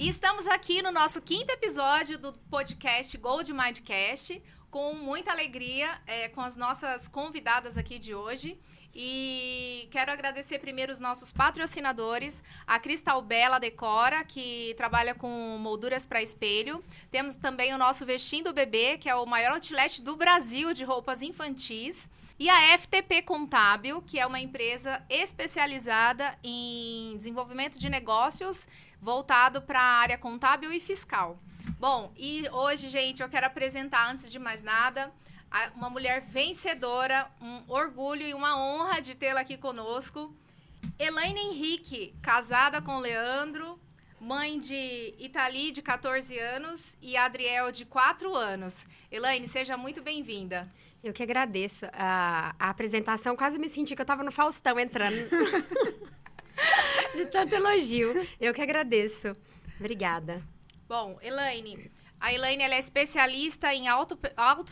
E estamos aqui no nosso 5º episódio do podcast Gold Mindcast, com muita alegria, com as nossas convidadas aqui de hoje. E quero agradecer primeiro os nossos patrocinadores, a Cristal Bela Decora, que trabalha com molduras para espelho. Temos também o nosso Vestindo Bebê, que é o maior outlet do Brasil de roupas infantis. E a FTP Contábil, que é uma empresa especializada em desenvolvimento de negócios voltado para a área contábil e fiscal. Bom, e hoje, gente, eu quero apresentar, antes de mais nada, uma mulher vencedora, um orgulho e uma honra de tê-la aqui conosco. Elaine Henrique, casada com Leandro, mãe de Itali, de 14 anos, e Adriel, de 4 anos. Elaine, seja muito bem-vinda. Eu que agradeço. A apresentação, quase me senti que eu estava no Faustão entrando. De tanto elogio. Eu que agradeço. Obrigada. Bom, Elaine, a Elaine ela é especialista em alto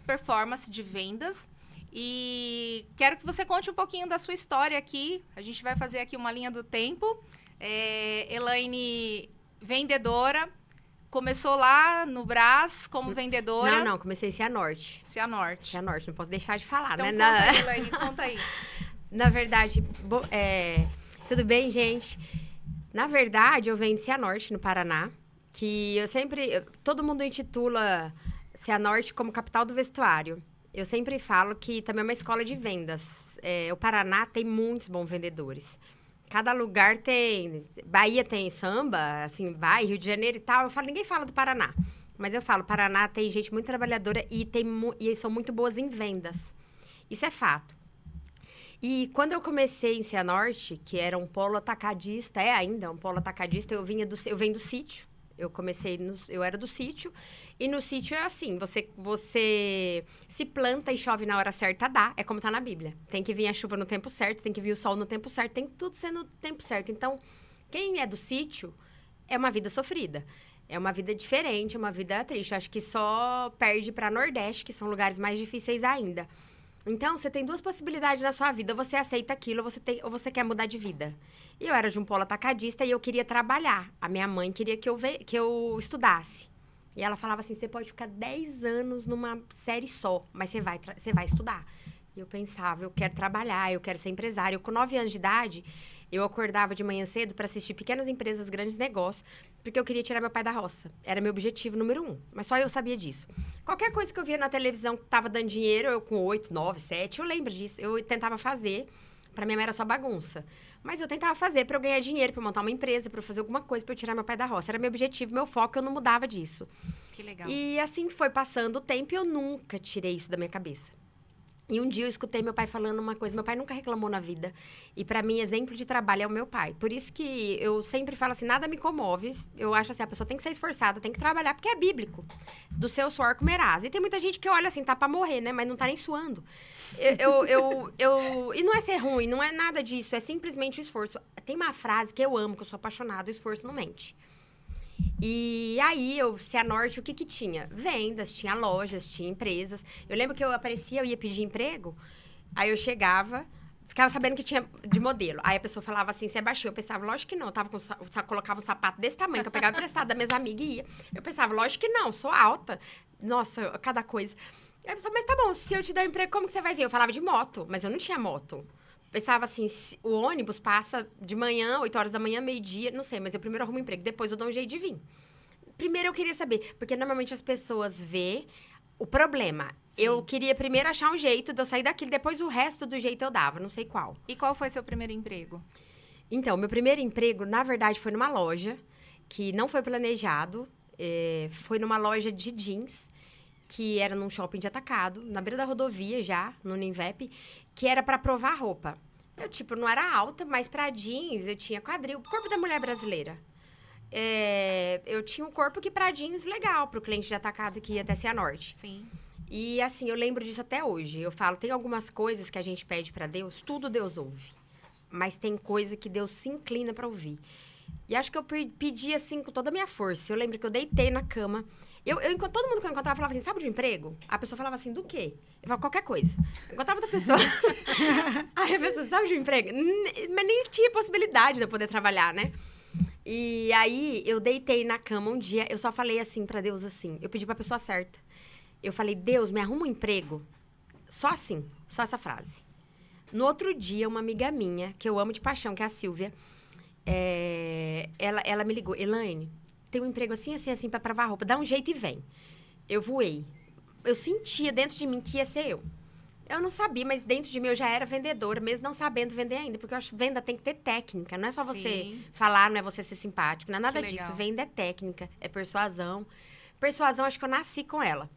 performance de vendas e quero que você conte um pouquinho da sua história aqui. A gente vai fazer aqui uma linha do tempo. Elaine, vendedora, começou lá no Brás como vendedora. Não, comecei em Cianorte. Cianorte, não posso deixar de falar, então, né? Conta aí, Elaine, conta aí. Na verdade, tudo bem, gente? Na verdade, eu venho de Cianorte, no Paraná, que todo mundo intitula Cianorte como capital do vestuário. Eu sempre falo que também é uma escola de vendas. O Paraná tem muitos bons vendedores. Cada lugar tem... Bahia tem samba, assim, Rio de Janeiro e tal. Ninguém fala do Paraná. Mas eu falo, Paraná tem gente muito trabalhadora e são muito boas em vendas. Isso é fato. E quando eu comecei em Cianorte, que era um polo atacadista, ainda um polo atacadista, eu venho do sítio. Eu era do sítio. E no sítio é assim, você se planta e chove na hora certa, dá. É como tá na Bíblia. Tem que vir a chuva no tempo certo, tem que vir o sol no tempo certo, tem que tudo ser no tempo certo. Então, quem é do sítio é uma vida sofrida. É uma vida diferente, é uma vida triste. Acho que só perde para Nordeste, que são lugares mais difíceis ainda. Então, você tem 2 possibilidades na sua vida. Ou você aceita aquilo, ou você quer mudar de vida. E eu era de um polo atacadista e eu queria trabalhar. A minha mãe queria que eu estudasse. E ela falava assim, você pode ficar 10 anos numa série só, mas você vai estudar. E eu pensava, eu quero trabalhar, eu quero ser empresária. Com 9 anos de idade, eu acordava de manhã cedo para assistir Pequenas Empresas, Grandes Negócios, porque eu queria tirar meu pai da roça. Era meu objetivo número 1, mas só eu sabia disso. Qualquer coisa que eu via na televisão que estava dando dinheiro, eu com 8, 9, 7, eu lembro disso. Eu tentava fazer, para minha mãe era só bagunça. Mas eu tentava fazer para eu ganhar dinheiro, para eu montar uma empresa, para eu fazer alguma coisa, para eu tirar meu pai da roça. Era meu objetivo, meu foco, eu não mudava disso. Que legal. E assim foi passando o tempo e eu nunca tirei isso da minha cabeça. E um dia eu escutei meu pai falando uma coisa. Meu pai nunca reclamou na vida. E pra mim, exemplo de trabalho é o meu pai. Por isso que eu sempre falo assim, nada me comove. Eu acho assim, a pessoa tem que ser esforçada, tem que trabalhar, porque é bíblico. Do seu suor comerás. E tem muita gente que olha assim, tá pra morrer, né? Mas não tá nem suando. E não é ser ruim, não é nada disso. É simplesmente o esforço. Tem uma frase que eu amo, que eu sou apaixonada, o esforço não mente. E aí, Cianorte, o que tinha? Vendas, tinha lojas, tinha empresas. Eu lembro que eu aparecia, eu ia pedir emprego, aí eu chegava, ficava sabendo que tinha de modelo. Aí a pessoa falava assim, você é baixinho? Eu pensava, lógico que não. Eu colocava um sapato desse tamanho, que eu pegava emprestado das minhas amigas e ia. Eu pensava, lógico que não, sou alta. Nossa, cada coisa. Aí a pessoa, mas tá bom, se eu te der um emprego, como que você vai ver? Eu falava de moto, mas eu não tinha moto. Pensava assim, o ônibus passa de manhã, 8 horas da manhã, meio-dia, não sei, mas eu primeiro arrumo emprego, depois eu dou um jeito de vir. Primeiro eu queria saber, porque normalmente as pessoas vê o problema. Sim. Eu queria primeiro achar um jeito de eu sair daquilo, depois o resto do jeito eu dava, não sei qual. E qual foi seu primeiro emprego? Então, meu primeiro emprego, na verdade, foi numa loja, que não foi planejado, foi numa loja de jeans, que era num shopping de atacado, na beira da rodovia já, no Ninvep, que era para provar roupa. Eu, não era alta, mas pra jeans eu tinha quadril, corpo da mulher brasileira. Eu tinha um corpo que pra jeans legal, pro cliente de atacado que ia até Cianorte. Sim. E assim, eu lembro disso até hoje. Eu falo, tem algumas coisas que a gente pede pra Deus, tudo Deus ouve. Mas tem coisa que Deus se inclina pra ouvir. E acho que eu pedi assim com toda a minha força. Eu lembro que eu deitei na cama. Todo mundo que eu encontrava falava assim, sabe de um emprego? A pessoa falava assim, do quê? Eu falava, qualquer coisa. Eu encontrava outra pessoa. Aí a pessoa, sabe de um emprego? Mas nem tinha possibilidade de eu poder trabalhar, né? E aí, eu deitei na cama um dia, eu só falei assim pra Deus, assim, eu pedi pra pessoa certa. Eu falei, Deus, me arruma um emprego. Só assim, só essa frase. No outro dia, uma amiga minha, que eu amo de paixão, que é a Silvia, ela me ligou, Elaine, tem um emprego assim, assim, assim, pra lavar roupa, dá um jeito e vem. Eu voei. Eu sentia dentro de mim que ia ser eu. Eu não sabia, mas dentro de mim eu já era vendedora, mesmo não sabendo vender ainda. Porque eu acho que venda tem que ter técnica. Não é só você falar, não é você ser simpático. Não é nada disso. Venda é técnica, é persuasão. Persuasão, acho que eu nasci com ela.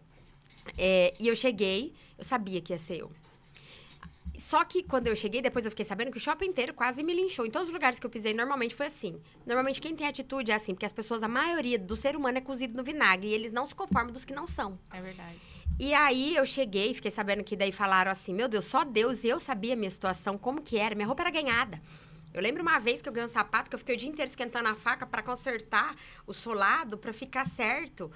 E eu cheguei, eu sabia que ia ser eu. Só que quando eu cheguei, depois eu fiquei sabendo que o shopping inteiro quase me linchou. Em todos os lugares que eu pisei, normalmente foi assim. Normalmente quem tem atitude é assim, porque as pessoas, a maioria do ser humano é cozido no vinagre. E eles não se conformam dos que não são. É verdade. E aí eu cheguei, fiquei sabendo que daí falaram assim, meu Deus, só Deus e eu sabia a minha situação, como que era. Minha roupa era ganhada. Eu lembro uma vez que eu ganhei um sapato, que eu fiquei o dia inteiro esquentando a faca para consertar o solado, para ficar certo.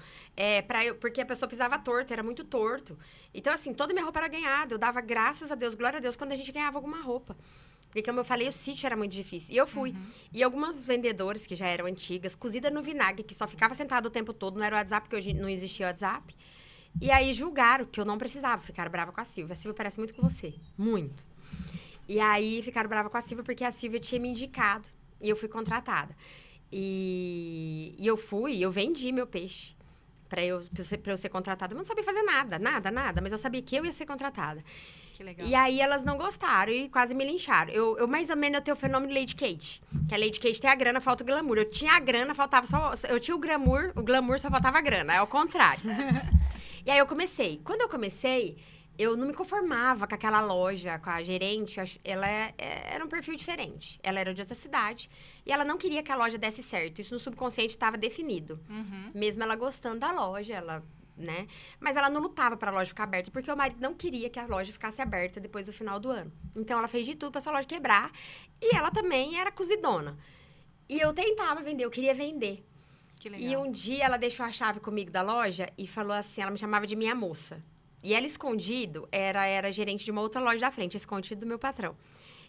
Porque a pessoa pisava torto, era muito torto. Então, assim, toda minha roupa era ganhada. Eu dava graças a Deus, glória a Deus, quando a gente ganhava alguma roupa. Porque, como eu falei, o sítio era muito difícil. E eu fui. E algumas vendedoras que já eram antigas, cozida no vinagre, que só ficava sentada o tempo todo, não era o WhatsApp, porque hoje não existia o WhatsApp. E aí julgaram que eu não precisava, ficaram brava com a Silvia. A Silvia parece muito com você, muito. E aí ficaram brava com a Silvia porque a Silvia tinha me indicado e eu fui contratada. E eu vendi meu peixe pra eu ser contratada. Eu não sabia fazer nada, mas eu sabia que eu ia ser contratada. Que legal. E aí elas não gostaram e quase me lincharam. Eu mais ou menos, eu tenho o fenômeno Lady Kate. Que a Lady Kate tem a grana, falta o glamour. Eu tinha a grana, faltava só... Eu tinha o glamour só faltava a grana. É o contrário. E aí eu comecei. Quando eu comecei, eu não me conformava com aquela loja, com a gerente. Ela era um perfil diferente. Ela era de outra cidade. E ela não queria que a loja desse certo. Isso no subconsciente estava definido. Mesmo ela gostando da loja, ela... né? Mas ela não lutava para a loja ficar aberta, porque o marido não queria que a loja ficasse aberta depois do final do ano. Então, ela fez de tudo para essa loja quebrar. E ela também era cozidona. E eu tentava vender, eu queria vender. Que legal. E um dia, ela deixou a chave comigo da loja e falou assim, ela me chamava de minha moça. E ela, escondido, era gerente de uma outra loja da frente, escondido do meu patrão.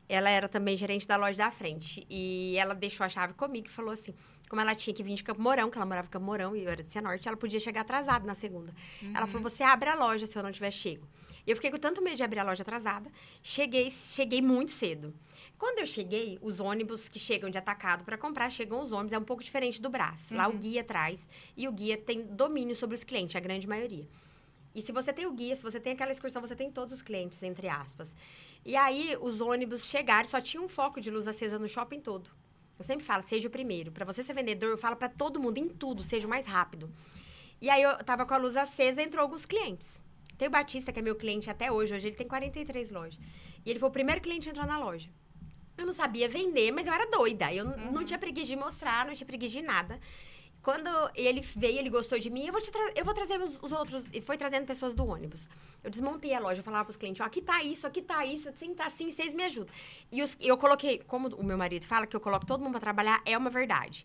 Ela era também gerente da loja da frente. E ela deixou a chave comigo e falou assim... Como ela tinha que vir de Campo Mourão, que ela morava em Campo Mourão e eu era de Cianorte, ela podia chegar atrasada na segunda. Ela falou, você abre a loja se eu não tiver chego. E eu fiquei com tanto medo de abrir a loja atrasada. Cheguei muito cedo. Quando eu cheguei, os ônibus que chegam de atacado para comprar, chegam os ônibus, é um pouco diferente do Brás. Lá o guia traz, e o guia tem domínio sobre os clientes, a grande maioria. E se você tem o guia, se você tem aquela excursão, você tem todos os clientes, entre aspas. E aí, os ônibus chegaram, só tinha um foco de luz acesa no shopping todo. Eu sempre falo, seja o primeiro. Para você ser vendedor, eu falo para todo mundo, em tudo, seja o mais rápido. E aí, eu tava com a luz acesa, entrou alguns clientes. Tem o Batista, que é meu cliente até hoje. Hoje ele tem 43 lojas. E ele foi o primeiro cliente a entrar na loja. Eu não sabia vender, mas eu era doida. Eu não tinha preguiça de mostrar, não tinha preguiça de nada. Quando ele veio, ele gostou de mim, eu vou trazer os outros. E foi trazendo pessoas do ônibus. Eu desmontei a loja, eu falava pros clientes, ó, aqui tá isso, assim, tá assim, vocês me ajudam. E eu coloquei, como o meu marido fala, que eu coloco todo mundo pra trabalhar, é uma verdade.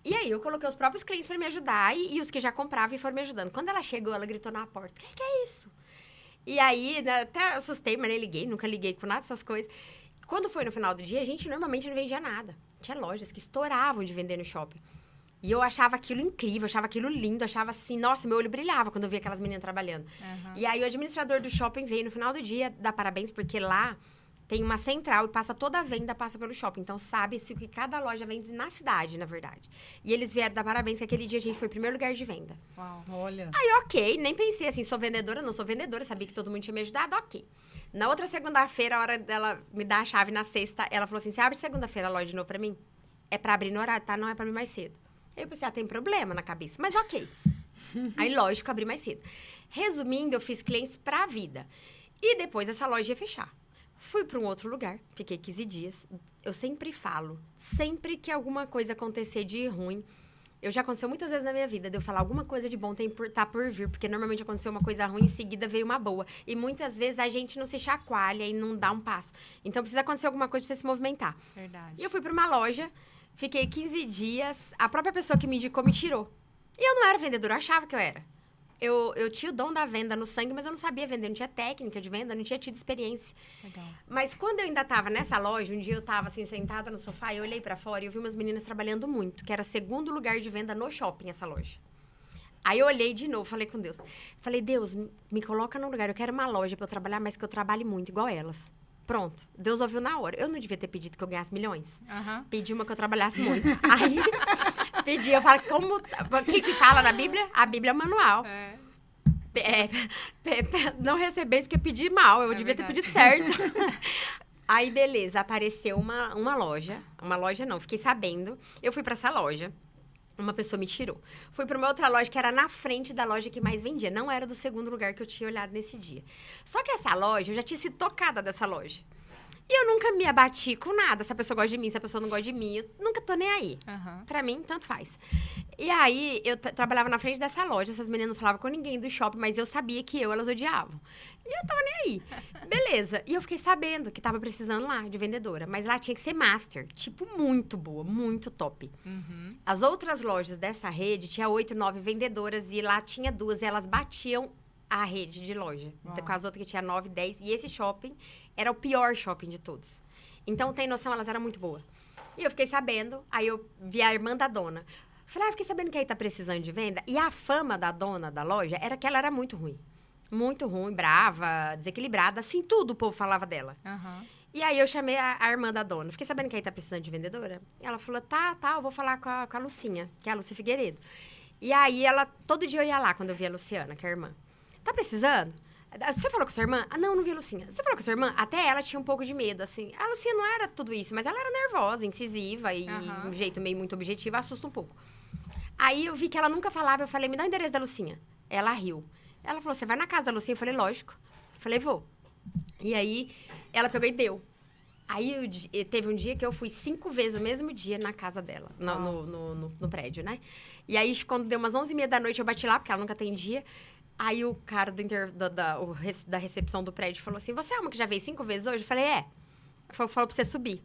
E aí, eu coloquei os próprios clientes pra me ajudar, e os que já compravam e foram me ajudando. Quando ela chegou, ela gritou na porta, o que é isso? E aí, né, até assustei, mas nem liguei, nunca liguei com nada dessas coisas. Quando foi no final do dia, a gente normalmente não vendia nada. Tinha lojas que estouravam de vender no shopping. E eu achava aquilo incrível, achava aquilo lindo, achava assim, nossa, meu olho brilhava quando eu via aquelas meninas trabalhando. E aí o administrador do shopping veio no final do dia dar parabéns, porque lá tem uma central e passa toda a venda, passa pelo shopping. Então sabe-se o que cada loja vende na cidade, na verdade. E eles vieram dar parabéns que aquele dia a gente foi o primeiro lugar de venda. Uau. Olha. Aí, ok, nem pensei assim, sou vendedora, não sou vendedora, sabia que todo mundo tinha me ajudado, ok. Na outra segunda-feira, a hora dela me dar a chave na sexta, ela falou assim, você abre segunda-feira a loja de novo pra mim? É pra abrir no horário, tá? Não é pra abrir mais cedo. Aí eu pensei, tem problema na cabeça, mas ok. Aí, lógico, abri mais cedo. Resumindo, eu fiz clientes pra vida. E depois essa loja ia fechar. Fui pra um outro lugar, fiquei 15 dias. Eu sempre falo, sempre que alguma coisa acontecer de ruim, já aconteceu muitas vezes na minha vida, de eu falar alguma coisa de bom tá por vir, porque normalmente aconteceu uma coisa ruim, em seguida veio uma boa. E muitas vezes a gente não se chacoalha e não dá um passo. Então, precisa acontecer alguma coisa pra você se movimentar. Verdade. E eu fui pra uma loja, fiquei 15 dias, a própria pessoa que me indicou me tirou. E eu não era vendedora, eu achava que eu era. eu tinha o dom da venda no sangue, mas eu não sabia vender, não tinha técnica de venda, não tinha tido experiência. Legal. Mas quando eu ainda tava nessa loja, um dia eu tava assim, sentada no sofá, eu olhei pra fora e eu vi umas meninas trabalhando muito, que era segundo lugar de venda no shopping, essa loja. Aí eu olhei de novo, falei com Deus. Falei, Deus, me coloca num lugar, eu quero uma loja pra eu trabalhar, mas que eu trabalhe muito, igual elas. Pronto, Deus ouviu na hora. Eu não devia ter pedido que eu ganhasse milhões. Pedi uma que eu trabalhasse muito. Aí, pedi, eu falo, como... O que fala na Bíblia? A Bíblia é o manual. Não recebeis porque pedi mal, eu devia ter pedido certo. Aí, beleza, apareceu uma loja. Uma loja não, fiquei sabendo. Eu fui pra essa loja. Uma pessoa me tirou. Fui para uma outra loja que era na frente da loja que mais vendia. Não era do segundo lugar que eu tinha olhado nesse dia. Só que essa loja, eu já tinha sido tocada dessa loja. E eu nunca me abati com nada. Se a pessoa gosta de mim, se a pessoa não gosta de mim, eu nunca tô nem aí. Pra mim, tanto faz. E aí, eu trabalhava na frente dessa loja. Essas meninas não falavam com ninguém do shopping, mas eu sabia que elas odiavam. E eu tava nem aí. Beleza. E eu fiquei sabendo que tava precisando lá de vendedora. Mas lá tinha que ser master. Tipo, muito boa, muito top. As outras lojas dessa rede tinha 8, 9 vendedoras. E lá tinha 2. E elas batiam a rede de loja. Com as outras que tinha 9, 10. E esse shopping era o pior shopping de todos. Então, tem noção, elas eram muito boas. E eu fiquei sabendo. Aí eu vi a irmã da dona. Falei, fiquei sabendo que aí tá precisando de venda. E a fama da dona da loja era que ela era muito ruim. Muito ruim, brava, desequilibrada. Assim, tudo o povo falava dela. E aí, eu chamei a irmã da dona. Fiquei sabendo que aí tá precisando de vendedora. Ela falou, tá, eu vou falar com a Lucinha, que é a Lúcia Figueiredo. E aí, todo dia eu ia lá, quando eu via a Luciana, que é a irmã. Tá precisando? Você falou com a sua irmã? Ah, não vi a Lucinha. Você falou com a sua irmã? Até ela tinha um pouco de medo, assim. A Lucinha não era tudo isso, mas ela era nervosa, incisiva e um jeito meio muito objetivo, assusta um pouco. Aí, eu vi que ela nunca falava, eu falei, me dá o endereço da Lucinha. Ela riu. Ela falou, você vai na casa da Lucinha? Eu falei, lógico. Eu falei, vou. E aí, ela pegou e deu. Aí, teve um dia que eu fui 5 vezes no mesmo dia na casa dela, no prédio, né? E aí, quando deu umas 11h30 da noite, eu bati lá, porque ela nunca atendia. Aí, o cara da recepção do prédio falou assim, você é uma que já veio 5 vezes hoje? Eu falei, é. Falou pra você subir.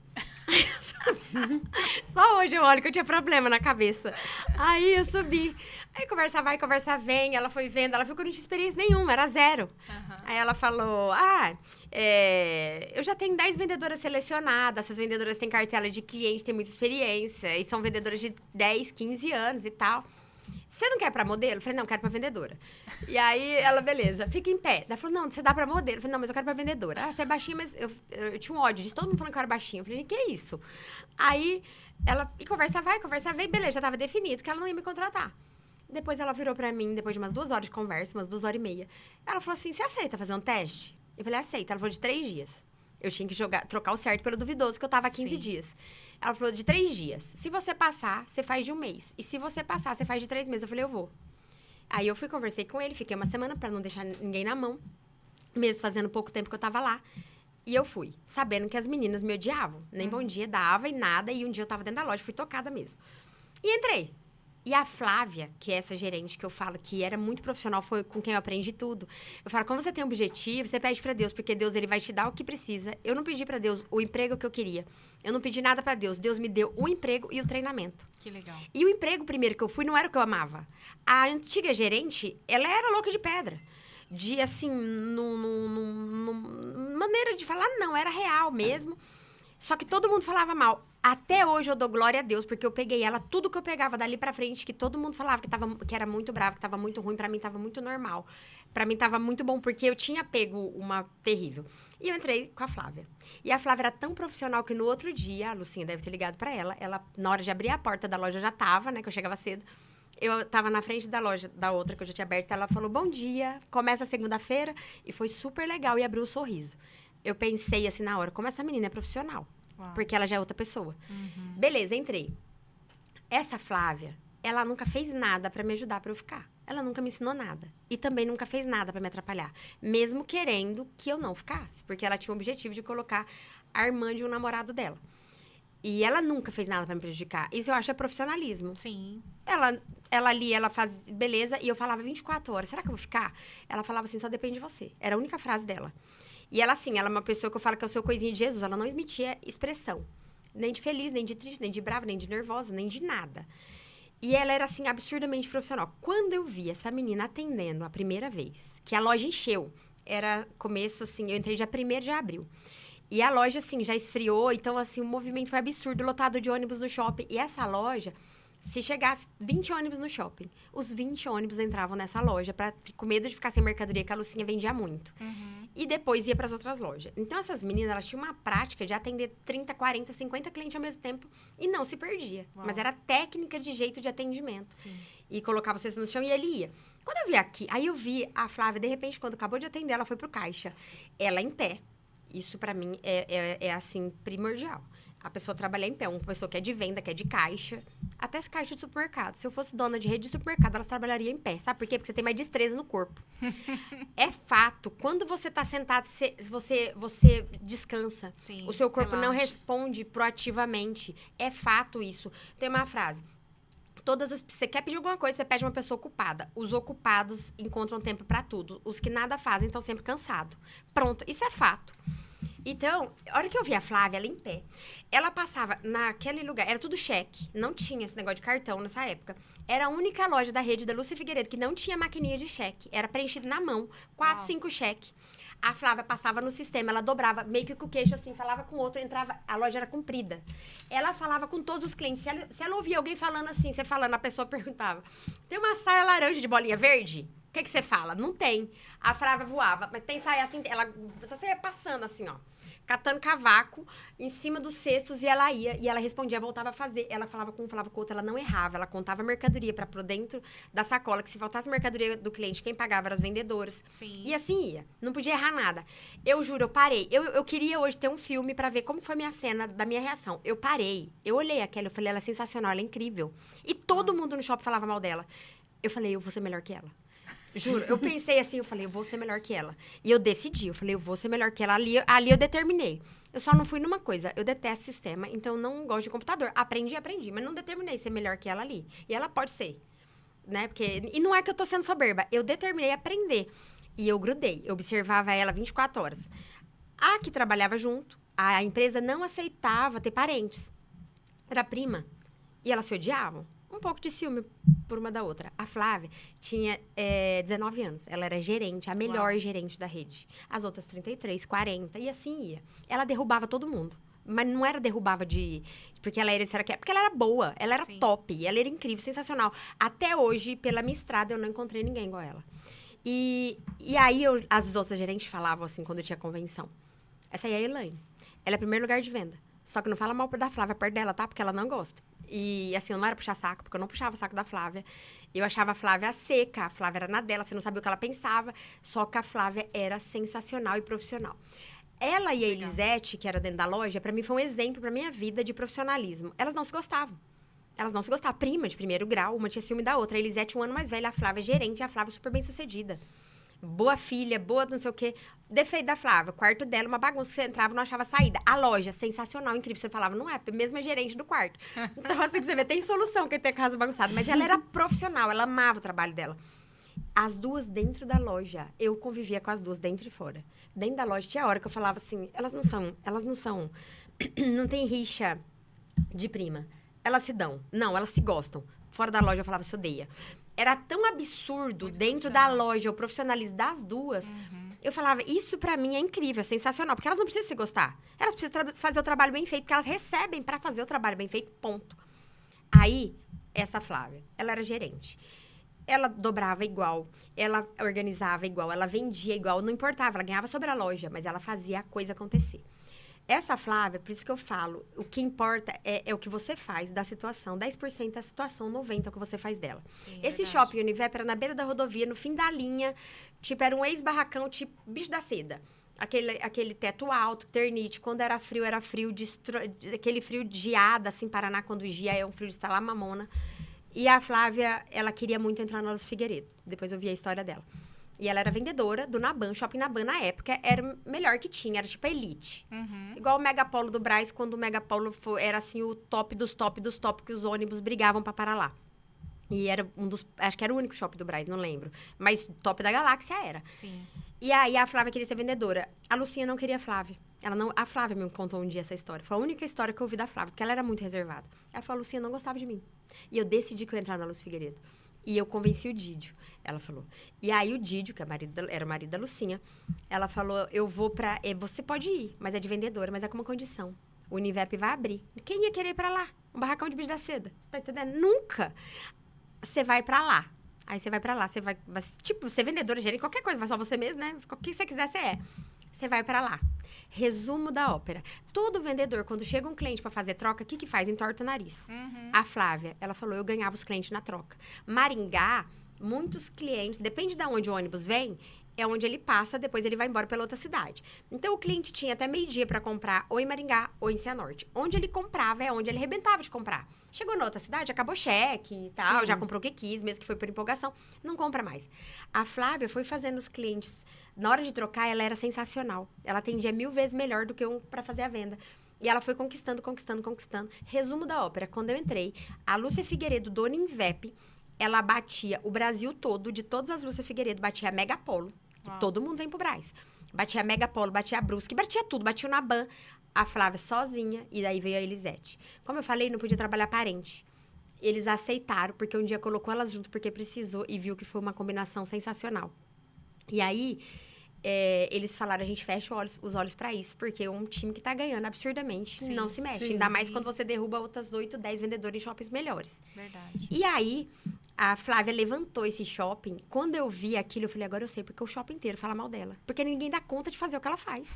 Só hoje eu olho que eu tinha problema na cabeça. Aí eu subi. Aí conversa vai, conversa vem. Ela foi vendo, ela viu que eu não tinha experiência nenhuma, era 0. Aí ela falou, eu já tenho 10 vendedoras selecionadas. Essas vendedoras têm cartela de cliente, têm muita experiência. E são vendedoras de 10, 15 anos e tal. Você não quer pra modelo? Eu falei, não, quero pra vendedora. E aí, ela, beleza, fica em pé. Ela falou, não, você dá pra modelo. Eu falei, não, mas eu quero pra vendedora. Ah, você é baixinha, mas eu tinha um ódio disso. Todo mundo falando que eu era baixinha. Eu falei, que é isso? Aí, ela, e conversa vai, conversa vem. Beleza, já tava definido que ela não ia me contratar. Depois, ela virou pra mim, depois de umas 2 horas de conversa, umas 2h30. Ela falou assim, você aceita fazer um teste? Eu falei, aceita. Ela falou, de 3 dias. Eu tinha que trocar o certo pelo duvidoso, que eu tava há 15 dias. Ela falou, de 3 dias. Se você passar, você faz de 1 mês. E se você passar, você faz de 3 meses. Eu falei, eu vou. Aí eu fui, conversei com ele, fiquei uma semana pra não deixar ninguém na mão. Mesmo fazendo pouco tempo que eu tava lá. E eu fui, sabendo que as meninas me odiavam. Nem bom dia dava e nada. E um dia eu tava dentro da loja, fui tocada mesmo. E entrei. E a Flávia, que é essa gerente que eu falo que era muito profissional, foi com quem eu aprendi tudo. Eu falo, quando você tem um objetivo, você pede pra Deus, porque Deus ele vai te dar o que precisa. Eu não pedi pra Deus o emprego que eu queria. Eu não pedi nada pra Deus. Deus me deu o emprego e o treinamento. Que legal. E o emprego primeiro que eu fui não era o que eu amava. A antiga gerente, ela era louca de pedra. De, assim, maneira de falar, não, era real mesmo. Só que todo mundo falava mal. Até hoje eu dou glória a Deus, porque eu peguei ela, tudo que eu pegava dali pra frente, que todo mundo falava que era muito bravo, que tava muito ruim, pra mim tava muito normal. Pra mim tava muito bom, porque eu tinha pego uma terrível. E eu entrei com a Flávia. E a Flávia era tão profissional que no outro dia, a Lucinha deve ter ligado pra ela, na hora de abrir a porta da loja, já tava, né, que eu chegava cedo. Eu tava na frente da loja, da outra que eu já tinha aberto, ela falou, bom dia, começa segunda-feira, e foi super legal, e abriu um sorriso. Eu pensei assim na hora, como essa menina é profissional. Uau. Porque ela já é outra pessoa. Beleza, entrei. Essa Flávia, ela nunca fez nada pra me ajudar pra eu ficar. Ela nunca me ensinou nada. E também nunca fez nada pra me atrapalhar. Mesmo querendo que eu não ficasse. Porque ela tinha o objetivo de colocar a irmã de um namorado dela. E ela nunca fez nada pra me prejudicar. Isso eu acho é profissionalismo. Sim. Ela ali, ela faz beleza. E eu falava 24 horas, será que eu vou ficar? Ela falava assim, só depende de você. Era a única frase dela. E ela, assim, ela é uma pessoa que eu falo que eu sou coisinha de Jesus. Ela não emitia expressão. Nem de feliz, nem de triste, nem de brava, nem de nervosa, nem de nada. E ela era, assim, absurdamente profissional. Quando eu vi essa menina atendendo a primeira vez, que a loja encheu, era começo, assim, eu entrei dia 1º de abril. E a loja, assim, já esfriou, então, assim, o movimento foi absurdo, lotado de ônibus no shopping. E essa loja, se chegasse 20 ônibus no shopping, os 20 ônibus entravam nessa loja, com medo de ficar sem mercadoria, que a Lucinha vendia muito. E depois ia para as outras lojas. Então, essas meninas, elas tinham uma prática de atender 30, 40, 50 clientes ao mesmo tempo e não se perdia. Uau. Mas era técnica de jeito de atendimento. Sim. E colocava vocês no chão e ele ia. Quando eu vi aqui, aí eu vi a Flávia, de repente, quando acabou de atender, ela foi pro caixa. Ela em pé. Isso, pra mim, é assim, primordial. A pessoa trabalhar em pé. Uma pessoa que é de venda, que é de caixa. Até as caixas de supermercado. Se eu fosse dona de rede de supermercado, elas trabalhariam em pé. Sabe por quê? Porque você tem mais destreza no corpo. É fato. Quando você tá sentado, você descansa. Sim, O seu corpo não relaxa. responde proativamente. É fato isso. Tem uma frase. Você quer pedir alguma coisa, você pede uma pessoa ocupada. Os ocupados encontram tempo pra tudo. Os que nada fazem estão sempre cansados. Pronto, isso é fato. Então, a hora que eu vi a Flávia, ela em pé, ela passava naquele lugar, era tudo cheque, não tinha esse negócio de cartão nessa época. Era a única loja da rede da Lúcia Figueiredo que não tinha maquininha de cheque. Era preenchido na mão, 4, 5 cheques. A Flávia passava no sistema, ela dobrava meio que com o queixo assim, falava com o outro, entrava, a loja era comprida. Ela falava com todos os clientes. Se ela ouvia alguém falando assim, você falando, a pessoa perguntava: tem uma saia laranja de bolinha verde? O que você fala? Não tem. A Flávia voava, mas tem saia assim, você ia passando assim, ó, catando cavaco em cima dos cestos e ela ia. E ela respondia, voltava a fazer. Ela falava com um, falava com o outro, ela não errava. Ela contava a mercadoria pra pôr dentro da sacola, que se faltasse mercadoria do cliente, quem pagava eram as vendedoras. Sim. E assim ia. Não podia errar nada. Eu juro, eu parei. Eu queria hoje ter um filme pra ver como foi minha cena, da minha reação. Eu parei. Eu olhei aquela, eu falei, ela é sensacional, ela é incrível. E todo mundo no shopping falava mal dela. Eu falei, eu vou ser melhor que ela. Juro, eu pensei assim, eu falei, eu vou ser melhor que ela. E eu decidi, eu falei, eu vou ser melhor que ela. Ali eu determinei. Eu só não fui numa coisa, eu detesto sistema, então eu não gosto de computador. Aprendi, mas não determinei ser melhor que ela ali. E ela pode ser, né? E não é que eu tô sendo soberba, eu determinei aprender. E eu grudei, eu observava ela 24 horas. A que trabalhava junto, a empresa não aceitava ter parentes. Era prima. E elas se odiavam. Um pouco de ciúme por uma da outra. A Flávia tinha 19 anos. Ela era gerente, a melhor gerente da rede. As outras 33, 40, e assim ia. Ela derrubava todo mundo. Mas não era derrubava porque ela era isso, era aquilo. Porque ela era boa, ela era top, ela era incrível, sensacional. Até hoje, pela minha estrada, eu não encontrei ninguém igual ela. E aí, as outras gerentes falavam assim, quando eu tinha convenção. Essa aí é a Elaine. Ela é primeiro lugar de venda. Só que não fala mal da Flávia perto dela, tá? Porque ela não gosta. E, assim, eu não era puxar saco, porque eu não puxava o saco da Flávia. Eu achava a Flávia seca, a Flávia era na dela, você não sabia o que ela pensava. Só que a Flávia era sensacional e profissional. Ela e a Elisete, que era dentro da loja, pra mim foi um exemplo pra minha vida de profissionalismo. Elas não se gostavam. Elas não se gostavam. Prima de primeiro grau, uma tinha ciúme da outra. A Elisete, um ano mais velha, a Flávia gerente, e a Flávia super bem sucedida. Boa filha, boa não sei o quê. Defeito da Flávia, o quarto dela, uma bagunça, você entrava e não achava saída. A loja, sensacional, incrível. Você falava, não é, mesmo é gerente do quarto. Então, assim, você vê, tem solução quem tem casa bagunçada. Mas ela era profissional, ela amava o trabalho dela. As duas dentro da loja, eu convivia com as duas dentro e fora. Dentro da loja, tinha hora que eu falava assim, elas não são, não tem rixa de prima. Elas se dão, não, elas se gostam. Fora da loja, eu falava, se odeia. Era tão absurdo muito dentro da loja o profissionalismo das duas. Eu falava, isso pra mim é incrível, é sensacional. Porque elas não precisam se gostar. Elas precisam fazer o trabalho bem feito, porque elas recebem pra fazer o trabalho bem feito, ponto. Aí, essa Flávia, ela era gerente. Ela dobrava igual, ela organizava igual, ela vendia igual, não importava. Ela ganhava sobre a loja, mas ela fazia a coisa acontecer. Essa Flávia, por isso que eu falo, o que importa é o que você faz da situação. 10% da situação, 90% é o que você faz dela. Sim, esse shopping Univep era na beira da rodovia, no fim da linha, tipo, era um ex-barracão, tipo, bicho da seda. Aquele teto alto, ternite, quando era frio, aquele frio de geada, assim, Paraná, quando gia, é um frio de estalar mamona. E a Flávia, ela queria muito entrar na Luz Figueiredo. Depois eu vi a história dela. E ela era vendedora do Naban, Shopping Naban, na época, era o melhor que tinha, era tipo a elite. Igual o Megapolo do Brás, quando o Megapolo era, assim, o top dos top, que os ônibus brigavam pra parar lá. E era acho que era o único shopping do Brás, não lembro. Mas top da galáxia era. Sim. E aí a Flávia queria ser vendedora. A Lucinha não queria a Flávia. A Flávia me contou um dia essa história. Foi a única história que eu ouvi da Flávia, porque ela era muito reservada. Ela falou, a Lucinha não gostava de mim. E eu decidi que eu ia entrar na Lúcia Figueiredo. E eu convenci o Dídio, ela falou. E aí o Dídio, que era o marido da Lucinha, ela falou, eu vou pra... Você pode ir, mas é de vendedora, mas é com uma condição. O Univep vai abrir. Quem ia querer ir pra lá? Um barracão de bicho da seda. Você tá entendendo? Nunca. Você vai pra lá. Aí você vai pra lá, você vai tipo, ser vendedora, gerente, qualquer coisa, mas só você mesmo, né? O que você quiser, você é. Você vai pra lá. Resumo da ópera. Todo vendedor, quando chega um cliente pra fazer troca, o que faz? Entorta o nariz. Uhum. A Flávia, ela falou, eu ganhava os clientes na troca. Maringá, muitos clientes, depende de onde o ônibus vem, é onde ele passa, depois ele vai embora pela outra cidade. Então, o cliente tinha até meio-dia para comprar ou em Maringá ou em Cianorte. Onde ele comprava é onde ele arrebentava de comprar. Chegou na outra cidade, acabou cheque e tal, já comprou o que quis, mesmo que foi por empolgação, não compra mais. A Flávia foi fazendo os clientes, na hora de trocar, ela era sensacional. Ela atendia 1000 vezes melhor do que um para fazer a venda. E ela foi conquistando. Resumo da ópera, quando eu entrei, a Lúcia Figueiredo, dona Invep, ela batia o Brasil todo, de todas as Lúcia Figueiredo, batia a Megapolo. Todo mundo vem pro Brás. Batia a Megapolo, batia a Brusque, batia tudo, batia o Naban. A Flávia sozinha, e daí veio a Elisete. Como eu falei, não podia trabalhar parente. Eles aceitaram, porque um dia colocou elas junto porque precisou e viu que foi uma combinação sensacional. E aí, eles falaram, a gente fecha os olhos pra isso, porque um time que tá ganhando absurdamente não se mexe. Ainda mais quando você derruba outras 8, 10 vendedores em shoppings melhores. Verdade. E aí, a Flávia levantou esse shopping. Quando eu vi aquilo, eu falei, agora eu sei, porque o shopping inteiro fala mal dela. Porque ninguém dá conta de fazer o que ela faz.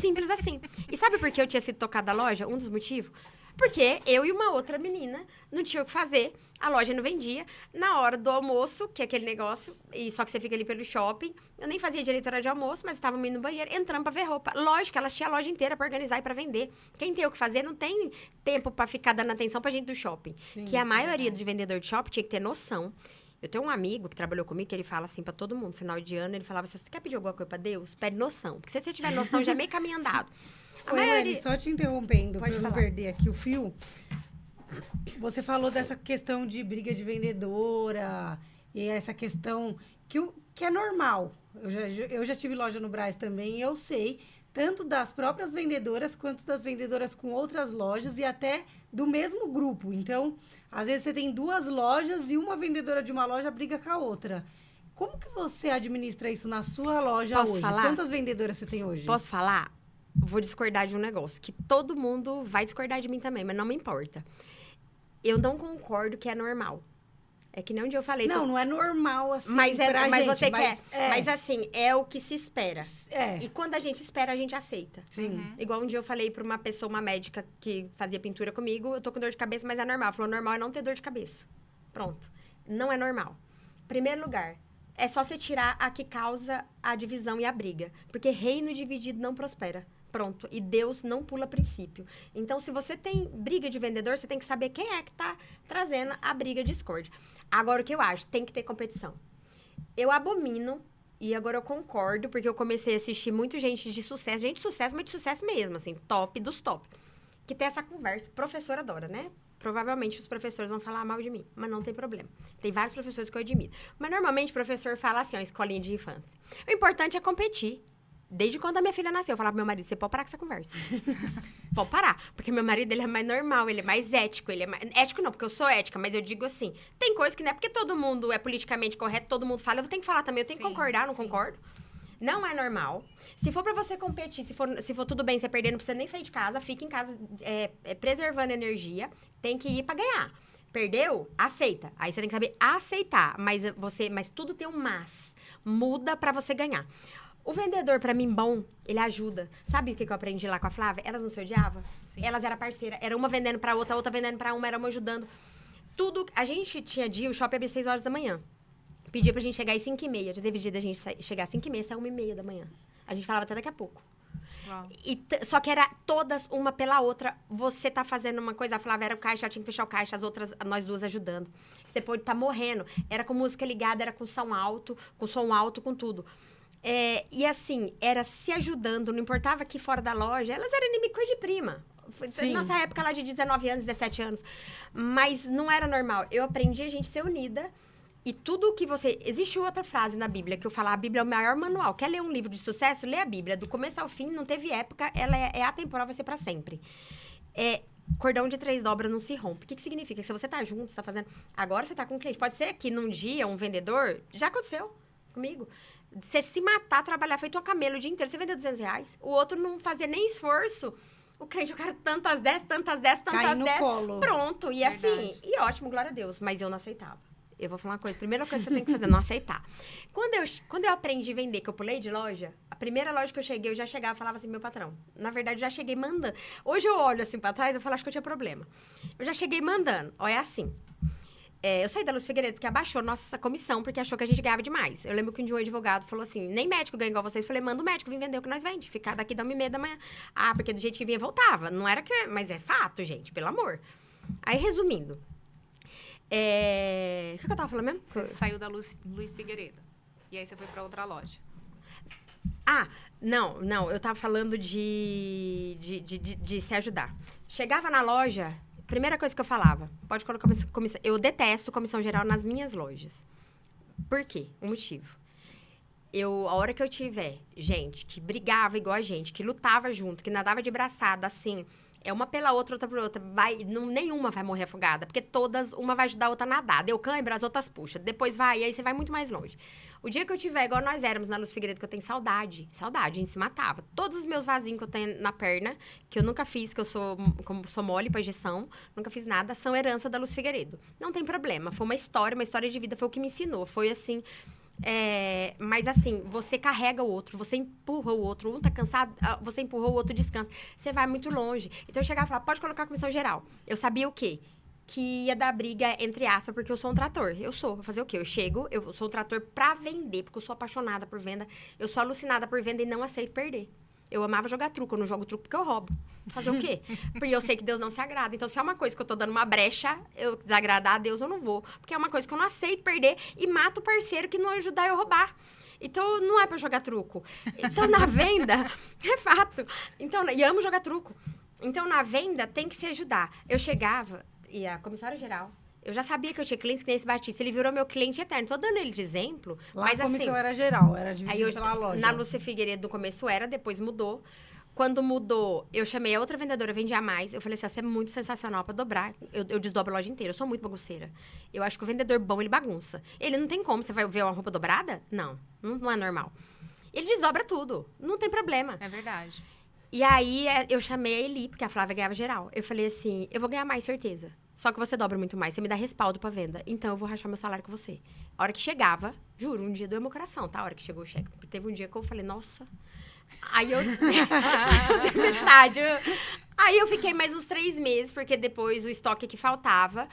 Simples assim. E sabe por que eu tinha sido tocada a loja? Um dos motivos? Porque eu e uma outra menina não tinha o que fazer, a loja não vendia. Na hora do almoço, que é aquele negócio, e só que você fica ali pelo shopping, eu nem fazia direito hora de almoço, mas estava indo no banheiro, entrando pra ver roupa. Lógico, elas tinham a loja inteira pra organizar e pra vender. Quem tem o que fazer não tem tempo pra ficar dando atenção pra gente do shopping. Sim, que a maioria dos vendedores de shopping tinha que ter noção. Eu tenho um amigo que trabalhou comigo, que ele fala assim pra todo mundo, final de ano, ele falava assim, você quer pedir alguma coisa pra Deus? Pede noção. Porque se você tiver noção, já é meio caminho andado. Elaine, só te interrompendo, para eu não falar. perder aqui o fio. Você falou dessa questão de briga de vendedora e essa questão que é normal. Eu já tive loja no Brás também e eu sei, tanto das próprias vendedoras quanto das vendedoras com outras lojas e até do mesmo grupo. Então, às vezes você tem 2 lojas e uma vendedora de uma loja briga com a outra. Como que você administra isso na sua loja Posso hoje? falar? Quantas vendedoras você tem hoje? Posso falar? Vou discordar de um negócio, que todo mundo vai discordar de mim também, mas não me importa. Eu não concordo que é normal. É que nem um dia eu falei... Não é normal assim mas pra mas gente, você mas quer. Mas assim, é o que se espera. É. E quando a gente espera, a gente aceita. Sim. Igual um dia eu falei pra uma pessoa, uma médica que fazia pintura comigo, eu tô com dor de cabeça, mas é normal. Ela falou, normal é não ter dor de cabeça. Pronto. Não é normal. Primeiro lugar, é só você tirar a que causa a divisão e a briga. Porque reino dividido não prospera. Pronto. E Deus não pula princípio. Então, se você tem briga de vendedor, você tem que saber quem é que tá trazendo a briga de discórdia. Agora, o que eu acho? Tem que ter competição. Eu abomino, e agora eu concordo, porque eu comecei a assistir muito gente de sucesso, mas de sucesso mesmo, assim, top dos top. Que tem essa conversa. Professor adora, né? Provavelmente os professores vão falar mal de mim, mas não tem problema. Tem vários professores que eu admiro. Mas normalmente o professor fala assim, ó, escolinha de infância. O importante é competir. Desde quando a minha filha nasceu, eu falava pro meu marido, você pode parar com essa conversa. Pode parar. Porque meu marido, ele é mais normal, ele é mais ético. Ético não, porque eu sou ética, mas eu digo assim, tem coisa que não é porque todo mundo é politicamente correto, todo mundo fala, eu tenho que falar também, eu tenho que concordar, não concordo. Não é normal. Se for pra você competir, se for tudo bem, você perder, não precisa nem sair de casa, fica em casa preservando energia, tem que ir pra ganhar. Perdeu? Aceita. Aí você tem que saber aceitar, mas tudo tem um mas. Muda pra você ganhar. O vendedor, pra mim, bom, ele ajuda. Sabe o que eu aprendi lá com a Flávia? Elas não se odiavam? Sim. Elas eram parceiras. Era uma vendendo pra outra, outra vendendo pra uma, era uma ajudando. Tudo... A gente tinha dia, o shopping abria 6 horas da manhã. Pedia pra gente chegar às 5h30. Já teve dia da gente chegar às 5h30, sair 1h30 da manhã. A gente falava até daqui a pouco. Uau. Só que era todas uma pela outra. Você tá fazendo uma coisa, a Flávia era o caixa, ela tinha que fechar o caixa, as outras, nós duas ajudando. Você pode estar morrendo. Era com música ligada, era com som alto, com tudo. E assim, era se ajudando, não importava que fora da loja, elas eram inimigo de prima. Sim. Nossa época lá de 19 anos, 17 anos. Mas não era normal. Eu aprendi a gente ser unida. E tudo que você... Existe outra frase na Bíblia que eu falo, a Bíblia é o maior manual. Quer ler um livro de sucesso? Lê a Bíblia. Do começo ao fim, não teve época, ela é atemporal, vai ser pra sempre. Cordão de 3 dobras não se rompe. O que significa? Que se você tá junto, você tá fazendo... Agora você tá com um cliente. Pode ser que num dia, um vendedor... Já aconteceu comigo. Você se matar, trabalhar feito um camelo o dia inteiro. Você vendeu R$200. O outro não fazia nem esforço. O cliente, eu quero tantas 10, tantas 10, tantas 10. Cai no colo. Pronto. E assim... E ótimo, glória a Deus. Mas eu não aceitava. Eu vou falar uma coisa. A primeira coisa que você tem que fazer é não aceitar. Quando eu aprendi a vender, que eu pulei de loja, a primeira loja que eu cheguei, eu já chegava e falava assim, meu patrão. Na verdade, eu já cheguei mandando. Hoje eu olho assim pra trás, eu falo, acho que eu tinha problema. Eu já cheguei mandando. Ó, é assim. Eu saí da Luz Figueiredo porque abaixou nossa comissão, porque achou que a gente ganhava demais. Eu lembro que um dia um advogado falou assim, nem médico ganha igual vocês. Eu falei, manda o médico vir vender o que nós vende. Ficar daqui da 1h30 da manhã. Ah, porque do jeito que vinha, voltava. Não era que... Mas é fato, gente, pelo amor. Aí, resumindo. O que eu tava falando mesmo? Você saiu da Luiz Figueiredo. E aí você foi pra outra loja. Não. Eu tava falando de se ajudar. Chegava na loja, primeira coisa que eu falava, pode colocar comissão. Eu detesto comissão geral nas minhas lojas. Por quê? O motivo. A hora que eu tiver gente que brigava igual a gente, que lutava junto, que nadava de braçada, assim... uma pela outra, outra por outra. Nenhuma vai morrer afogada. Porque todas, uma vai ajudar a outra a nadar. Deu cãibra, as outras puxam. Depois vai, e aí você vai muito mais longe. O dia que eu tiver, igual nós éramos na Luz Figueiredo, que eu tenho saudade. Saudade, a gente se matava. Todos os meus vasinhos que eu tenho na perna, que eu nunca fiz, que eu sou mole pra injeção, nunca fiz nada, são herança da Luz Figueiredo. Não tem problema. Foi uma história de vida, foi o que me ensinou. Foi assim... mas assim, você carrega o outro, você empurra o outro, um tá cansado, você empurrou o outro, descansa. Você vai muito longe. Então eu chegava e falava, pode colocar a comissão geral. Eu sabia o quê? Que ia dar briga, entre aspas, porque eu sou um trator. Eu vou fazer o quê? Eu sou um trator pra vender, porque eu sou apaixonada por venda. Eu sou alucinada por venda e não aceito perder. Eu amava jogar truco, eu não jogo truco porque eu roubo. Fazer o quê? Porque eu sei que Deus não se agrada. Então, se é uma coisa que eu tô dando uma brecha, eu desagradar a Deus, eu não vou. Porque é uma coisa que eu não aceito perder e mato o parceiro que não ajudar eu a roubar. Então, não é pra jogar truco. Então, na venda, é fato. Então, e amo jogar truco. Então, na venda, tem que se ajudar. Eu chegava, e a comissária geral... Eu já sabia que eu tinha clientes que nem esse Batista. Ele virou meu cliente eterno. Tô dando ele de exemplo. Lá mas a comissão assim, era geral, era dividida pela loja. Na Lúcia Figueiredo, no começo era, depois mudou. Quando mudou, eu chamei a outra vendedora, vendia mais. Eu falei assim, você é muito sensacional pra dobrar. Eu desdobro a loja inteira, eu sou muito bagunceira. Eu acho que o vendedor bom, ele bagunça. Ele não tem como, você vai ver uma roupa dobrada? Não é normal. Ele desdobra tudo, não tem problema. É verdade. E aí, eu chamei a Eli, porque a Flávia ganhava geral. Eu falei assim, eu vou ganhar mais, certeza. Só que você dobra muito mais, você me dá respaldo pra venda. Então, eu vou rachar meu salário com você. A hora que chegava, juro, um dia doeu meu coração, tá? A hora que chegou o cheque. Porque teve um dia que eu falei, nossa... Aí eu... Metade. Aí eu fiquei mais uns 3 meses, porque depois o estoque que faltava...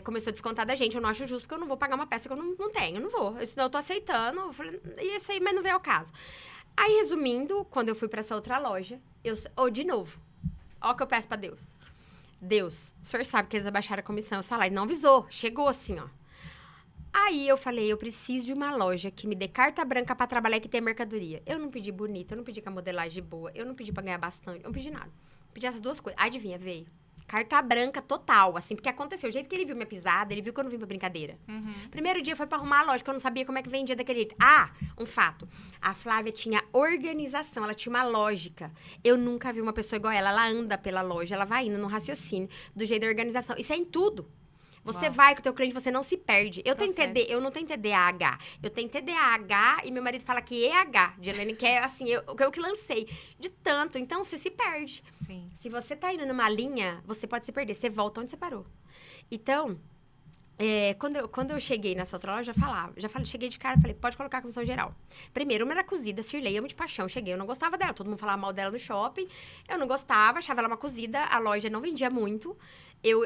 começou a descontar da gente. Eu não acho justo, porque eu não vou pagar uma peça que eu não tenho. Eu não vou. Senão eu tô aceitando. Eu falei, ia sair, mas não veio ao caso. Aí, resumindo, quando eu fui pra essa outra loja, de novo, ó o que eu peço pra Deus. Deus, o senhor sabe que eles abaixaram a comissão, o salário. Não avisou, chegou assim, ó. Aí eu falei, eu preciso de uma loja que me dê carta branca pra trabalhar e que tenha mercadoria. Eu não pedi bonita, eu não pedi com a modelagem boa, eu não pedi pra ganhar bastante, eu não pedi nada. Eu pedi essas 2 coisas. Adivinha, veio. Carta branca total, assim, porque aconteceu. O jeito que ele viu minha pisada, ele viu que eu não vim pra brincadeira. Primeiro dia foi pra arrumar a loja, que eu não sabia como é que vendia daquele jeito. Um fato. A Flávia tinha organização, ela tinha uma lógica. Eu nunca vi uma pessoa igual ela. Ela anda pela loja, ela vai indo no raciocínio, do jeito da organização. Isso é em tudo. Você vai com o teu cliente, você não se perde. Eu não tenho TDAH. Eu tenho TDAH e meu marido fala que EH, de Helene, que é assim, eu que lancei. De tanto, então você se perde. Sim. Se você tá indo numa linha, você pode se perder. Você volta onde você parou. Então, quando eu cheguei nessa outra loja, cheguei de cara, falei, pode colocar a comissão geral. Primeiro, uma era cozida, Cirlei, amo de paixão. Cheguei, eu não gostava dela. Todo mundo falava mal dela no shopping. Eu não gostava, achava ela uma cozida. A loja não vendia muito.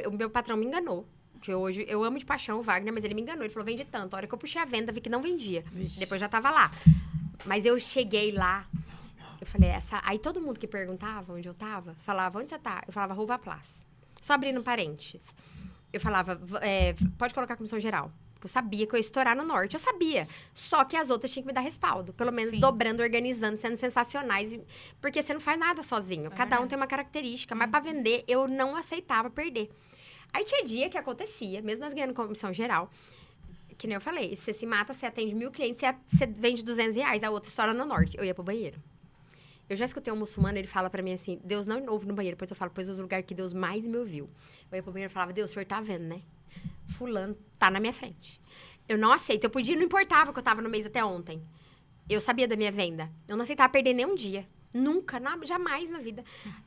O meu patrão me enganou. Que hoje eu amo de paixão o Wagner, mas ele me enganou. Ele falou, vende tanto. A hora que eu puxei a venda, vi que não vendia. Vixe. Depois já tava lá. Mas eu cheguei lá, eu falei, Aí todo mundo que perguntava onde eu tava, falava, onde você tá? Eu falava, Rouva Plaza. Só abrindo parênteses. eu falava, pode colocar comissão geral. Porque eu sabia que eu ia estourar no norte, eu sabia. Só que as outras tinham que me dar respaldo. Pelo menos Sim. dobrando, organizando, sendo sensacionais. Porque você não faz nada sozinho. Cada um tem uma característica. Mas pra vender, eu não aceitava perder. Aí tinha dia que acontecia, mesmo nós ganhando comissão geral, que nem eu falei, você se mata, você atende 1.000 clientes, você vende R$200, a outra estoura no norte. Eu ia pro banheiro. Eu já escutei um muçulmano, ele fala pra mim assim, Deus não ouve no banheiro. Depois eu falo, pois os lugares que Deus mais me ouviu. Eu ia pro banheiro e falava, Deus, o senhor tá vendo, né? Fulano tá na minha frente. Eu não aceito. Eu podia, não importava que eu tava no mês até ontem. Eu sabia da minha venda. Eu não aceitava perder nem um dia. Nunca, jamais na vida.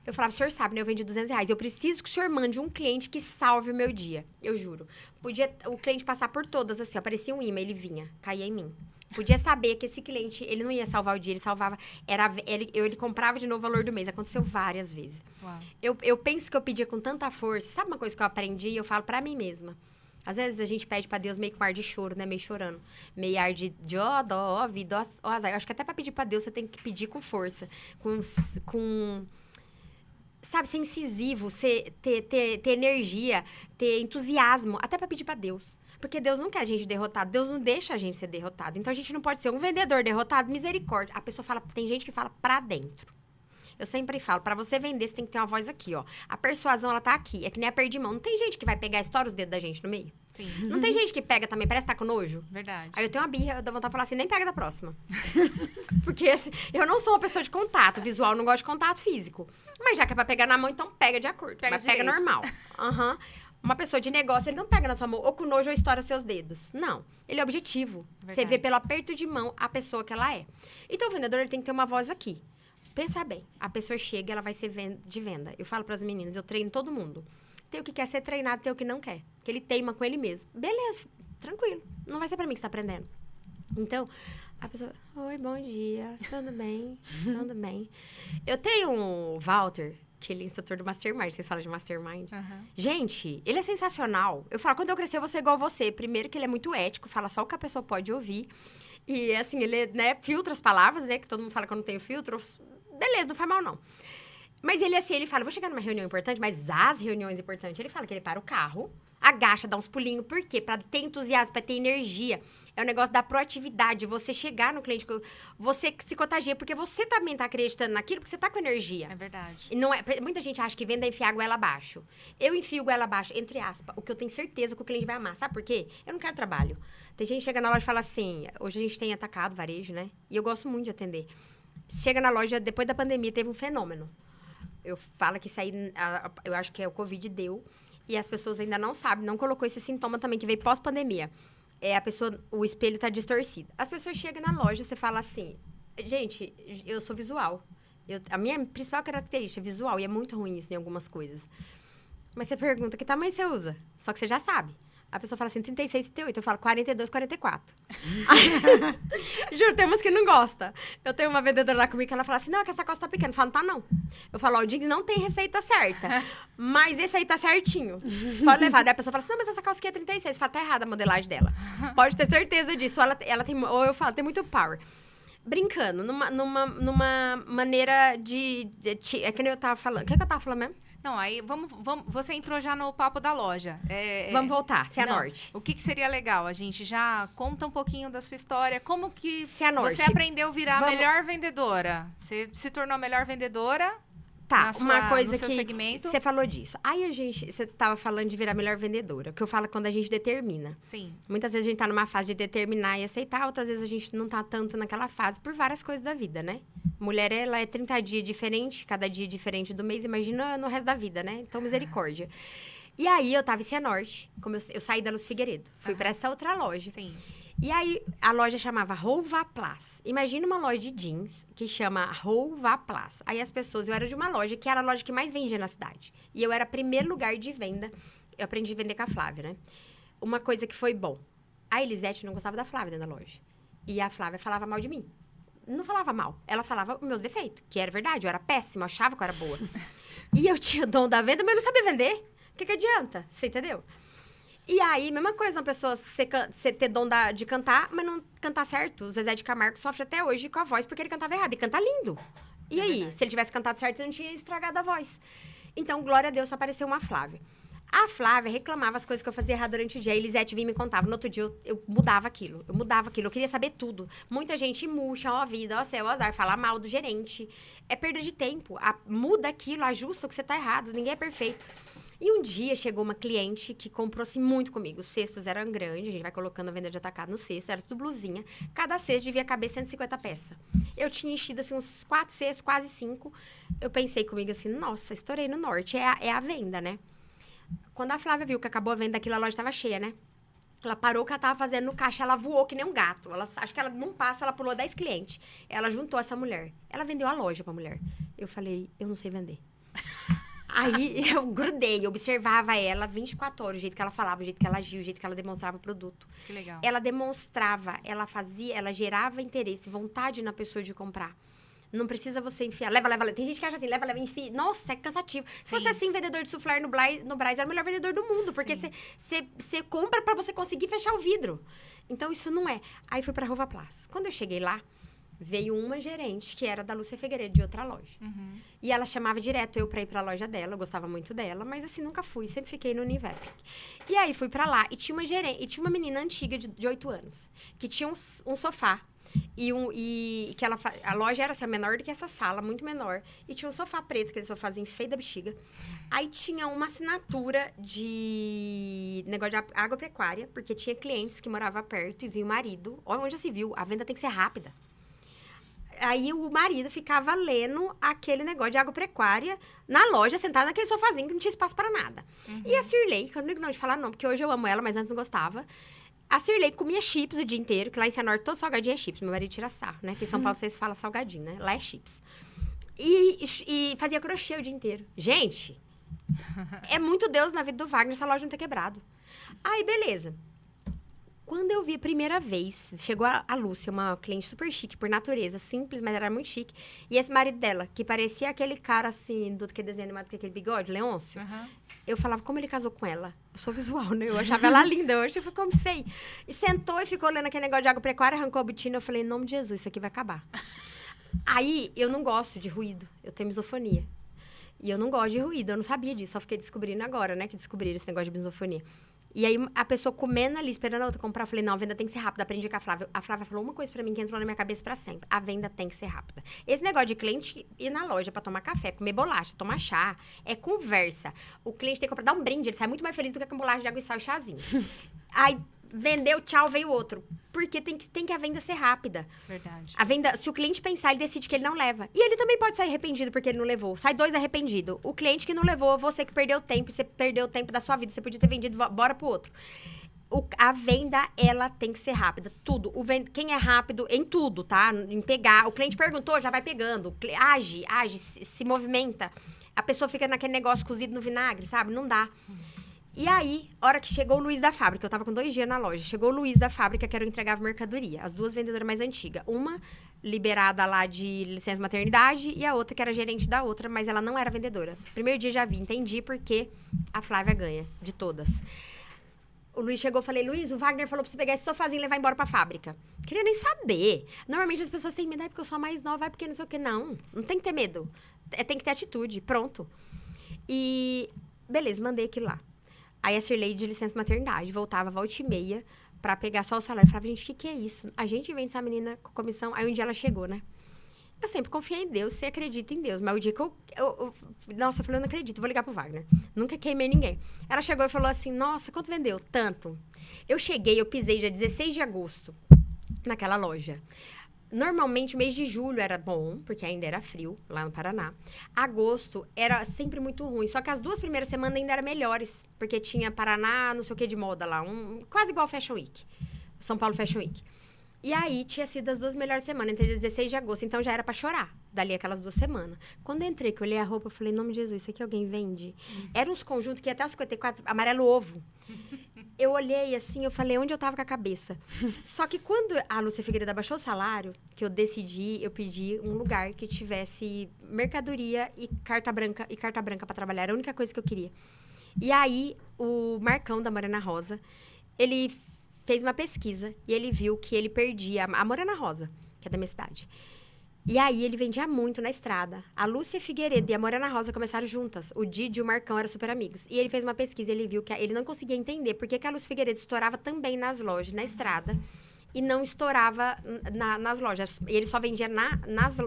Eu falava, o senhor sabe, né? Eu vendi R$200. Eu preciso que o senhor mande um cliente que salve o meu dia. Eu juro. Podia o cliente passar por todas, assim, aparecia um imã, ele vinha, caía em mim. Podia saber que esse cliente, ele não ia salvar o dia, ele salvava... Ele comprava de novo o valor do mês. Aconteceu várias vezes. Uau. Eu penso que eu pedia com tanta força. Sabe uma coisa que eu aprendi? Eu falo pra mim mesma. Às vezes a gente pede pra Deus meio com ar de choro, né? Meio chorando. Meio ar de ó, dó, ó, vida, ó, azar. Eu acho que até pra pedir pra Deus, você tem que pedir com força. Sabe, ser incisivo, ter energia, ter entusiasmo. Até pra pedir pra Deus. Porque Deus não quer a gente derrotado. Deus não deixa a gente ser derrotado. Então, a gente não pode ser um vendedor derrotado. Misericórdia. A pessoa fala... Tem gente que fala pra dentro. Eu sempre falo, pra você vender, você tem que ter uma voz aqui, ó. A persuasão, ela tá aqui. É que nem a perda de mão. Não tem gente que vai pegar e estoura os dedos da gente no meio? Sim. Não tem gente que pega também, parece que tá com nojo? Verdade. Aí eu tenho uma birra, eu dou vontade de falar assim, nem pega da próxima. Porque assim, eu não sou uma pessoa de contato visual, não gosto de contato físico. Mas já que é pra pegar na mão, então pega de acordo. Mas pega normal. Aham. Uma pessoa de negócio, ele não pega na sua mão, ou com nojo ou estoura seus dedos. Não. Ele é objetivo. Verdade. Você vê pelo aperto de mão a pessoa que ela é. Então, o vendedor, ele tem que ter uma voz aqui. Pensa bem, a pessoa chega, ela vai ser de venda. Eu falo pras meninas, eu treino todo mundo. Tem o que quer ser treinado, tem o que não quer. Que ele teima com ele mesmo. Beleza, tranquilo. Não vai ser pra mim que você tá aprendendo. Então, a pessoa, oi, bom dia, tudo bem? Tudo bem. Eu tenho um Walter, que ele é instrutor do Mastermind, vocês falam de Mastermind. Uhum. Gente, ele é sensacional. Eu falo, quando eu crescer, eu vou ser igual a você. Primeiro que ele é muito ético, fala só o que a pessoa pode ouvir. E, assim, ele, né, filtra as palavras, né, que todo mundo fala que eu não tenho filtro. Beleza, não faz mal, não. Mas ele, assim, ele fala, vou chegar numa reunião importante, mas as reuniões importantes, ele fala que ele para o carro, agacha, dá uns pulinhos. Por quê? Pra ter entusiasmo, pra ter energia. É o negócio da proatividade, você chegar no cliente, você se contagia, porque você também tá acreditando naquilo, porque você tá com energia. É verdade. E não é, muita gente acha que venda é enfiar a goela abaixo. Eu enfio a goela abaixo, entre aspas, o que eu tenho certeza que o cliente vai amar. Sabe por quê? Eu não quero trabalho. Tem gente que chega na loja e fala assim, hoje a gente tem atacado, varejo, né? E eu gosto muito de atender. Chega na loja, depois da pandemia, teve um fenômeno. Eu falo que isso aí, eu acho que é o Covid deu. E as pessoas ainda não sabem, não colocou esse sintoma também, que veio pós-pandemia. A pessoa, o espelho tá distorcido. As pessoas chegam na loja, você fala assim, gente, eu sou visual. A minha principal característica é visual, e é muito ruim isso em algumas coisas. Mas você pergunta, que tamanho você usa? Só que você já sabe. A pessoa fala assim, 36, 38. Eu falo 42, 44. Juro, tem umas que não gostam. Eu tenho uma vendedora lá comigo que ela fala assim, não, é que essa calça tá pequena. Eu falo, não tá não. Eu falo, ó, o jeans não tem receita certa. Mas esse aí tá certinho. Pode levar. Daí a pessoa fala assim, não, mas essa calça aqui é 36. Eu falo, tá errada a modelagem dela. Pode ter certeza disso. Ela tem, ou eu falo, tem muito power. Brincando, numa maneira de é que nem eu tava falando. O que eu tava falando mesmo? Não, aí vamos, você entrou já no papo da loja. Vamos voltar, Cianorte. O que seria legal? A gente já conta um pouquinho da sua história. Como que Cianorte. Você aprendeu a virar a melhor vendedora? Você se tornou a melhor vendedora? Tá, uma coisa no seu que segmento? Você falou disso. Aí você tava falando de virar a melhor vendedora, que eu falo quando a gente determina. Sim. Muitas vezes a gente tá numa fase de determinar e aceitar, outras vezes a gente não tá tanto naquela fase por várias coisas da vida, né? Mulher, ela é 30 dias diferente, cada dia diferente do mês, imagina no resto da vida, né? Então, misericórdia. E aí, eu tava em Cianorte, como eu saí da Luz Figueiredo, fui pra essa outra loja. Sim. E aí, a loja chamava Rouva-Plus. Imagina uma loja de jeans que chama Rouva-Plus. Aí as pessoas, eu era de uma loja que era a loja que mais vendia na cidade. E eu era primeiro lugar de venda. Eu aprendi a vender com a Flávia, né? Uma coisa que foi bom. A Elisete não gostava da Flávia dentro da loja. E a Flávia falava mal de mim. Não falava mal. Ela falava meus defeitos, que era verdade. Eu era péssima, eu achava que eu era boa. E eu tinha o dom da venda, mas eu não sabia vender. O que adianta? Você entendeu? E aí, mesma coisa, uma pessoa você ter dom de cantar, mas não cantar certo. O Zezé de Camargo sofre até hoje com a voz porque ele cantava errado. E canta lindo. E aí, se ele tivesse cantado certo, ele não tinha estragado a voz. Então, glória a Deus, apareceu uma Flávia. A Flávia reclamava as coisas que eu fazia errado durante o dia. A Elisete vinha e me contava. No outro dia, eu mudava aquilo. Eu queria saber tudo. Muita gente murcha, ó a vida, ó céu, ó azar. Fala mal do gerente. É perda de tempo. Muda aquilo, ajusta o que você tá errado. Ninguém é perfeito. E um dia chegou uma cliente que comprou assim muito comigo. Os cestos eram grandes. A gente vai colocando a venda de atacado no cesto. Era tudo blusinha. Cada cesto devia caber 150 peças. Eu tinha enchido assim uns 4 cestos, quase 5. Eu pensei comigo assim, nossa, estourei no norte. É a venda, né? Quando a Flávia viu que acabou a venda daquilo, a loja estava cheia, né? Ela parou o que ela estava fazendo no caixa, ela voou que nem um gato. Acho que ela não passa, ela pulou 10 clientes. Ela juntou essa mulher. Ela vendeu a loja pra mulher. Eu falei, eu não sei vender. Aí eu grudei, eu observava ela 24 horas, o jeito que ela falava, o jeito que ela agia, o jeito que ela demonstrava o produto. Que legal. Ela demonstrava, ela fazia, ela gerava interesse, vontade na pessoa de comprar. Não precisa você enfiar. Leva. Tem gente que acha assim, leva, enfia. Nossa, é cansativo. Se fosse assim, vendedor de soufflé no Brás, era o melhor vendedor do mundo. Porque você compra pra você conseguir fechar o vidro. Então, isso não é. Aí, fui pra Rova Plaza. Quando eu cheguei lá, veio uma gerente, que era da Lúcia Figueiredo, de outra loja. Uhum. E ela chamava direto eu pra ir pra loja dela. Eu gostava muito dela. Mas, assim, nunca fui. Sempre fiquei no Univepic. E aí, fui pra lá. E tinha uma gerente. E tinha uma menina antiga, de 8 anos. Que tinha um sofá. E que a loja era assim, menor do que essa sala, muito menor. E tinha um sofá preto, aquele sofázinho feio da bexiga. Aí tinha uma assinatura de negócio de agropecuária, porque tinha clientes que moravam perto e vinha o marido. Olha onde já se viu, a venda tem que ser rápida. Aí o marido ficava lendo aquele negócio de agropecuária na loja, sentado naquele sofazinho que não tinha espaço para nada. Uhum. E a Cirlei, que eu não ligo não de falar não, porque hoje eu amo ela, mas antes não gostava. A Cirlei comia chips o dia inteiro, que lá em Cianorte todo salgadinho é chips. Meu marido tira sarro, né? Porque em São Paulo vocês falam salgadinho, né? Lá é chips. E fazia crochê o dia inteiro. Gente, é muito Deus na vida do Wagner essa loja não ter quebrado. Aí, beleza. Quando eu vi a primeira vez, chegou a Lúcia, uma cliente super chique, por natureza, simples, mas era muito chique. E esse marido dela, que parecia aquele cara, assim, do que desenho animado com aquele bigode, Leôncio. Uhum. Eu falava, como ele casou com ela? Eu sou visual, né? Eu achava ela linda, eu achei que ficou feio. E sentou e ficou olhando aquele negócio de agropecuária, arrancou a botina. Eu falei, em nome de Jesus, isso aqui vai acabar. Aí, eu não gosto de ruído. Eu tenho misofonia. E eu não gosto de ruído, eu não sabia disso. Só fiquei descobrindo agora, né? Que descobriram esse negócio de misofonia. E aí, a pessoa comendo ali, esperando a outra comprar, eu falei, não, a venda tem que ser rápida. Aprendi com a Flávia. A Flávia falou uma coisa pra mim que entrou na minha cabeça pra sempre. A venda tem que ser rápida. Esse negócio de cliente ir na loja pra tomar café, comer bolacha, tomar chá, é conversa. O cliente tem que comprar, dar um brinde, ele sai muito mais feliz do que com bolacha de água e sal e chazinho. Aí, vendeu, tchau, veio outro. Porque tem que a venda ser rápida. Verdade. A venda, se o cliente pensar, ele decide que ele não leva. E ele também pode sair arrependido porque ele não levou. Sai 2 arrependidos. O cliente que não levou, você que perdeu tempo, você perdeu o tempo da sua vida, você podia ter vendido, bora pro outro. A venda, ela tem que ser rápida. Tudo. Quem é rápido em tudo, tá? Em pegar. O cliente perguntou, já vai pegando. Age, se movimenta. A pessoa fica naquele negócio cozido no vinagre, sabe? Não dá. E aí, hora que chegou o Luiz da fábrica, eu tava com 2 dias na loja, chegou o Luiz da fábrica, que era o entregável mercadoria. As 2 vendedoras mais antigas. Uma liberada lá de licença maternidade e a outra que era gerente da outra, mas ela não era vendedora. Primeiro dia já vi, entendi porque a Flávia ganha de todas. O Luiz chegou, eu falei, Luiz, o Wagner falou pra você pegar esse sofazinho e levar embora pra fábrica. Queria nem saber. Normalmente as pessoas têm medo, porque eu sou a mais nova, porque não sei o que. Não tem que ter medo. Tem que ter atitude, pronto. E, beleza, mandei aquilo lá. Aí a Cirlei de licença maternidade, voltava volta e meia pra pegar só o salário. Eu falava, gente, o que é isso? A gente vende essa menina com comissão. Aí um dia ela chegou, né? Eu sempre confiei em Deus, você acredita em Deus. Mas o dia que nossa, eu falei, eu não acredito, vou ligar pro Wagner. Nunca queimei ninguém. Ela chegou e falou assim, nossa, quanto vendeu? Tanto. Eu pisei dia 16 de agosto naquela loja. Normalmente, o mês de julho era bom, porque ainda era frio, lá no Paraná. Agosto era sempre muito ruim. Só que as 2 primeiras semanas ainda eram melhores. Porque tinha Paraná, não sei o que de moda lá. Quase igual Fashion Week. São Paulo Fashion Week. E aí, tinha sido as 2 melhores semanas, entre 16 de agosto. Então, já era pra chorar, dali aquelas 2 semanas. Quando eu entrei, que eu olhei a roupa, eu falei, em nome de Jesus, isso aqui alguém vende? Eram uns conjuntos que ia até os 54, amarelo ovo. Eu olhei assim, eu falei, onde eu tava com a cabeça? Só que quando a Lúcia Figueiredo abaixou o salário, que eu decidi, eu pedi um lugar que tivesse mercadoria e carta branca pra trabalhar. Era a única coisa que eu queria. E aí, o Marcão, da Morena Rosa, ele fez uma pesquisa e ele viu que ele perdia... A Morena Rosa, que é da minha cidade. E aí, ele vendia muito na estrada. A Lúcia Figueiredo e a Morena Rosa começaram juntas. O Didi e o Marcão eram super amigos. E ele fez uma pesquisa, ele viu que ele não conseguia entender por que a Lúcia Figueiredo estourava também nas lojas, na estrada, e não estourava nas lojas. E ele só vendia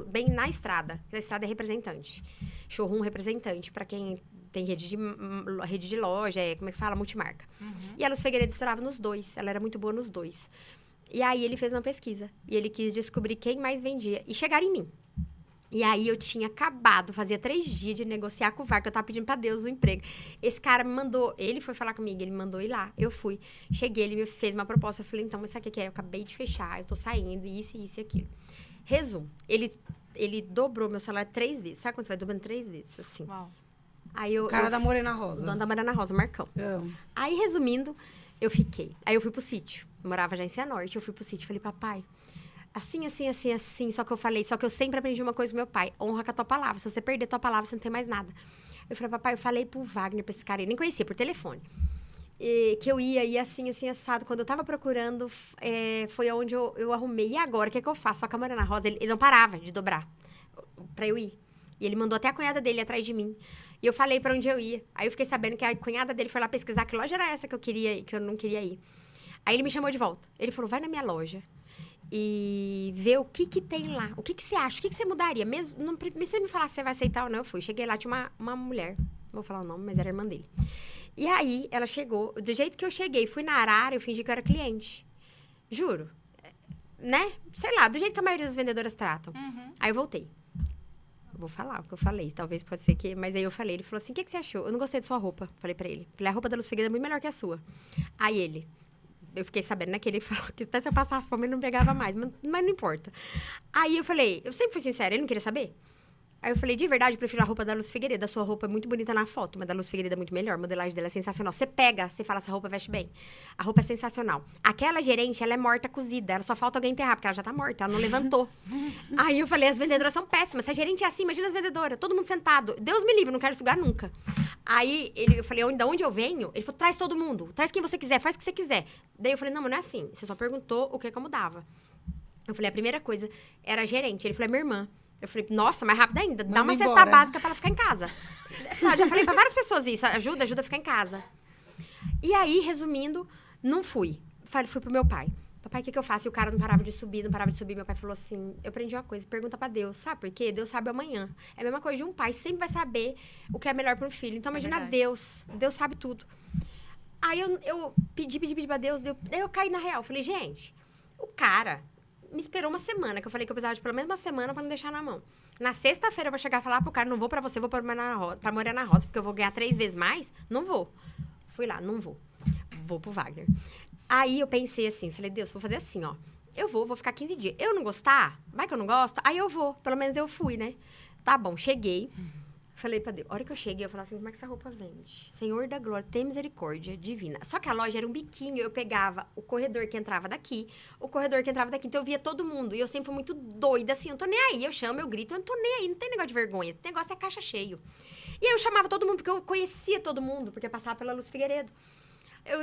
bem na estrada. A estrada é representante. Showroom representante, para quem tem rede de loja, como é que fala? Multimarca. E a Lúcia Figueiredo estourava nos dois. Ela era muito boa nos dois. E aí, ele fez uma pesquisa. E ele quis descobrir quem mais vendia. E chegaram em mim. E aí, eu tinha acabado, fazia 3 dias de negociar com o VAR, que eu tava pedindo pra Deus o emprego. Esse cara me mandou, ele foi falar comigo, ele me mandou ir lá. Eu fui. Cheguei, ele me fez uma proposta. Eu falei, então, mas sabe o que é? Eu acabei de fechar, eu tô saindo, isso e aquilo. Resumo, ele dobrou meu salário 3 vezes. Sabe quando você vai dobrando 3 vezes? Assim. Uau. Aí o cara da Morena Rosa. O dono da Morena Rosa, Marcão. Aí, resumindo, eu fiquei. Aí, eu fui pro sítio. Morava já em Cianorte, eu fui pro sítio. Falei, papai, assim. Só que eu sempre aprendi uma coisa com meu pai. Honra com a tua palavra. Se você perder a tua palavra, você não tem mais nada. Eu falei, papai, eu falei pro Wagner, pra esse cara, ele nem conhecia, por telefone. Que eu ia assim, assado. Quando eu tava procurando, foi onde eu arrumei. E agora, o que eu faço? Só que a Morena Rosa, ele não parava de dobrar pra eu ir. E ele mandou até a cunhada dele atrás de mim. E eu falei pra onde eu ia. Aí eu fiquei sabendo que a cunhada dele foi lá pesquisar que loja era essa que eu não queria ir. Aí ele me chamou de volta. Ele falou, vai na minha loja e vê o que tem lá. O que você acha? O que você mudaria? Mesmo, não precisa me falar se você vai aceitar ou não. Eu fui. Cheguei lá, tinha uma mulher. Não vou falar o nome, mas era a irmã dele. E aí, ela chegou. Do jeito que eu cheguei, fui na arara, eu fingi que eu era cliente. Juro. Né? Sei lá, do jeito que a maioria das vendedoras tratam. Aí eu voltei. Vou falar o que eu falei, talvez pode ser que... Mas aí eu falei, ele falou assim, o que você achou? Eu não gostei de sua roupa. Falei pra ele. Falei, a roupa da Lúcia Figueiredo é muito melhor que a sua. Aí ele... Eu fiquei sabendo, né, que ele falou que até se eu passasse fome, ele não pegava mais, mas não importa. Aí eu falei, eu sempre fui sincera, ele não queria saber. Aí eu falei, de verdade, eu prefiro a roupa da Lúcia Figueiredo. A sua roupa é muito bonita na foto, mas da Lúcia Figueiredo é muito melhor. A modelagem dela é sensacional. Você pega, você fala, essa roupa veste bem. A roupa é sensacional. Aquela gerente, ela é morta, cozida. Ela só falta alguém enterrar, porque ela já tá morta, ela não levantou. Aí eu falei, as vendedoras são péssimas. Se a gerente é assim, imagina as vendedoras. Todo mundo sentado. Deus me livre, não quero sugar nunca. Aí eu falei, de onde eu venho? Ele falou, traz todo mundo. Traz quem você quiser, faz o que você quiser. Daí eu falei, não, mas não é assim. Você só perguntou o que eu mudava. Eu falei, a primeira coisa era a gerente. Ele falou, é minha irmã. Eu falei, nossa, mais rápido ainda. Dá uma cesta básica pra ela ficar em casa. Já falei pra várias pessoas isso. Ajuda a ficar em casa. E aí, resumindo, não fui. Fui pro meu pai. Papai, o que eu faço? E o cara não parava de subir. Meu pai falou assim, eu aprendi uma coisa, pergunta pra Deus. Sabe por quê? Deus sabe amanhã. É a mesma coisa de um pai. Sempre vai saber o que é melhor para um filho. Então, imagina Deus. Deus sabe tudo. Aí, eu pedi pra Deus. Daí eu caí na real. Falei, gente, o cara... me esperou uma semana, que eu falei que eu precisava de pelo menos uma semana pra não deixar na mão. Na sexta-feira eu vou chegar e falar pro cara, não vou pra você, vou pra Morena Rosa, porque eu vou ganhar 3 vezes mais. Não vou. Fui lá, não vou. Vou pro Wagner. Aí eu pensei assim, falei, Deus, vou fazer assim, ó. Eu vou ficar 15 dias. Eu não gostar, vai que eu não gosto, aí eu vou. Pelo menos eu fui, né? Tá bom, cheguei. Falei pra Deus, a hora que eu cheguei, eu falei assim, como é que essa roupa vende? Senhor da glória, tem misericórdia divina. Só que a loja era um biquinho, eu pegava o corredor que entrava daqui, o corredor que entrava daqui, então eu via todo mundo. E eu sempre fui muito doida, assim, eu não tô nem aí, eu chamo, eu grito, eu não tô nem aí, não tem negócio de vergonha, o negócio é caixa cheio. E aí eu chamava todo mundo, porque eu conhecia todo mundo, porque eu passava pela Lúcia Figueiredo.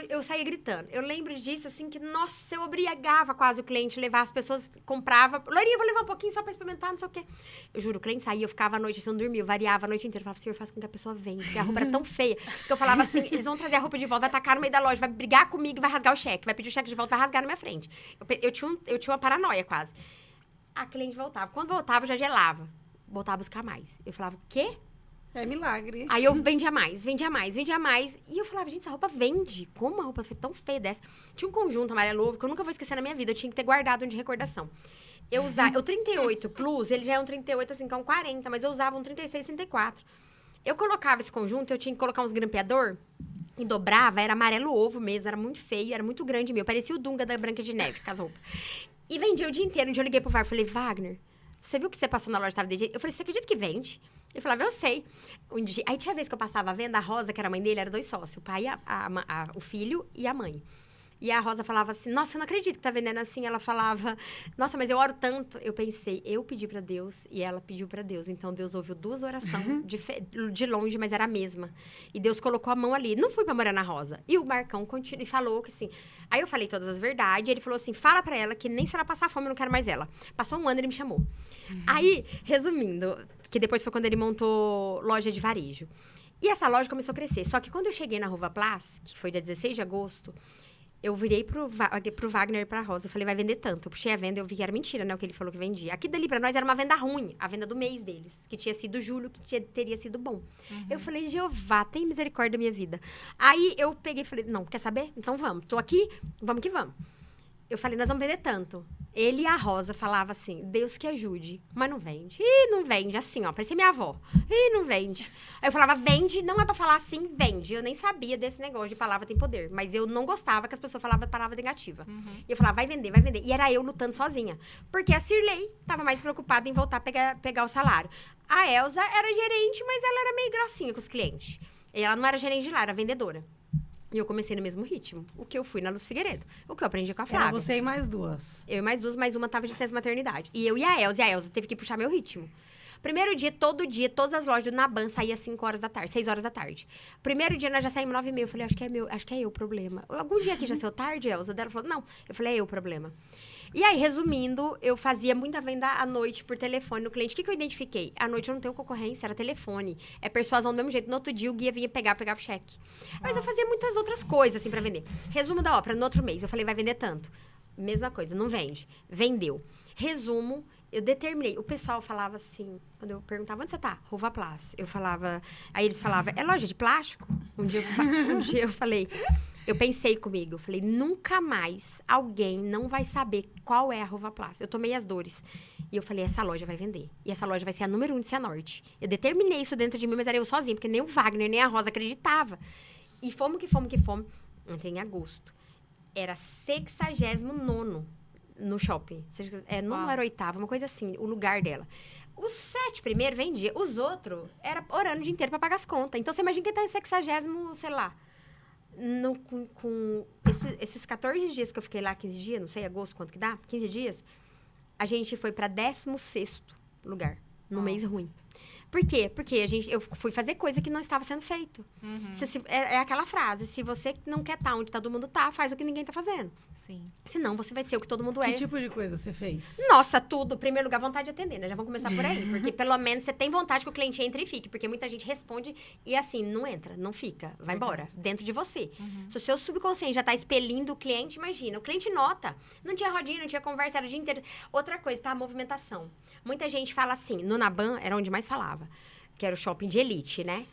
Eu saía gritando. Eu lembro disso, assim, que, nossa, eu obrigava quase o cliente a levar. As pessoas compravam. Loirinha, vou levar um pouquinho só pra experimentar, não sei o quê. Eu juro, o cliente saía, eu ficava à noite, assim, eu não dormia. Eu variava a noite inteira. Eu falava, senhor, faz com que a pessoa venha. Porque a roupa era tão feia. Que eu falava assim, eles vão trazer a roupa de volta, vai tacar no meio da loja, vai brigar comigo, vai rasgar o cheque. Vai pedir o cheque de volta, vai rasgar na minha frente. Eu tinha uma paranoia, quase. A cliente voltava. Quando voltava, eu já gelava. Voltava a buscar mais. Eu falava, o quê? É milagre. Aí eu vendia mais. E eu falava, gente, essa roupa vende. Como uma roupa tão feia dessa? Tinha um conjunto amarelo ovo que eu nunca vou esquecer na minha vida. Eu tinha que ter guardado um de recordação. O 38 Plus, ele já é um 38, assim, que é um 40. Mas eu usava um 36, 34. Eu colocava esse conjunto, eu tinha que colocar uns grampeador. E dobrava, era amarelo ovo mesmo. Era muito feio, era muito grande mesmo. Parecia o Dunga da Branca de Neve, com as roupas. E vendia o dia inteiro. Um dia eu liguei pro Wagner, falei, Wagner, você viu que você passou na loja, tava de jeito? Eu falei, você acredita que vende? Ele falava, eu sei. Aí tinha vez que eu passava a venda, a Rosa, que era a mãe dele, era 2 sócios. O pai, o filho e a mãe. E a Rosa falava assim, nossa, eu não acredito que tá vendendo assim. Ela falava, nossa, mas eu oro tanto. Eu pensei, eu pedi pra Deus e ela pediu pra Deus. Então, Deus ouviu 2 orações de longe, mas era a mesma. E Deus colocou a mão ali. Não fui pra morar na Rosa. E o Marcão continuou e falou que assim... Aí eu falei todas as verdades. E ele falou assim, fala pra ela que nem se ela passar fome, eu não quero mais ela. Passou 1 ano, ele me chamou. Aí, resumindo, que depois foi quando ele montou loja de varejo. E essa loja começou a crescer. Só que quando eu cheguei na Ruva Plus, que foi dia 16 de agosto... Eu virei pro Wagner e pra Rosa. Eu falei, vai vender tanto. Eu puxei a venda, eu vi que era mentira, né? O que ele falou que vendia. Aqui dali pra nós era uma venda ruim. A venda do mês deles. Que tinha sido julho, que teria sido bom. Eu falei, Jeová, tem misericórdia da minha vida. Aí eu peguei e falei, não, quer saber? Então vamos. Tô aqui, vamos que vamos. Eu falei, nós vamos vender tanto. Ele e a Rosa falavam assim, Deus que ajude. Mas não vende. Ih, não vende. Assim, ó, parecia minha avó. Ih, não vende. Aí eu falava, vende. Não é pra falar assim, vende. Eu nem sabia desse negócio de palavra tem poder. Mas eu não gostava que as pessoas falavam palavra negativa. E eu falava, vai vender, vai vender. E era eu lutando sozinha. Porque a Cirlei tava mais preocupada em voltar a pegar o salário. A Elza era gerente, mas ela era meio grossinha com os clientes. E ela não era gerente de lá, era vendedora. E eu comecei no mesmo ritmo. O que eu fui na Luz Figueiredo. O que eu aprendi com a Flávia. Era você e mais 2. Eu e mais 2, mais uma tava de licença maternidade. E eu e a Elza. E a Elza teve que puxar meu ritmo. Primeiro dia, todo dia, todas as lojas do Naban saía às 5 horas da tarde, 6 horas da tarde. Primeiro dia, nós já saímos 9h30. Eu falei, acho que é eu o problema. Algum dia aqui já saiu tarde, Elza? Ela falou, não. Eu falei, é eu o problema. E aí, resumindo, eu fazia muita venda à noite por telefone no cliente. O que eu identifiquei? À noite eu não tenho concorrência, era telefone. É persuasão do mesmo jeito. No outro dia, o guia vinha pegava o cheque. Mas eu fazia muitas outras coisas, assim, pra vender. Resumo da ópera, no outro mês, eu falei, vai vender tanto. Mesma coisa, não vende. Vendeu. Resumo, eu determinei. O pessoal falava assim, quando eu perguntava, onde você tá? Ruva Plus. Eu falava, aí eles falavam, é loja de plástico? Um dia eu falei... Eu pensei comigo, eu falei, nunca mais alguém não vai saber qual é a Ruva Plus. Eu tomei as dores. E eu falei, essa loja vai vender. E essa loja vai ser a número 1 de Cianorte. Eu determinei isso dentro de mim, mas era eu sozinha, porque nem o Wagner, nem a Rosa acreditava. E fomos. Entrei em agosto. Era 69º no shopping. Não era 8º, uma coisa assim, o lugar dela. Os 7 primeiros vendia. Os outros, era orando o dia inteiro pra pagar as contas. Então, você imagina quem tá em 60º, sei lá. Com esses 14 dias que eu fiquei lá, 15 dias, não sei, agosto, quanto que dá? 15 dias, a gente foi pra 16º lugar, no mês ruim. Por quê? Porque eu fui fazer coisa que não estava sendo feito. É aquela frase, se você não quer estar onde todo mundo tá, faz o que ninguém tá fazendo. Sim. Senão, você vai ser o que todo mundo é. Que tipo de coisa você fez? Nossa, tudo. Em primeiro lugar, vontade de atender, né? Já vamos começar por aí. Porque, pelo menos, você tem vontade que o cliente entre e fique. Porque muita gente responde e, assim, não entra, não fica. Vai embora. Dentro de você. Se o seu subconsciente já tá expelindo o cliente, imagina. O cliente nota. Não tinha rodinha, não tinha conversa, era o dia inteiro. Outra coisa, tá? A movimentação. Muita gente fala assim, no Naban, era onde mais falava. Que era o shopping de elite, né?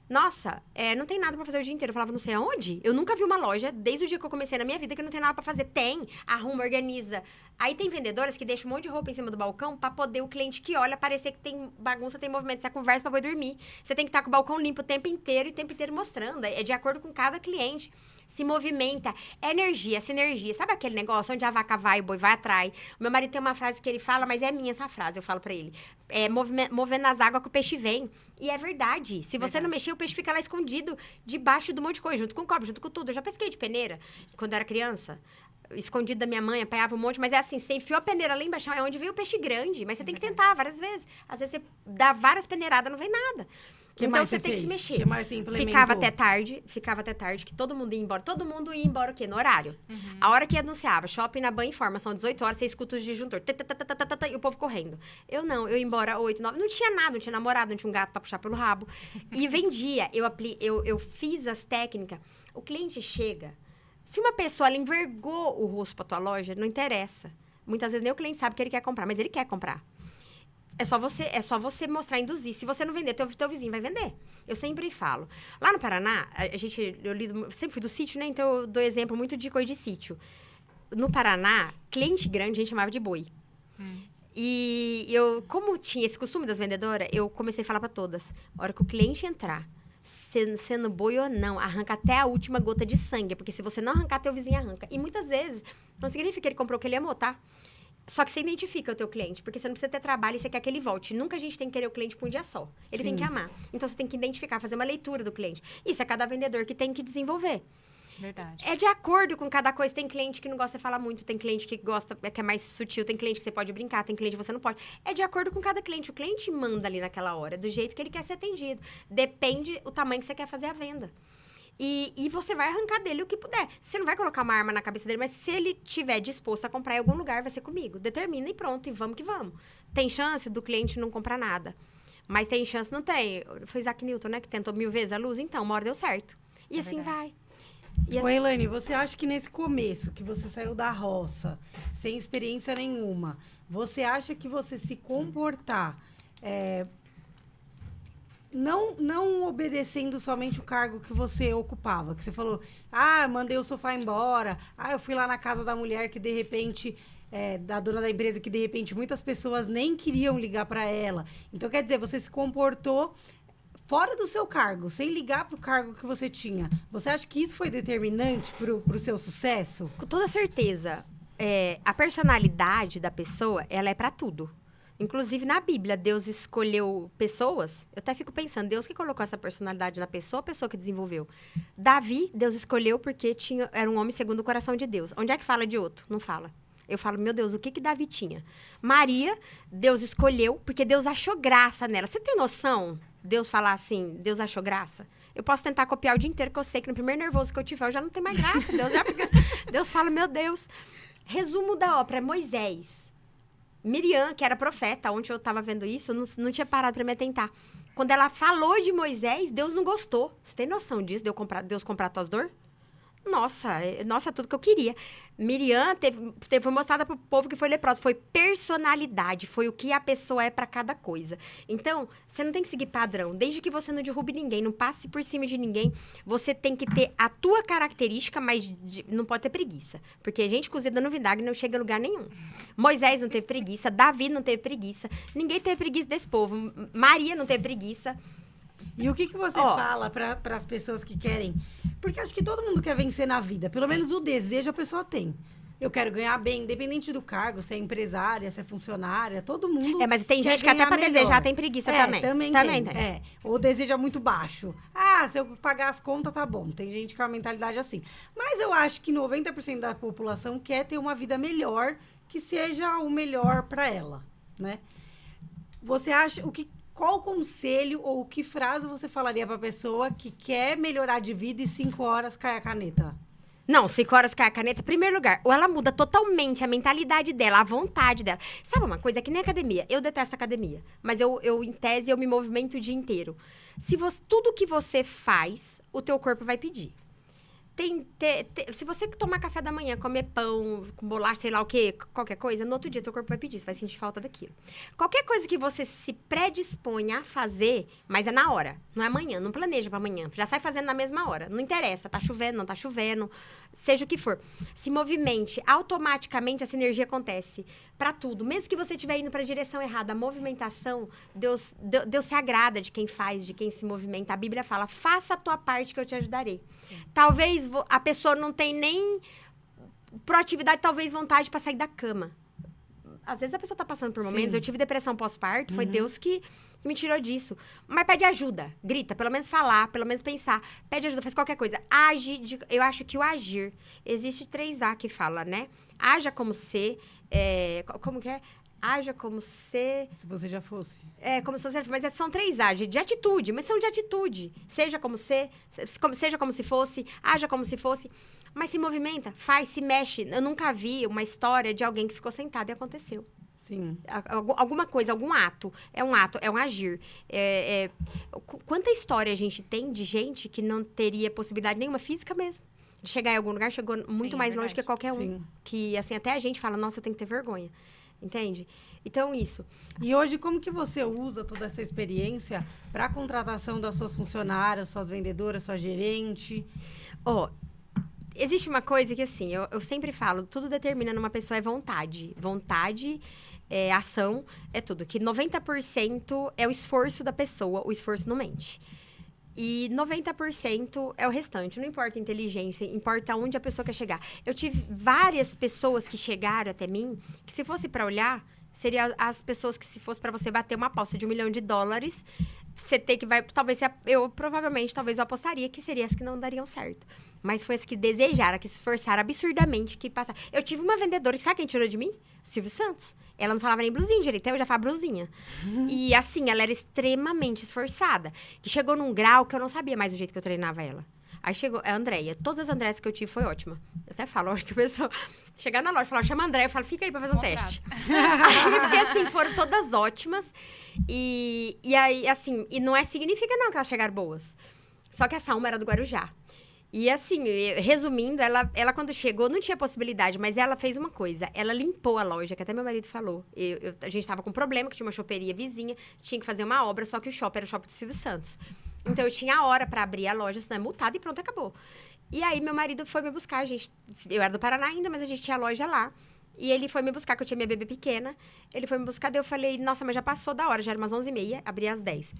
Nossa, não tem nada pra fazer o dia inteiro. Eu falava, não sei aonde. Eu nunca vi uma loja, desde o dia que eu comecei na minha vida, que não tem nada pra fazer. Tem, arruma, organiza. Aí tem vendedoras que deixam um monte de roupa em cima do balcão pra poder o cliente que olha parecer que tem bagunça, tem movimento. Você conversa pra poder dormir. Você tem que estar com o balcão limpo o tempo inteiro e o tempo inteiro mostrando. É de acordo com cada cliente. Se movimenta. É energia, sinergia. Sabe aquele negócio onde a vaca vai, o boi vai atrás? O meu marido tem uma frase que ele fala, mas é minha essa frase, eu falo pra ele. Movendo as águas que o peixe vem. E é verdade. Se você não mexer, o peixe fica lá escondido debaixo de um monte de coisa, junto com o cobre, junto com tudo. Eu já pesquei de peneira quando eu era criança. Escondido da minha mãe, apanhava um monte, mas é assim, você enfiou a peneira lá embaixo, é onde veio o peixe grande. Mas você tem que tentar várias vezes. Às vezes você dá várias peneiradas, não vem nada. Então você tem que se mexer. Que mais você implementou? Ficava até tarde, que todo mundo ia embora. Todo mundo ia embora o quê? No horário. A hora que anunciava, shopping na Ban informa, são 18 horas, você escuta os disjuntor, e o povo correndo. Eu ia embora 8, 9, não tinha nada, não tinha namorado, não tinha um gato pra puxar pelo rabo. E vendia, eu fiz as técnicas. O cliente chega, se uma pessoa ela envergou o rosto pra tua loja, não interessa. Muitas vezes nem o cliente sabe que ele quer comprar, mas ele quer comprar. É só você mostrar, induzir. Se você não vender, teu vizinho vai vender. Eu sempre falo. Lá no Paraná, eu sempre fui do sítio, né? Então, eu dou exemplo muito de coisa de sítio. No Paraná, cliente grande, a gente chamava de boi. E como tinha esse costume das vendedoras, eu comecei a falar pra todas. A hora que o cliente entrar, sendo boi ou não, arranca até a última gota de sangue. Porque se você não arrancar, teu vizinho arranca. E muitas vezes, não significa que ele comprou o que ele amou, tá? Só que você identifica o teu cliente, porque você não precisa ter trabalho e você quer que ele volte. Nunca a gente tem que querer o cliente por um dia só. Ele tem que amar. Então, você tem que identificar, fazer uma leitura do cliente. Isso é cada vendedor que tem que desenvolver. Verdade. É de acordo com cada coisa. Tem cliente que não gosta de falar muito, tem cliente que gosta, que é mais sutil, tem cliente que você pode brincar, tem cliente que você não pode. É de acordo com cada cliente. O cliente manda ali naquela hora, do jeito que ele quer ser atendido. Depende o tamanho que você quer fazer a venda. E você vai arrancar dele o que puder. Você não vai colocar uma arma na cabeça dele, mas se ele tiver disposto a comprar em algum lugar, vai ser comigo. Determina e pronto, e vamos que vamos. Tem chance do cliente não comprar nada. Mas tem chance, não tem. Foi Isaac Newton, né, que tentou 1000 vezes a luz. Então, uma hora deu certo. E assim vai. E Ô, Elaine, você acha que nesse começo, que você saiu da roça, sem experiência nenhuma, você acha que você se comportar... Não obedecendo somente o cargo que você ocupava. Que você falou, mandei o sofá embora. Eu fui lá na casa da mulher que, de repente, da dona da empresa, que, de repente, muitas pessoas nem queriam ligar para ela. Então, quer dizer, você se comportou fora do seu cargo, sem ligar para o cargo que você tinha. Você acha que isso foi determinante para o seu sucesso? Com toda certeza. A personalidade da pessoa, ela é para tudo. Inclusive, na Bíblia, Deus escolheu pessoas. Eu até fico pensando, Deus que colocou essa personalidade na pessoa, a pessoa que desenvolveu. Davi, Deus escolheu porque era um homem segundo o coração de Deus. Onde é que fala de outro? Não fala. Eu falo, meu Deus, o que Davi tinha? Maria, Deus escolheu porque Deus achou graça nela. Você tem noção? Deus falar assim, Deus achou graça? Eu posso tentar copiar o dia inteiro, que eu sei que no primeiro nervoso que eu tiver, eu já não tenho mais graça. Deus fala, meu Deus. Resumo da ópera, Moisés. Miriam, que era profeta, ontem eu estava vendo isso, eu não tinha parado para me atentar. Quando ela falou de Moisés, Deus não gostou. Você tem noção disso, Deus comprar tuas dores? Nossa, é tudo que eu queria. Miriam foi mostrada pro povo que foi leprosa. Foi personalidade, foi o que a pessoa é para cada coisa. Então, você não tem que seguir padrão. Desde que você não derrube ninguém, não passe por cima de ninguém, você tem que ter a tua característica, mas não pode ter preguiça. Porque gente cozida no vinagre não chega a lugar nenhum. Moisés não teve preguiça, Davi não teve preguiça, ninguém teve preguiça desse povo. Maria não teve preguiça. E o que você fala para as pessoas que querem... Porque acho que todo mundo quer vencer na vida. Pelo menos o desejo a pessoa tem. Eu quero ganhar bem, independente do cargo, se é empresária, se é funcionária, todo mundo. Mas tem gente que até para desejar tem preguiça também. Também tem. Ou deseja muito baixo. Se eu pagar as contas, tá bom. Tem gente com a mentalidade assim. Mas eu acho que 90% da população quer ter uma vida melhor, que seja o melhor para ela, né? Você acha... Qual conselho ou que frase você falaria para a pessoa que quer melhorar de vida e 5 horas cai a caneta? Não, 5 horas cai a caneta, em primeiro lugar. Ou ela muda totalmente a mentalidade dela, a vontade dela. Sabe uma coisa? É que nem academia. Eu detesto academia. Mas em tese, eu me movimento o dia inteiro. Tudo que você faz, o teu corpo vai pedir. Se você tomar café da manhã, comer pão, com bolacha, sei lá o quê, qualquer coisa, no outro dia teu corpo vai pedir, você vai sentir falta daquilo. Qualquer coisa que você se predispõe a fazer, mas é na hora, não é amanhã, não planeja pra amanhã, já sai fazendo na mesma hora. Não interessa, tá chovendo, não tá chovendo, seja o que for. Se movimente, automaticamente essa energia acontece pra tudo. Mesmo que você estiver indo pra direção errada, a movimentação, Deus se agrada de quem faz, de quem se movimenta. A Bíblia fala, faça a tua parte que eu te ajudarei. Sim. Talvez a pessoa não tem nem proatividade, talvez vontade pra sair da cama. Às vezes a pessoa tá passando por momentos, eu tive depressão pós-parto, foi Deus que me tirou disso. Mas pede ajuda, grita, pelo menos falar, pelo menos pensar. Pede ajuda, faz qualquer coisa. Age, eu acho que o agir, existe 3A que fala, né? Haja como se, como que é? Haja como se... Se você já fosse. Como se você... Mas são 3A de atitude, mas são de atitude. Seja como se fosse, haja como se fosse. Mas se movimenta, faz, se mexe. Eu nunca vi uma história de alguém que ficou sentado e aconteceu. Sim. Alguma coisa, algum ato. É um ato, é um agir. Quanta história a gente tem de gente que não teria possibilidade nenhuma física mesmo. De chegar em algum lugar, chegou muito mais longe que qualquer um. Sim. Que, assim, até a gente fala, nossa, eu tenho que ter vergonha. Entende? Então, isso. E hoje, como que você usa toda essa experiência para a contratação das suas funcionárias, suas vendedoras, sua gerente? Existe uma coisa que, assim, eu sempre falo, tudo determina numa pessoa é vontade. Vontade, ação, é tudo. Que 90% é o esforço da pessoa, o esforço não mente. E 90% é o restante. Não importa a inteligência, importa onde a pessoa quer chegar. Eu tive várias pessoas que chegaram até mim, que se fosse para olhar, seriam as pessoas que se fosse para você bater uma aposta de $1 milhão, você ter que vai... Talvez eu apostaria que seria as que não dariam certo. Mas foi as que desejaram, que se esforçaram absurdamente, que passaram. Eu tive uma vendedora, que sabe quem tirou de mim? Silvio Santos. Ela não falava nem blusinha direito, eu já falava blusinha. E assim, ela era extremamente esforçada. Que chegou num grau que eu não sabia mais o jeito que eu treinava ela. Aí chegou a Andréia. Todas as Andréias que eu tive foi ótima. Eu até falo, a hora que a pessoa chegar na loja e falar, chama a Andréia, eu falo, fica aí pra fazer um teste. Aí, porque assim, foram todas ótimas. E aí, assim, e não significa não que elas chegaram boas. Só que essa uma era do Guarujá. E assim, resumindo, ela quando chegou não tinha possibilidade, mas ela fez uma coisa. Ela limpou a loja, que até meu marido falou. A gente tava com um problema, que tinha uma choperia vizinha, tinha que fazer uma obra, só que o shopping era o shopping do Silvio Santos. Então, eu tinha a hora pra abrir a loja, senão é multada e pronto, acabou. E aí, meu marido foi me buscar, eu era do Paraná ainda, mas a gente tinha a loja lá. E ele foi me buscar, que eu tinha minha bebê pequena. Ele foi me buscar, daí eu falei, nossa, mas já passou da hora, já era umas 11h30, abri às 10.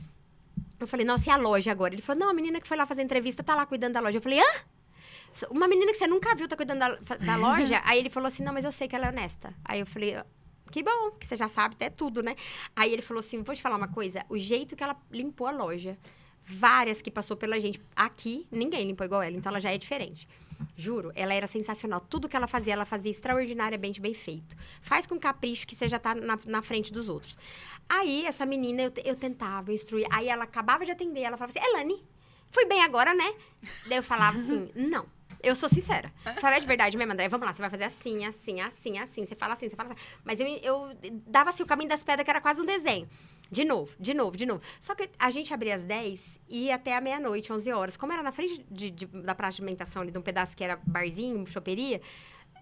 Eu falei, nossa, e a loja agora? Ele falou, não, a menina que foi lá fazer entrevista tá lá cuidando da loja. Eu falei, hã? Uma menina que você nunca viu tá cuidando da loja? Aí ele falou assim, não, mas eu sei que ela é honesta. Aí eu falei, que bom, que você já sabe até tudo, né? Aí ele falou assim, vou te falar uma coisa, o jeito que ela limpou a loja, várias que passou pela gente aqui, ninguém limpou igual ela, então ela já é diferente. Juro, ela era sensacional. Tudo que ela fazia extraordinariamente bem feito. Faz com capricho que você já tá na frente dos outros. Aí, essa menina, eu tentava instruir. Aí, ela acabava de atender, ela falava assim, Elane, fui bem agora, né? Daí eu falava assim, não. Eu sou sincera. Eu falei, é de verdade mesmo, André? Vamos lá, você vai fazer assim, assim, assim, assim. Você fala assim, você fala assim. Mas eu dava assim o caminho das pedras, que era quase um desenho. De novo. Só que a gente abria às 10 e ia até a meia-noite, 11 horas. Como era na frente da praça de alimentação, ali, de um pedaço que era barzinho, choperia,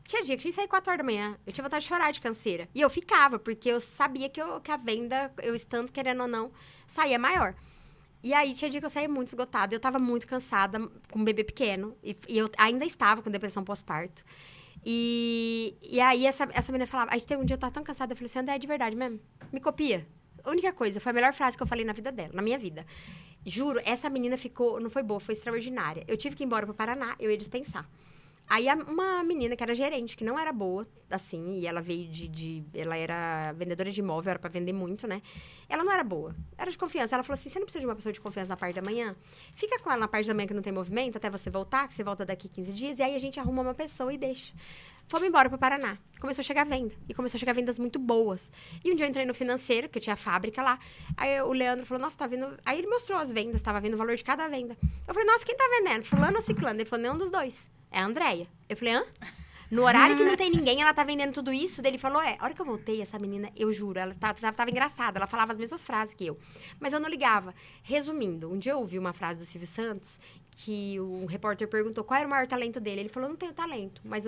tinha dia que tinha que sair 4 horas da manhã. Eu tinha vontade de chorar de canseira. E eu ficava, porque eu sabia que a venda, eu estando querendo ou não, saía maior. E aí, tinha dia que eu saía muito esgotada. Eu tava muito cansada, com um bebê pequeno. E eu ainda estava com depressão pós-parto. E aí, essa menina falava... Aí, teve um dia eu tava tão cansada. Eu falei assim, André, é de verdade mesmo? Me copia. A única coisa, foi a melhor frase que eu falei na vida dela, na minha vida. Juro, essa menina ficou... Não foi boa, foi extraordinária. Eu tive que ir embora pro Paraná, eu ia dispensar. Aí, uma menina que era gerente, que não era boa, assim, e ela veio ela era vendedora de imóvel, era pra vender muito, né? Ela não era boa, era de confiança. Ela falou assim, você não precisa de uma pessoa de confiança na parte da manhã? Fica com ela na parte da manhã que não tem movimento, até você voltar, que você volta daqui 15 dias, e aí a gente arruma uma pessoa e deixa. Fomos embora pro Paraná. Começou a chegar venda. E começou a chegar vendas muito boas. E um dia eu entrei no financeiro, que eu tinha a fábrica lá. Aí o Leandro falou, nossa, tá vindo... Aí ele mostrou as vendas, tava vendo o valor de cada venda. Eu falei, nossa, quem tá vendendo? Fulano ou ciclano? Ele falou, nenhum dos dois. É a Andréia. Eu falei, hã? No horário que não tem ninguém, ela tá vendendo tudo isso. Daí ele falou, a hora que eu voltei, essa menina, eu juro, ela tava engraçada. Ela falava as mesmas frases que eu. Mas eu não ligava. Resumindo, um dia eu ouvi uma frase do Silvio Santos, que o repórter perguntou qual era o maior talento dele. Ele falou, não tenho talento, mas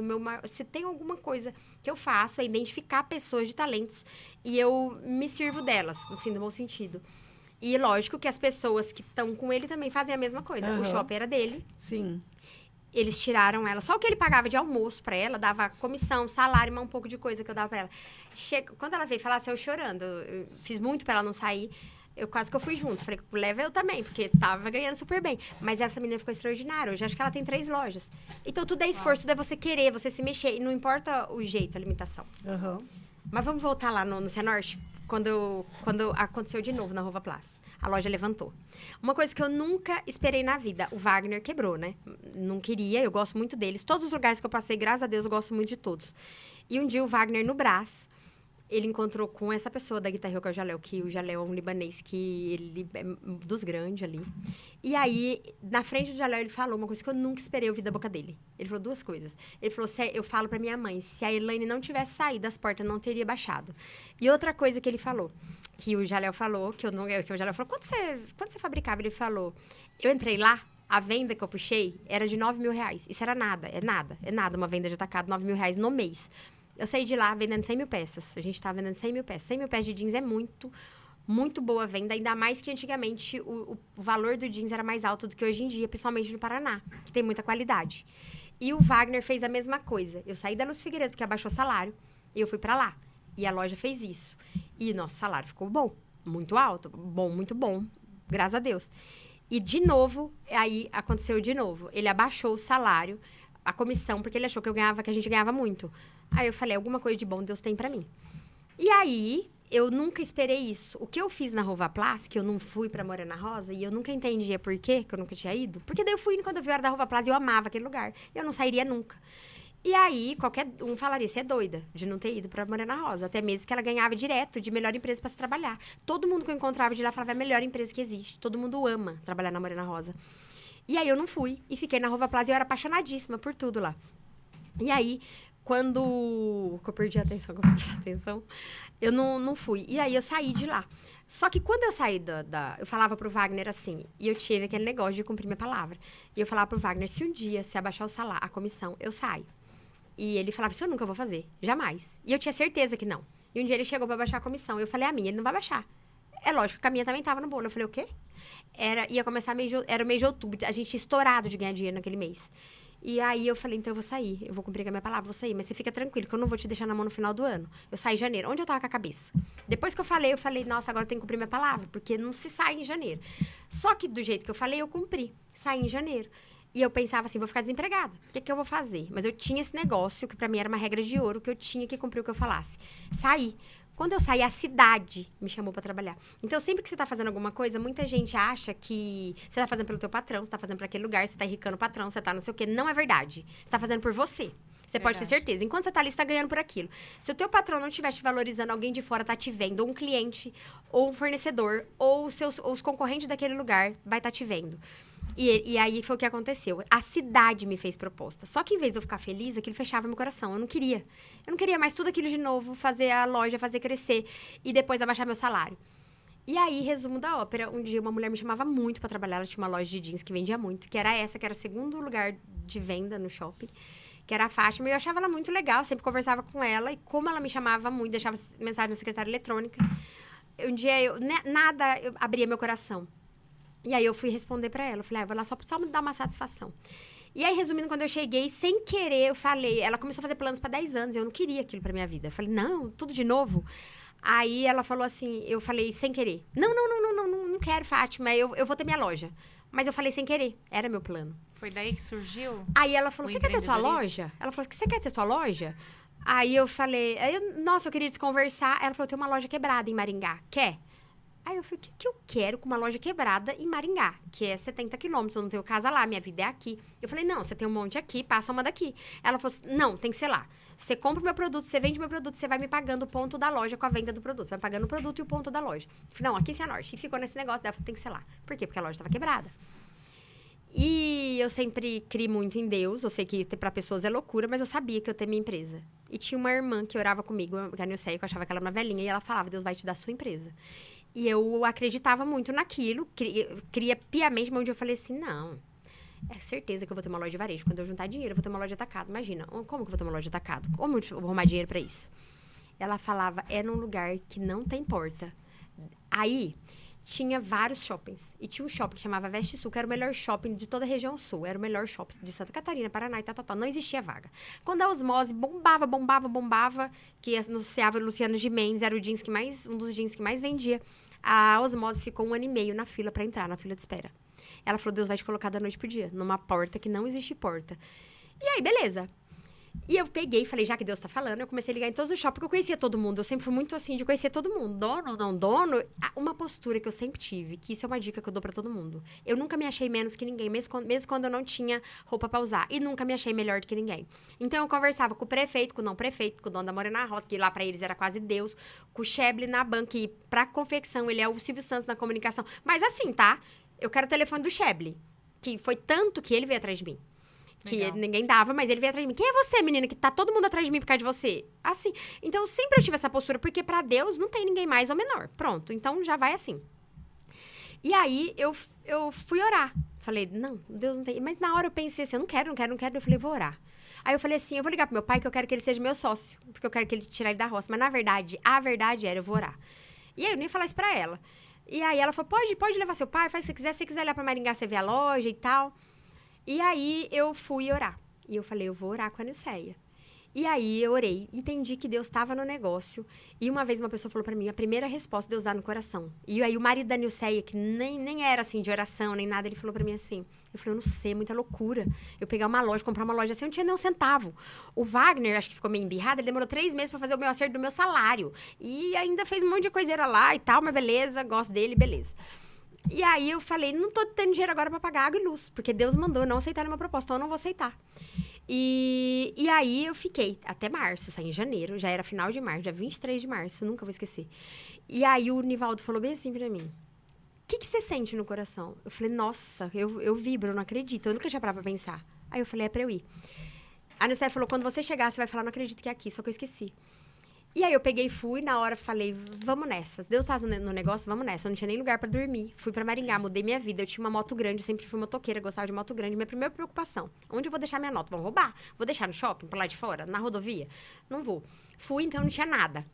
se tem alguma coisa que eu faço é identificar pessoas de talentos e eu me sirvo delas, assim, no bom sentido. E lógico que as pessoas que estão com ele também fazem a mesma coisa. Uhum. O shopping era dele. Sim. Eles tiraram ela. Só o que ele pagava de almoço pra ela, dava comissão, salário, mas um pouco de coisa que eu dava pra ela. Quando ela veio falar, saiu chorando. Eu fiz muito pra ela não sair. Quase que eu fui junto. Falei, leva eu também, porque tava ganhando super bem. Mas essa menina ficou extraordinária. Hoje acho que ela tem 3 lojas. Então, tudo é esforço, tudo é você querer, você se mexer. E não importa o jeito, a limitação. Uhum. Mas vamos voltar lá no Cianorte, quando aconteceu de novo na Rova Plaza. A loja levantou. Uma coisa que eu nunca esperei na vida, o Wagner quebrou, né? Não queria, eu gosto muito deles. Todos os lugares que eu passei, graças a Deus, eu gosto muito de todos. E um dia o Wagner, no Brás, ele encontrou com essa pessoa da Guitarra, que é o Jalel, que o Jalel é um libanês que ele é dos grandes ali. E aí, na frente do Jalel, ele falou uma coisa que eu nunca esperei ouvir da boca dele. Ele falou 2 coisas. Ele falou, eu falo pra minha mãe, se a Elaine não tivesse saído das portas, não teria baixado. E outra coisa que ele falou, que o Jalel falou, que o Jalel falou, quanto você fabricava? Ele falou, eu entrei lá, a venda que eu puxei era de R$9 mil. Isso era nada, é nada, uma venda de atacado, R$9 mil no mês. Eu saí de lá vendendo 100 mil peças. A gente estava vendendo 100 mil peças. 100 mil peças de jeans é muito, muito boa venda. Ainda mais que antigamente o valor do jeans era mais alto do que hoje em dia, principalmente no Paraná, que tem muita qualidade. E o Wagner fez a mesma coisa. Eu saí da Luz Figueiredo, porque abaixou o salário, e eu fui para lá. E a loja fez isso. E nosso salário ficou bom, muito alto, muito bom, graças a Deus. E de novo, aí aconteceu de novo. Ele abaixou o salário, a comissão, porque ele achou que a gente ganhava muito. Aí eu falei, alguma coisa de bom Deus tem pra mim. E aí, eu nunca esperei isso. O que eu fiz na Rovaplas, que eu não fui pra Morena Rosa, e eu nunca entendia por quê, que eu nunca tinha ido. Porque daí eu fui quando eu vi a hora da Rovaplas e eu amava aquele lugar. Eu não sairia nunca. E aí, qualquer um falaria, você é doida de não ter ido pra Morena Rosa. Até mesmo que ela ganhava direto de melhor empresa pra se trabalhar. Todo mundo que eu encontrava de lá falava, é a melhor empresa que existe. Todo mundo ama trabalhar na Morena Rosa. E aí eu não fui. E fiquei na Rovaplas e eu era apaixonadíssima por tudo lá. E aí, quando eu perdi a atenção, eu não fui. E aí eu saí de lá. Só que quando eu saí eu falava pro Wagner assim, e eu tive aquele negócio de cumprir minha palavra. E eu falava pro Wagner, se um dia se abaixar o salário, a comissão, eu saio. E ele falava, isso eu nunca vou fazer, jamais. E eu tinha certeza que não. E um dia ele chegou pra baixar a comissão. Eu falei, a minha, ele não vai baixar. É lógico que a minha também tava no bolo. Eu falei, o quê? Ia começar era o mês de outubro. A gente tinha estourado de ganhar dinheiro naquele mês. E aí eu falei, então eu vou sair. Eu vou cumprir com a minha palavra, vou sair. Mas você fica tranquilo, que eu não vou te deixar na mão no final do ano. Eu saí em janeiro. Onde eu tava com a cabeça? Depois que eu falei, nossa, agora eu tenho que cumprir minha palavra. Porque não se sai em janeiro. Só que do jeito que eu falei, eu cumpri. Saí em janeiro. E eu pensava assim, vou ficar desempregada. O que eu vou fazer? Mas eu tinha esse negócio, que pra mim era uma regra de ouro, que eu tinha que cumprir o que eu falasse. Saí. Quando eu saí, a cidade me chamou pra trabalhar. Então, sempre que você tá fazendo alguma coisa, muita gente acha que você tá fazendo pelo teu patrão, você tá fazendo pra aquele lugar, você tá enricando o patrão, você tá não sei o quê. Não é verdade. Você tá fazendo por você. Você pode ter certeza. Enquanto você tá ali, você tá ganhando por aquilo. Se o teu patrão não estiver te valorizando, alguém de fora tá te vendo, ou um cliente, ou um fornecedor, ou os concorrentes daquele lugar vai tá te vendo. E aí foi o que aconteceu. A cidade me fez proposta. Só que em vez de eu ficar feliz, aquilo fechava meu coração. Eu não queria. Eu não queria mais tudo aquilo de novo, fazer a loja, fazer crescer e depois abaixar meu salário. E aí, resumo da ópera, um dia uma mulher me chamava muito pra trabalhar. Ela tinha uma loja de jeans que vendia muito, que era o segundo lugar de venda no shopping, que era a Fátima. E eu achava ela muito legal, sempre conversava com ela. E como ela me chamava muito, deixava mensagem na secretária eletrônica, um dia eu abria meu coração. E aí eu fui responder pra ela. Eu falei, vou lá só me dar uma satisfação. E aí, resumindo, quando eu cheguei, sem querer, eu falei... Ela começou a fazer planos pra 10 anos. Eu não queria aquilo pra minha vida. Eu falei, não, tudo de novo. Aí ela falou assim... Eu falei, sem querer. Não quero, Fátima. Eu vou ter minha loja. Mas eu falei sem querer. Era meu plano. Foi daí que surgiu? Aí ela falou, você quer ter sua loja? Ela falou, você quer ter sua loja? Aí eu falei... Nossa, eu queria desconversar. Ela falou, tem uma loja quebrada em Maringá. Quer? Aí eu falei, o que eu quero com uma loja quebrada em Maringá? Que é 70 quilômetros, eu não tenho casa lá, minha vida é aqui. Eu falei, não, você tem um monte aqui, passa uma daqui. Ela falou assim, não, tem que ser lá. Você compra o meu produto, você vende o meu produto, você vai me pagando o ponto da loja com a venda do produto. Você vai pagando o produto e o ponto da loja. Eu falei, não, aqui em Cianorte. E ficou nesse negócio, daí eu falei, tem que ser lá. Por quê? Porque a loja estava quebrada. E eu sempre criei muito em Deus. Eu sei que para pessoas é loucura, mas eu sabia que eu tenho minha empresa. E tinha uma irmã que orava comigo, que a Nilceia, que eu achava que ela era uma velhinha, e ela falava, Deus vai te dar a sua empresa. E eu acreditava muito naquilo, queria piamente, mas um dia eu falei assim, não, é certeza que eu vou ter uma loja de varejo. Quando eu juntar dinheiro, eu vou ter uma loja de atacado. Imagina, como que eu vou ter uma loja de atacado? Como eu vou arrumar dinheiro pra isso? Ela falava, é num lugar que não tem porta. Aí, tinha vários shoppings. E tinha um shopping que chamava Veste Sul, que era o melhor shopping de toda a região sul. Era o melhor shopping de Santa Catarina, Paraná e tal. Não existia vaga. Quando a Osmose bombava, que anunciava o Luciano Gimenez, era um dos jeans que mais vendia. A Osmose ficou 1 ano e meio na fila pra entrar, na fila de espera. Ela falou, Deus vai te colocar da noite pro dia, numa porta que não existe porta. E aí, beleza. E eu peguei e falei, já que Deus tá falando, eu comecei a ligar em todos os shoppings, porque eu conhecia todo mundo. Eu sempre fui muito assim, de conhecer todo mundo. Dono, não dono. Uma postura que eu sempre tive, que isso é uma dica que eu dou pra todo mundo. Eu nunca me achei menos que ninguém, mesmo quando eu não tinha roupa pra usar. E nunca me achei melhor do que ninguém. Então, eu conversava com o prefeito, com o não prefeito, com o dono da Morena Rosa, que lá pra eles era quase Deus. Com o Sheble na banca, e pra confecção, ele é o Silvio Santos na comunicação. Mas assim, tá? Eu quero o telefone do Sheble. Que foi tanto que ele veio atrás de mim. Que ninguém dava, mas ele veio atrás de mim. Quem é você, menina, que tá todo mundo atrás de mim por causa de você? Assim. Então, sempre eu tive essa postura, porque pra Deus não tem ninguém mais ou menor. Pronto, então já vai assim. E aí, eu fui orar. Falei, não, Deus não tem... Mas na hora eu pensei assim, eu não quero. Eu falei, vou orar. Aí eu falei assim, eu vou ligar pro meu pai, que eu quero que ele seja meu sócio. Porque eu quero que ele tirar ele da roça. Mas, na verdade, a verdade era, eu vou orar. E aí, eu nem ia falar isso pra ela. E aí, ela falou, pode levar seu pai, faz o que você quiser. Se você quiser ir lá pra Maringá, você vê a loja e tal... E aí, eu fui orar. E eu falei, eu vou orar com a Nilceia. E aí, eu orei. Entendi que Deus estava no negócio. E uma vez, uma pessoa falou pra mim, a primeira resposta, Deus dá no coração. E aí, o marido da Nilceia, que nem era, assim, de oração, nem nada, ele falou pra mim assim, Eu falei, eu não sei, é muita loucura. Eu pegar uma loja, comprar uma loja assim, eu não tinha nem um centavo. O Wagner, acho que ficou meio embirrado, ele demorou 3 meses pra fazer o meu acerto do meu salário. E ainda fez um monte de coiseira lá e tal, mas beleza, gosto dele, beleza. E aí eu falei, não tô tendo dinheiro agora pra pagar água e luz, porque Deus mandou não aceitar nenhuma proposta, então eu não vou aceitar. E aí eu fiquei até março, saí em janeiro, já era final de março, dia 23 de março, nunca vou esquecer. E aí o Nivaldo falou bem assim pra mim, o que você sente no coração? Eu falei, nossa, eu vibro, eu não acredito, eu nunca tinha parado pra pensar. Aí eu falei, é pra eu ir. A Nessé falou, quando você chegar, você vai falar, não acredito que é aqui, só que eu esqueci. E aí eu peguei e fui, na hora falei, vamos nessa. Deus tá no negócio, vamos nessa. Eu não tinha nem lugar pra dormir. Fui pra Maringá, mudei minha vida. Eu tinha uma moto grande, eu sempre fui motoqueira, gostava de moto grande. Minha primeira preocupação, onde eu vou deixar minha nota? Vão roubar? Vou deixar no shopping, por lá de fora, na rodovia? Não vou. Fui, então não tinha nada.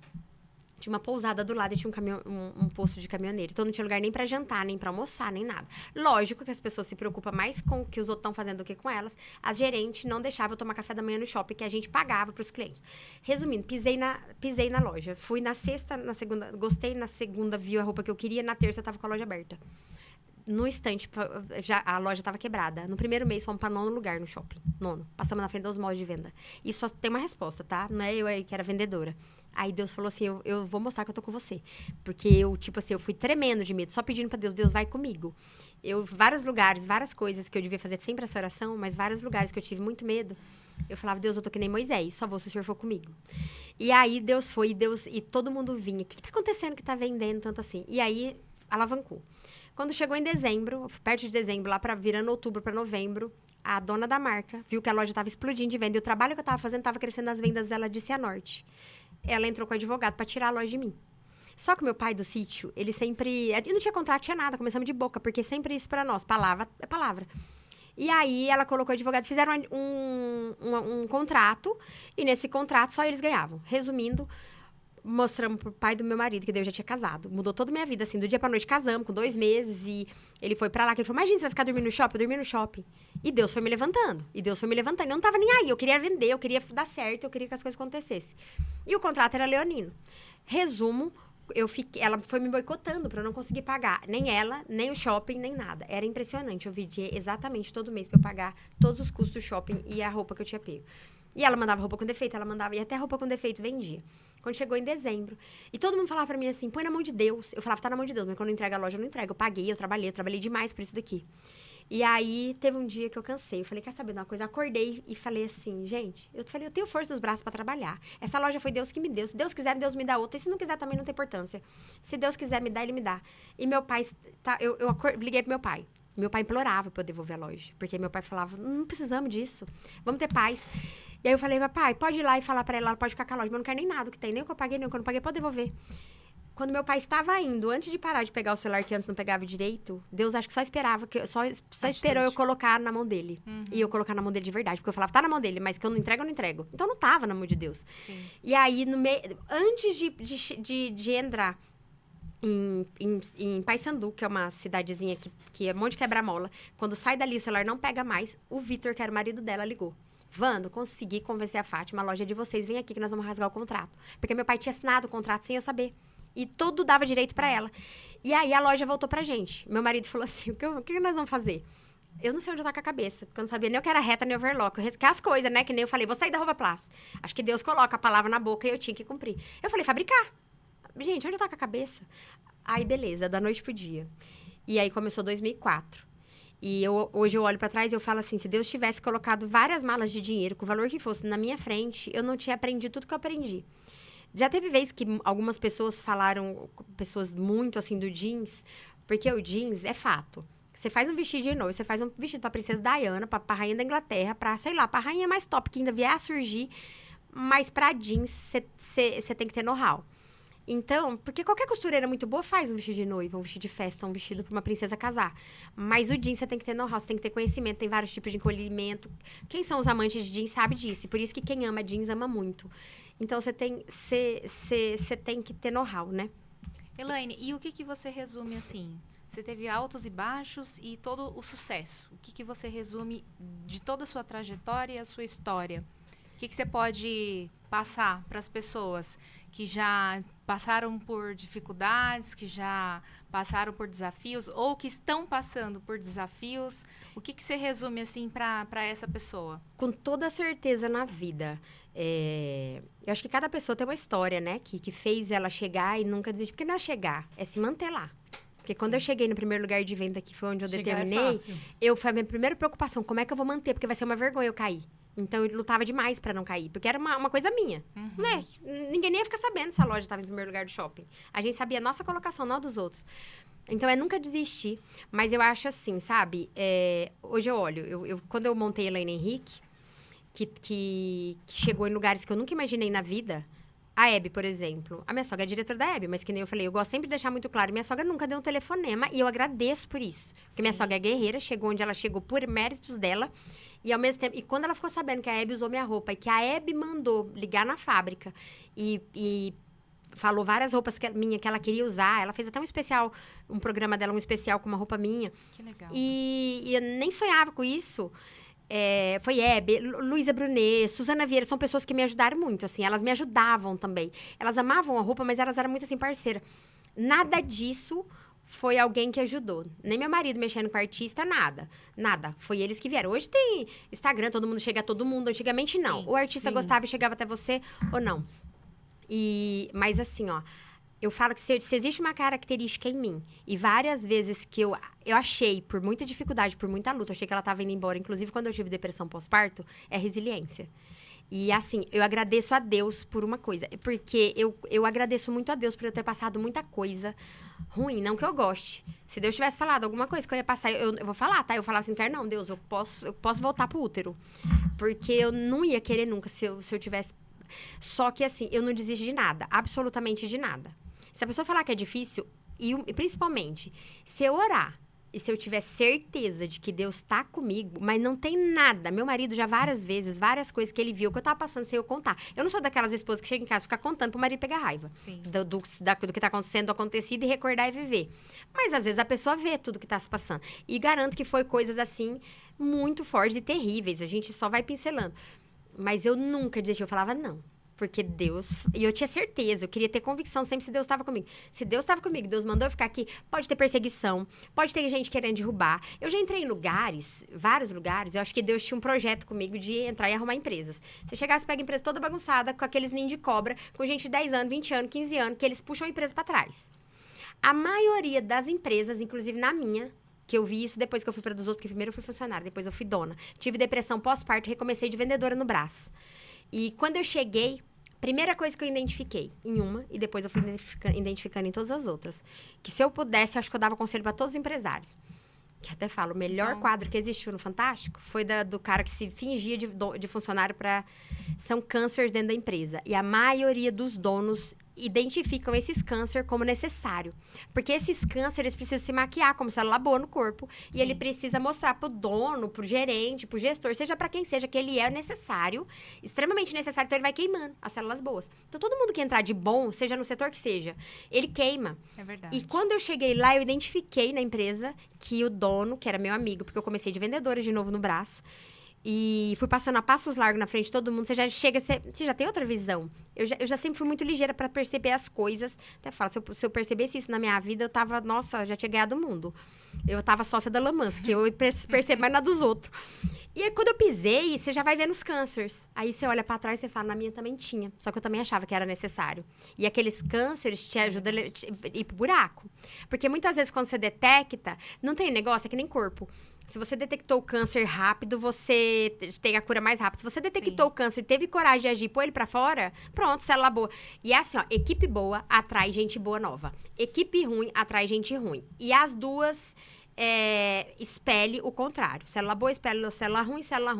Tinha uma pousada do lado e tinha um posto de caminhoneiro. Então não tinha lugar nem pra jantar, nem pra almoçar, nem nada. Lógico que as pessoas se preocupam mais com o que os outros estão fazendo do que com elas. A gerente não deixava eu tomar café da manhã no shopping, que a gente pagava pros clientes. Resumindo, pisei na loja. Fui na sexta, na segunda, gostei, na segunda vi a roupa que eu queria, na terça eu tava com a loja aberta. No instante, a loja estava quebrada. No primeiro mês, fomos para 9º lugar no shopping. 9º. Passamos na frente dos moldes de venda. E só tem uma resposta, tá? Não é eu aí que era vendedora. Aí Deus falou assim, eu vou mostrar que eu tô com você. Porque eu, tipo assim, eu fui tremendo de medo. Só pedindo para Deus, Deus vai comigo. Vários lugares, várias coisas que eu devia fazer sempre essa oração, mas vários lugares que eu tive muito medo. Eu falava, Deus, eu tô que nem Moisés, só vou se o Senhor for comigo. E aí Deus foi, e todo mundo vinha. O que tá acontecendo que tá vendendo tanto assim? E aí alavancou. Quando chegou em dezembro, perto de dezembro, lá virando outubro para novembro, a dona da marca viu que a loja estava explodindo de venda. E o trabalho que eu estava fazendo estava crescendo as vendas dela de Cianorte. Ela entrou com o advogado para tirar a loja de mim. Só que o meu pai do sítio, ele sempre... Ele não tinha contrato, tinha nada, começamos de boca, porque sempre isso para nós, palavra é palavra. E aí ela colocou o advogado, fizeram um contrato, e nesse contrato só eles ganhavam. Resumindo, mostramos pro pai do meu marido, que daí eu já tinha casado. Mudou toda a minha vida, assim, do dia pra noite casamos, com 2 meses, e ele foi pra lá, que ele falou, imagina, você vai ficar dormindo no shopping? Eu dormi no shopping. E Deus foi me levantando, eu não tava nem aí, eu queria vender, eu queria dar certo, eu queria que as coisas acontecessem. E o contrato era leonino. Resumo, ela foi me boicotando pra eu não conseguir pagar, nem ela, nem o shopping, nem nada. Era impressionante, eu vendia exatamente todo mês pra eu pagar todos os custos do shopping e a roupa que eu tinha pego. E ela mandava roupa com defeito, e até roupa com defeito vendia. Quando chegou em dezembro. E todo mundo falava pra mim assim, põe na mão de Deus. Eu falava, tá na mão de Deus, mas quando eu entrego a loja, eu não entrego. Eu paguei, eu trabalhei demais por isso daqui. E aí, teve um dia que eu cansei. Eu falei, quer saber de uma coisa? Eu acordei e falei assim, gente, eu tenho força nos braços pra trabalhar. Essa loja foi Deus que me deu. Se Deus quiser, Deus me dá outra. E se não quiser, também não tem importância. Se Deus quiser me dar, Ele me dá. E meu pai, eu liguei pro meu pai. Meu pai implorava pra eu devolver a loja. Porque meu pai falava, não precisamos disso. Vamos ter paz. E aí eu falei, papai, pode ir lá e falar pra ela pode ficar com a loja, mas eu não quero nem nada que tem, nem o que eu paguei, nem o que eu não paguei, pode devolver. Quando meu pai estava indo, antes de parar de pegar o celular, que antes não pegava direito, Deus acho que só esperava, só esperou eu colocar na mão dele. Uhum. E eu colocar na mão dele de verdade, porque eu falava, tá na mão dele, mas que eu não entrego. Então não tava na mão de Deus. Sim. E aí, antes de entrar em Paysandu, que é uma cidadezinha que é um monte de quebra-mola, quando sai dali o celular não pega mais, o Vitor, que era o marido dela, ligou. Vando, consegui convencer a Fátima, a loja é de vocês, vem aqui que nós vamos rasgar o contrato. Porque meu pai tinha assinado o contrato sem eu saber. E tudo dava direito pra ela. E aí a loja voltou pra gente. Meu marido falou assim, o que nós vamos fazer? Eu não sei onde eu tô com a cabeça, porque eu não sabia nem o que era reta, nem overlock. Eu risquei as coisas, né? Que nem eu falei, vou sair da Roupa Plus. Acho que Deus coloca a palavra na boca e eu tinha que cumprir. Eu falei, fabricar. Gente, onde eu tô com a cabeça? Aí, beleza, da noite pro dia. E aí começou 2004. E hoje eu olho pra trás e eu falo assim, se Deus tivesse colocado várias malas de dinheiro, com o valor que fosse, na minha frente, eu não tinha aprendido tudo que eu aprendi. Já teve vezes que algumas pessoas falaram, pessoas muito assim do jeans, porque o jeans é fato. Você faz um vestido de noiva, você faz um vestido pra princesa Diana, pra rainha da Inglaterra, pra, sei lá, pra rainha mais top que ainda vier a surgir, mas pra jeans você tem que ter know-how. Então, porque qualquer costureira muito boa faz um vestido de noiva, um vestido de festa, um vestido pra uma princesa casar. Mas o jeans você tem que ter know-how, você tem que ter conhecimento, tem vários tipos de encolhimento. Quem são os amantes de jeans sabe disso. E por isso que quem ama jeans ama muito. Então, você tem que ter know-how, né? Elaine, e o que você resume assim? Você teve altos e baixos e todo o sucesso. O que você resume de toda a sua trajetória e a sua história? O que você pode passar para as pessoas que já passaram por dificuldades, que já passaram por desafios ou que estão passando por desafios, o que você resume assim para essa pessoa? Com toda certeza na vida. Eu acho que cada pessoa tem uma história, né? Que fez ela chegar e nunca desistir. Porque não é chegar, é se manter lá. Porque quando eu cheguei no primeiro lugar de venda, que foi onde eu determinei, foi a minha primeira preocupação. Como é que eu vou manter? Porque vai ser uma vergonha eu cair. Então, eu lutava demais pra não cair. Porque era uma coisa minha, né? Ninguém nem ia ficar sabendo se a loja estava em primeiro lugar do shopping. A gente sabia a nossa colocação, não a dos outros. Então, é nunca desistir. Mas eu acho assim, sabe? Hoje eu olho. Quando eu montei a Elaine Henrique, que chegou em lugares que eu nunca imaginei na vida... A Hebe, por exemplo. A minha sogra é diretora da Hebe, mas que nem eu falei, eu gosto sempre de deixar muito claro. Minha sogra nunca deu um telefonema e eu agradeço por isso. Porque minha sogra é guerreira, chegou onde ela chegou por méritos dela. E ao mesmo tempo, e quando ela ficou sabendo que a Hebe usou minha roupa e que a Hebe mandou ligar na fábrica e falou várias roupas que ela queria usar, ela fez até um programa dela, um especial com uma roupa minha. Que legal. E eu nem sonhava com isso. Foi Hebe, Luísa Brunet, Suzana Vieira, são pessoas que me ajudaram muito, assim, elas me ajudavam também. Elas amavam a roupa, mas elas eram muito, assim, parceira. Nada disso foi alguém que ajudou. Nem meu marido mexendo com artista, nada. Nada. Foi eles que vieram. Hoje tem Instagram, todo mundo chega a todo mundo. Antigamente, não. O artista gostava e chegava até você, ou não. Mas, assim, ó... Eu falo que se existe uma característica em mim, e várias vezes que eu achei, por muita dificuldade, por muita luta, eu achei que ela estava indo embora, inclusive quando eu tive depressão pós-parto, é resiliência. E assim, eu agradeço a Deus por uma coisa, porque eu agradeço muito a Deus por eu ter passado muita coisa ruim, não que eu goste. Se Deus tivesse falado alguma coisa que eu ia passar, eu vou falar, tá? Eu falava assim, não, Deus, eu posso voltar pro útero. Porque eu não ia querer nunca se eu tivesse... Só que assim, eu não desisto de nada, absolutamente de nada. Se a pessoa falar que é difícil, e principalmente, se eu orar e se eu tiver certeza de que Deus está comigo, mas não tem nada. Meu marido já várias vezes, várias coisas que ele viu que eu tava passando sem eu contar. Eu não sou daquelas esposas que chegam em casa e ficam contando pro marido pegar raiva. Sim. Do que tá acontecido e recordar e viver. Mas às vezes a pessoa vê tudo que tá se passando. E garanto que foi coisas assim, muito fortes e terríveis. A gente só vai pincelando. Mas eu nunca desisti, eu falava não. Porque Deus... E eu tinha certeza, eu queria ter convicção sempre se Deus estava comigo. Se Deus estava comigo, Deus mandou eu ficar aqui, pode ter perseguição, pode ter gente querendo derrubar. Eu já entrei em lugares, vários lugares, eu acho que Deus tinha um projeto comigo de entrar e arrumar empresas. Você chegasse, pega a empresa toda bagunçada, com aqueles ninhos de cobra, com gente de 10 anos, 20 anos, 15 anos, que eles puxam a empresa para trás. A maioria das empresas, inclusive na minha... Que eu vi isso depois que eu fui para dos outros, porque primeiro eu fui funcionária, depois eu fui dona. Tive depressão pós-parto, recomecei de vendedora no Brás. E quando eu cheguei, primeira coisa que eu identifiquei em uma, e depois eu fui identificando em todas as outras, que se eu pudesse, acho que eu dava conselho para todos os empresários. Que até falo, o melhor quadro que existiu no Fantástico foi do cara que se fingia de funcionário para... São cânceres dentro da empresa. E a maioria dos donos identificam esses cânceres como necessário. Porque esses cânceres precisam se maquiar como célula boa no corpo. Sim. E ele precisa mostrar pro dono, pro gerente, pro gestor, seja para quem seja, que ele é necessário, extremamente necessário. Então, ele vai queimando as células boas. Então, todo mundo que entrar de bom, seja no setor que seja, ele queima. É verdade. E quando eu cheguei lá, eu identifiquei na empresa que o dono, que era meu amigo, porque eu comecei de vendedora de novo no Brás, e fui passando a passos largos na frente de todo mundo. Você já chega, você já tem outra visão. Eu já sempre fui muito ligeira para perceber as coisas. Até falo, se eu percebesse isso na minha vida, eu tava, nossa, já tinha ganhado o mundo. Eu tava sócia da Lamans, que eu percebo mais na dos outros. E aí, quando eu pisei, você já vai vendo os cânceres. Aí você olha para trás e você fala, na minha também tinha. Só que eu também achava que era necessário. E aqueles cânceres te ajudam a ir pro buraco. Porque muitas vezes, quando você detecta, não tem negócio, é que nem corpo. Se você detectou o câncer rápido, você tem a cura mais rápido. Se você detectou o câncer e teve coragem de agir, pôr ele pra fora, pronto, célula boa. E é assim, ó, equipe boa atrai gente boa nova. Equipe ruim atrai gente ruim. E as duas espelhe o contrário. Célula boa espelha célula ruim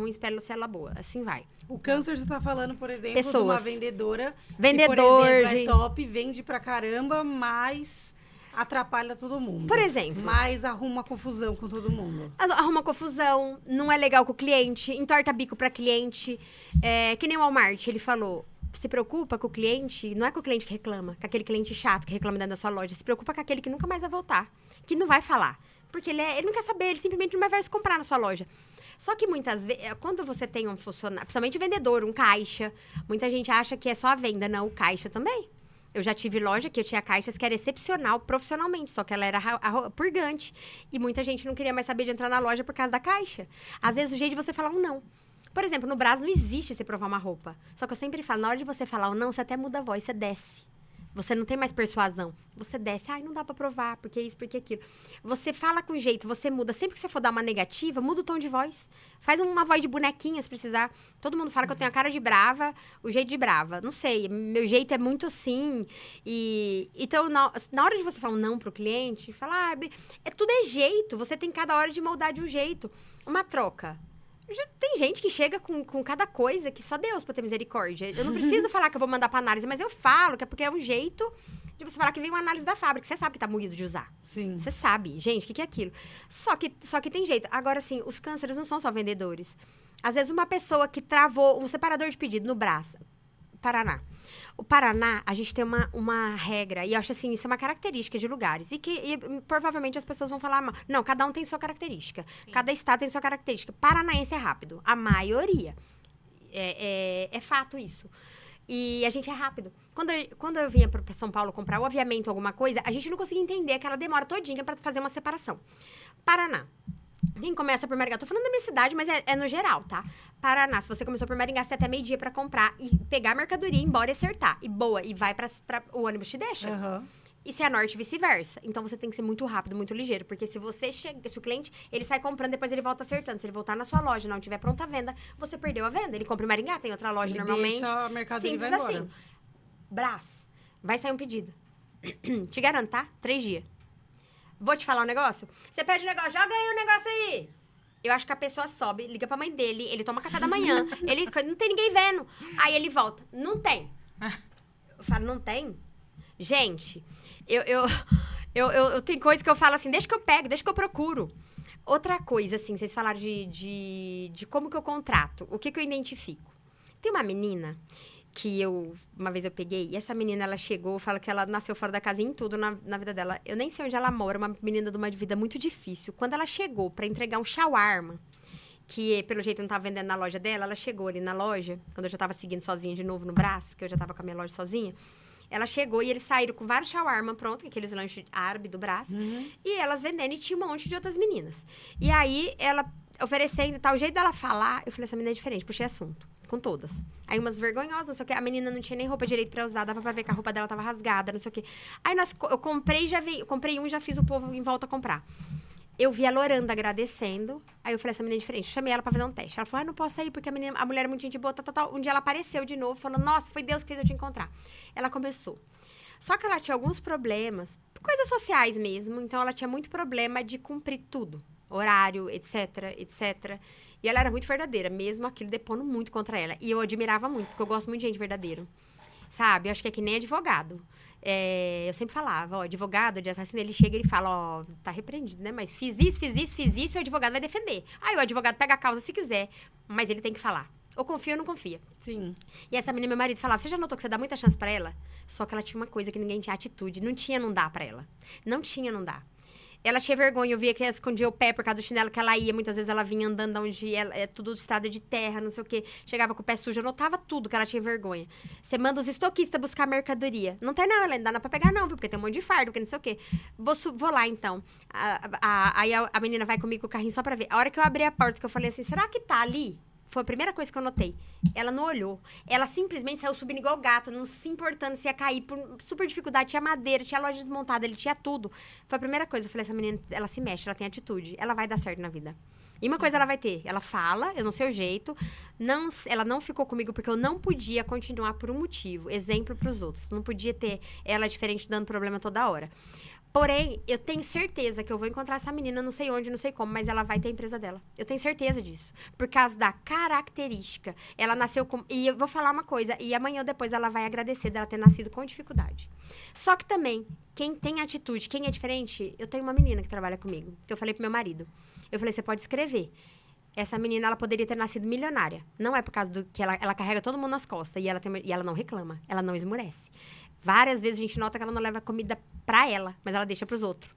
espelha célula boa. Assim vai. O câncer, você tá falando, por exemplo, Pessoas. de uma vendedora Vendedor, que, por exemplo, é top, vende pra caramba, mas... atrapalha todo mundo. Por exemplo. Mas arruma confusão com todo mundo. Arruma confusão, não é legal com o cliente, entorta bico pra cliente. Que nem o Walmart, ele falou, se preocupa com o cliente, não é com o cliente que reclama, com aquele cliente chato que reclama dentro da sua loja, se preocupa com aquele que nunca mais vai voltar, que não vai falar. Porque ele não quer saber, ele simplesmente não vai se comprar na sua loja. Só que muitas vezes, quando você tem um funcionário, principalmente o vendedor, um caixa, muita gente acha que é só a venda, não, o caixa também. Eu já tive loja que eu tinha caixas que era excepcional profissionalmente, só que ela era purgante. E muita gente não queria mais saber de entrar na loja por causa da caixa. Às vezes, o jeito de você falar um não. Por exemplo, no Brás não existe você provar uma roupa. Só que eu sempre falo, na hora de você falar um não, você até muda a voz, você desce. Você não tem mais persuasão. Você desce, não dá pra provar, porque isso, porque aquilo. Você fala com jeito, você muda. Sempre que você for dar uma negativa, muda o tom de voz. Faz uma voz de bonequinha, se precisar. Todo mundo fala que eu tenho a cara de brava, o jeito de brava. Não sei, meu jeito é muito assim. Então, na hora de você falar um não pro cliente, falar, tudo é jeito. Você tem cada hora de moldar de um jeito. Uma troca. Já tem gente que chega com cada coisa que só Deus pode ter misericórdia. Eu não preciso falar que eu vou mandar pra análise, mas eu falo que é porque é um jeito de você falar que vem uma análise da fábrica. Você sabe que tá moído de usar. Sim. Você sabe. Gente, o que é aquilo? Só que tem jeito. Agora, assim, os cânceres não são só vendedores. Às vezes, uma pessoa que travou um separador de pedido no Brás, Paraná. O Paraná, a gente tem uma regra, e eu acho assim, isso é uma característica de lugares. E provavelmente as pessoas vão falar, não, cada um tem sua característica. Sim. Cada estado tem sua característica. Paranaense é rápido. A maioria. É fato isso. E a gente é rápido. Quando eu vinha para São Paulo comprar o aviamento, alguma coisa, a gente não conseguia entender aquela demora todinha para fazer uma separação. Paraná. Quem começa por Maringá? Tô falando da minha cidade, mas é no geral, tá? Paraná, se você começou por Maringá, você tem até meio-dia pra comprar e pegar a mercadoria, ir embora e acertar. E boa, e vai o ônibus te deixa. Uhum. E se é norte, vice-versa. Então, você tem que ser muito rápido, muito ligeiro. Porque se o cliente, ele sai comprando, depois ele volta acertando. Se ele voltar na sua loja, não tiver pronta a venda, você perdeu a venda. Ele compra em Maringá, tem outra loja ele normalmente. Deixa a mercadoria e vai embora. Assim. Brás, vai sair um pedido. Te garanto, tá? 3 dias. Vou te falar um negócio? Você pede um negócio, joga aí o negócio aí. Eu acho que a pessoa sobe, liga pra mãe dele, ele toma café da manhã, ele não tem ninguém vendo. Aí ele volta, não tem. Eu falo, não tem? Gente, eu tenho coisa que eu falo assim, deixa que eu pego, deixa que eu procuro. Outra coisa, assim, vocês falaram de como que eu contrato, o que eu identifico. Tem uma menina que uma vez eu peguei, e essa menina, ela chegou, fala que ela nasceu fora da casa em tudo na vida dela. Eu nem sei onde ela mora, uma menina de uma vida muito difícil. Quando ela chegou pra entregar um shawarma, que pelo jeito não tava vendendo na loja dela, ela chegou ali na loja, quando eu já tava seguindo sozinha de novo no Brás, que eu já tava com a minha loja sozinha, ela chegou e eles saíram com vários shawarma pronto, aqueles lanches árabes do Brás, e elas vendendo, e tinha um monte de outras meninas. E aí, ela oferecendo e tal, o jeito dela falar, eu falei, essa menina é diferente, puxei assunto. Com todas. Aí umas vergonhosas, não sei o quê. A menina não tinha nem roupa direito pra usar, dava pra ver que a roupa dela tava rasgada, não sei o quê. Aí eu comprei um e já fiz o povo em volta comprar. Eu vi a Loranda agradecendo. Aí eu falei, essa menina é diferente. Chamei ela pra fazer um teste. Ela falou, não posso sair porque a mulher é muito gente boa, tal. Um dia ela apareceu de novo, falando, nossa, foi Deus que fez eu te encontrar. Ela começou. Só que ela tinha alguns problemas, coisas sociais mesmo. Então, ela tinha muito problema de cumprir tudo. Horário, etc, etc. E ela era muito verdadeira, mesmo aquilo depondo muito contra ela. E eu admirava muito, porque eu gosto muito de gente verdadeira. Sabe? Eu acho que é que nem advogado. Eu sempre falava, advogado de assassino, ele chega e ele fala, tá repreendido, né? Mas fiz isso, e o advogado vai defender. Aí o advogado pega a causa se quiser, mas ele tem que falar. Ou confia ou não confia. Sim. E essa menina, meu marido, falava, você já notou que você dá muita chance pra ela? Só que ela tinha uma coisa que ninguém tinha atitude. Não dá pra ela. Não dá. Ela tinha vergonha, eu via que ela escondia o pé por causa do chinelo que ela ia. Muitas vezes ela vinha andando onde é tudo estrada de terra, não sei o quê. Chegava com o pé sujo, eu notava tudo que ela tinha vergonha. Você manda os estoquistas buscar mercadoria. Não tem não, Helena, não dá pra pegar não, viu? Porque tem um monte de fardo, porque não sei o quê. Vou lá, então. Aí a menina vai comigo com o carrinho só pra ver. A hora que eu abri a porta, que eu falei assim, será que tá ali? Foi a primeira coisa que eu notei. Ela não olhou. Ela simplesmente saiu subindo igual gato, não se importando se ia cair por super dificuldade. Tinha madeira, tinha loja desmontada, ele tinha tudo. Foi a primeira coisa. Eu falei, essa menina, ela se mexe, ela tem atitude. Ela vai dar certo na vida. E uma coisa ela vai ter. Ela fala, eu não sei o jeito. Ela não ficou comigo porque eu não podia continuar por um motivo. Exemplo pros outros. Não podia ter ela diferente dando problema toda hora. Porém, eu tenho certeza que eu vou encontrar essa menina, não sei onde, não sei como, mas ela vai ter a empresa dela. Eu tenho certeza disso. Por causa da característica. Ela nasceu com... E eu vou falar uma coisa, e amanhã ou depois ela vai agradecer dela ter nascido com dificuldade. Só que também, quem tem atitude, quem é diferente... Eu tenho uma menina que trabalha comigo, que eu falei pro meu marido. Eu falei, você pode escrever. Essa menina, ela poderia ter nascido milionária. Não é por causa do que ela carrega todo mundo nas costas. E ela não reclama, ela não esmurece. Várias vezes a gente nota que ela não leva comida pra ela, mas ela deixa pros outros.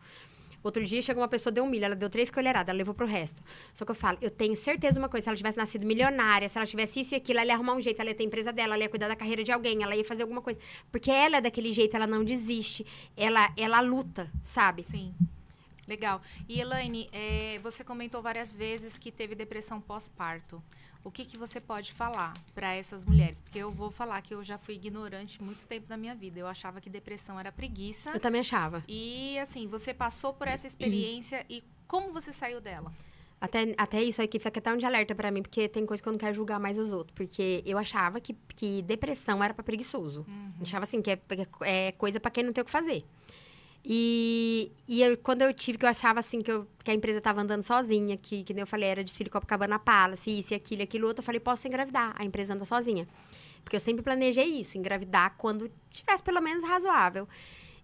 Outro dia chegou uma pessoa, deu 1 milha, ela deu 3 colheradas, ela levou pro resto. Só que eu falo, eu tenho certeza de uma coisa, se ela tivesse nascido milionária, se ela tivesse isso e aquilo, ela ia arrumar um jeito, ela ia ter a empresa dela, ela ia cuidar da carreira de alguém, ela ia fazer alguma coisa. Porque ela é daquele jeito, ela não desiste, ela luta, sabe? Sim. Legal. E, Elaine, você comentou várias vezes que teve depressão pós-parto. O que você pode falar para essas mulheres? Porque eu vou falar que eu já fui ignorante muito tempo na minha vida. Eu achava que depressão era preguiça. Eu também achava. E, assim, você passou por essa experiência e como você saiu dela? Até isso aqui fica até um de alerta pra mim, porque tem coisa que eu não quero julgar mais os outros. Porque eu achava que depressão era pra preguiçoso. Eu achava assim, que é coisa pra quem não tem o que fazer. E quando eu tive, que eu achava assim, que a empresa tava andando sozinha, que nem eu falei, era de Copacabana Palace, isso e aquilo outro, eu falei, posso engravidar, a empresa anda sozinha. Porque eu sempre planejei isso, engravidar quando tivesse pelo menos razoável.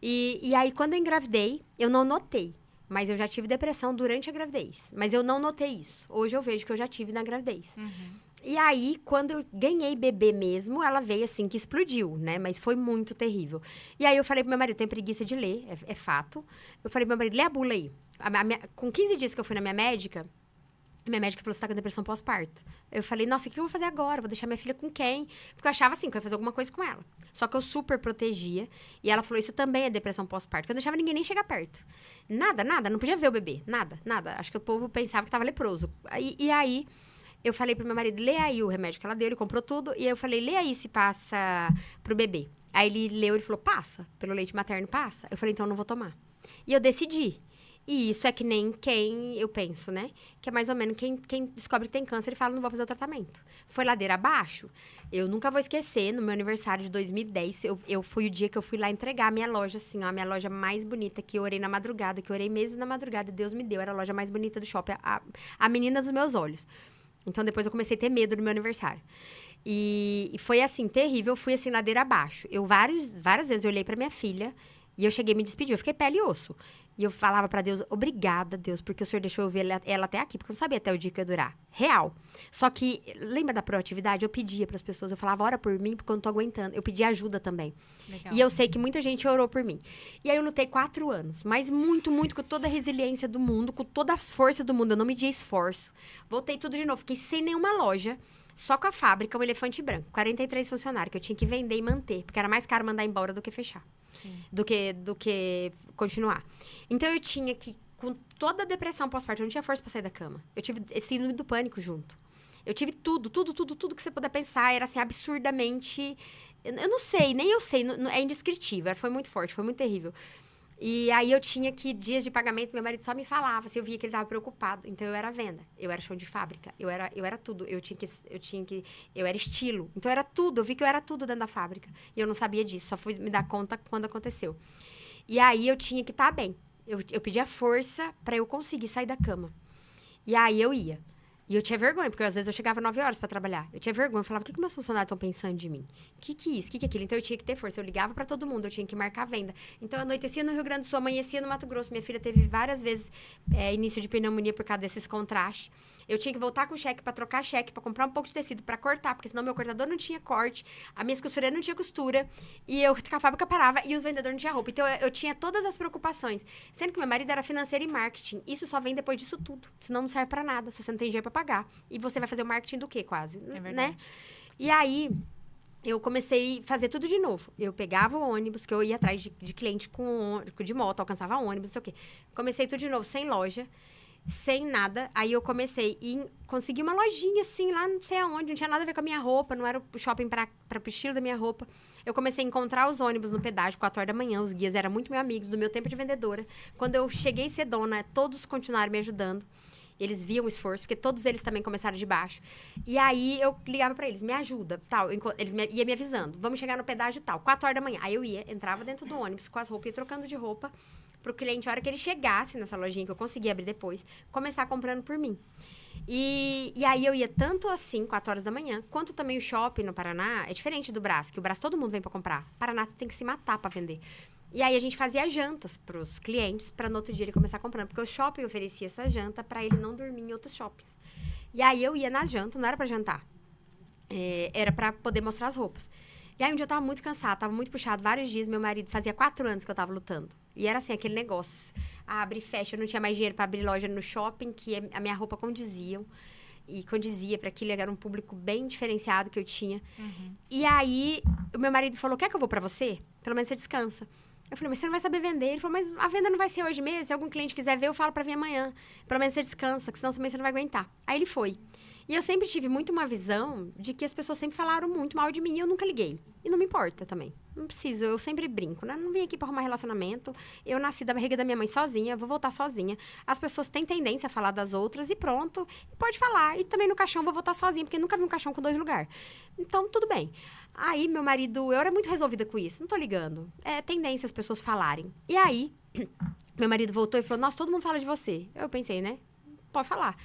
E aí, quando eu engravidei, eu não notei. Mas eu já tive depressão durante a gravidez. Mas eu não notei isso. Hoje eu vejo que eu já tive na gravidez. E aí, quando eu ganhei bebê mesmo, ela veio assim, que explodiu, né? Mas foi muito terrível. E aí, eu falei pro meu marido, tenho preguiça de ler, é fato. Eu falei pro meu marido, lê a bula aí. Com 15 dias que eu fui na minha médica falou, você tá com depressão pós-parto. Eu falei, nossa, o que eu vou fazer agora? Vou deixar minha filha com quem? Porque eu achava assim, que eu ia fazer alguma coisa com ela. Só que eu super protegia. E ela falou, isso também é depressão pós-parto. Que eu não deixava ninguém nem chegar perto. Nada, não podia ver o bebê. Nada. Acho que o povo pensava que tava leproso. E aí, eu falei pro meu marido, lê aí o remédio que ela deu. Ele comprou tudo. E aí eu falei, lê aí se passa pro bebê. Aí ele leu, ele falou, passa. Pelo leite materno, passa. Eu falei, então eu não vou tomar. E eu decidi. E isso é que nem quem, eu penso, né? Que é mais ou menos quem descobre que tem câncer e fala, não vou fazer o tratamento. Foi ladeira abaixo. Eu nunca vou esquecer, no meu aniversário de 2010, eu fui o dia que eu fui lá entregar a minha loja, assim, ó, a minha loja mais bonita, que eu orei na madrugada, que eu orei meses na madrugada, Deus me deu, era a loja mais bonita do shopping, a menina dos meus olhos. Então, depois eu comecei a ter medo do meu aniversário. E foi, assim, terrível, eu fui, assim, ladeira abaixo. Eu, várias vezes, eu olhei pra minha filha e eu cheguei a me despedir, eu fiquei pele e osso. E eu falava pra Deus, obrigada, Deus, porque o Senhor deixou eu ver ela até aqui, porque eu não sabia até o dia que ia durar. Real. Só que, lembra da proatividade? Eu pedia pras pessoas, eu falava, ora por mim, porque eu não tô aguentando. Eu pedia ajuda também. Legal. E eu sei que muita gente orou por mim. E aí eu lutei 4 anos, mas muito, muito, com toda a resiliência do mundo, com toda a força do mundo. Eu não medi esforço. Voltei tudo de novo, fiquei sem nenhuma loja. Só com a fábrica, o Elefante Branco. 43 funcionários, que eu tinha que vender e manter. Porque era mais caro mandar embora do que fechar. Sim. Do que continuar. Então, eu tinha que, com toda a depressão pós-parto, eu não tinha força pra sair da cama. Eu tive esse síndrome do pânico junto. Eu tive tudo que você puder pensar. Era, assim, absurdamente... Eu não sei, nem eu sei. É indescritível. Foi muito forte, foi muito terrível. E aí, eu tinha que, dias de pagamento, meu marido só me falava, assim, eu via que ele estava preocupado. Então, eu era venda, eu era chão de fábrica, eu era tudo. Eu era estilo. Então, eu era tudo, eu vi que eu era tudo dentro da fábrica. E eu não sabia disso, só fui me dar conta quando aconteceu. E aí, eu tinha que estar bem. Eu pedia força para eu conseguir sair da cama. E aí, eu ia. E eu tinha vergonha, porque às vezes eu chegava 9 horas para trabalhar. Eu tinha vergonha, eu falava, o que meus funcionários estão pensando de mim? Que isso, que aquilo? Então, eu tinha que ter força. Eu ligava para todo mundo, eu tinha que marcar a venda. Então, eu anoitecia no Rio Grande do Sul, amanhecia no Mato Grosso. Minha filha teve várias vezes início de pneumonia por causa desses contrastes. Eu tinha que voltar com cheque para trocar cheque, para comprar um pouco de tecido, para cortar, porque senão meu cortador não tinha corte, a minha costureira não tinha costura, e a fábrica parava, e os vendedores não tinham roupa. Então, eu tinha todas as preocupações. Sendo que meu marido era financeiro e marketing. Isso só vem depois disso tudo. Senão não serve para nada, se você não tem dinheiro para pagar. E você vai fazer o marketing do quê, quase? É verdade. Né? E aí, eu comecei a fazer tudo de novo. Eu pegava o ônibus, que eu ia atrás de cliente de moto, alcançava ônibus, não sei o quê. Comecei tudo de novo, sem loja, sem nada. Aí eu comecei e consegui uma lojinha, assim, lá não sei aonde, não tinha nada a ver com a minha roupa, não era o shopping para o estilo da minha roupa. Eu comecei a encontrar os ônibus no pedágio, 4 horas da manhã, os guias eram muito meus amigos, do meu tempo de vendedora. Quando eu cheguei cedona, todos continuaram me ajudando. Eles viam o esforço, porque todos eles também começaram de baixo. E aí, eu ligava pra eles, me ajuda, tal. Eles iam me avisando, vamos chegar no pedágio tal, 4 horas da manhã. Aí eu entrava dentro do ônibus com as roupas, ia trocando de roupa pro cliente, a hora que ele chegasse nessa lojinha, que eu conseguia abrir depois, começar comprando por mim. E aí, eu ia tanto assim, 4 horas da manhã, quanto também o shopping no Paraná, é diferente do Brás, que o Brás todo mundo vem pra comprar. Paraná, você tem que se matar pra vender. E aí, a gente fazia jantas pros clientes, para no outro dia ele começar comprando. Porque o shopping oferecia essa janta para ele não dormir em outros shoppings. E aí, eu ia nas jantas, não era para jantar. Era para poder mostrar as roupas. E aí, um dia eu tava muito cansada, tava muito puxado. Vários dias, meu marido, fazia 4 anos que eu tava lutando. E era assim, aquele negócio. abre e fecha. Eu não tinha mais dinheiro para abrir loja no shopping, que a minha roupa condizia para aquilo, era um público bem diferenciado que eu tinha. E aí, o meu marido falou, quer que eu vou para você? Pelo menos você descansa. Eu falei, mas você não vai saber vender. Ele falou, mas a venda não vai ser hoje mesmo. Se algum cliente quiser ver, eu falo para vir amanhã. Pelo menos você descansa, que senão também você não vai aguentar. Aí ele foi. E eu sempre tive muito uma visão de que as pessoas sempre falaram muito mal de mim e eu nunca liguei. E não me importa também. Não preciso, eu sempre brinco, né? Não vim aqui pra arrumar relacionamento. Eu nasci da barriga da minha mãe sozinha, vou voltar sozinha. As pessoas têm tendência a falar das outras e pronto. E pode falar. E também no caixão vou voltar sozinha, porque nunca vi um caixão com 2 lugares. Então, tudo bem. Aí, meu marido, eu era muito resolvida com isso. Não tô ligando. É tendência as pessoas falarem. E aí, meu marido voltou e falou, nossa, todo mundo fala de você. Eu pensei, né? Pode falar.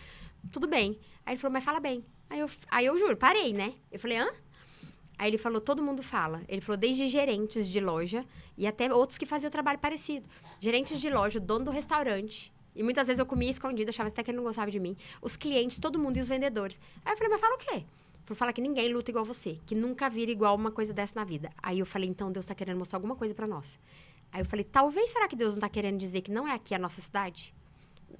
Tudo bem. Aí ele falou, mas fala bem. Aí eu juro, parei, né? Eu falei, hã? Aí ele falou, todo mundo fala. Ele falou, desde gerentes de loja e até outros que faziam trabalho parecido. Gerentes de loja, dono do restaurante. E muitas vezes eu comia escondido, achava até que ele não gostava de mim. Os clientes, todo mundo e os vendedores. Aí eu falei, mas fala o quê? Ele falou, fala que ninguém luta igual você. Que nunca vira igual uma coisa dessa na vida. Aí eu falei, então Deus tá querendo mostrar alguma coisa pra nós. Aí eu falei, talvez será que Deus não tá querendo dizer que não é aqui a nossa cidade?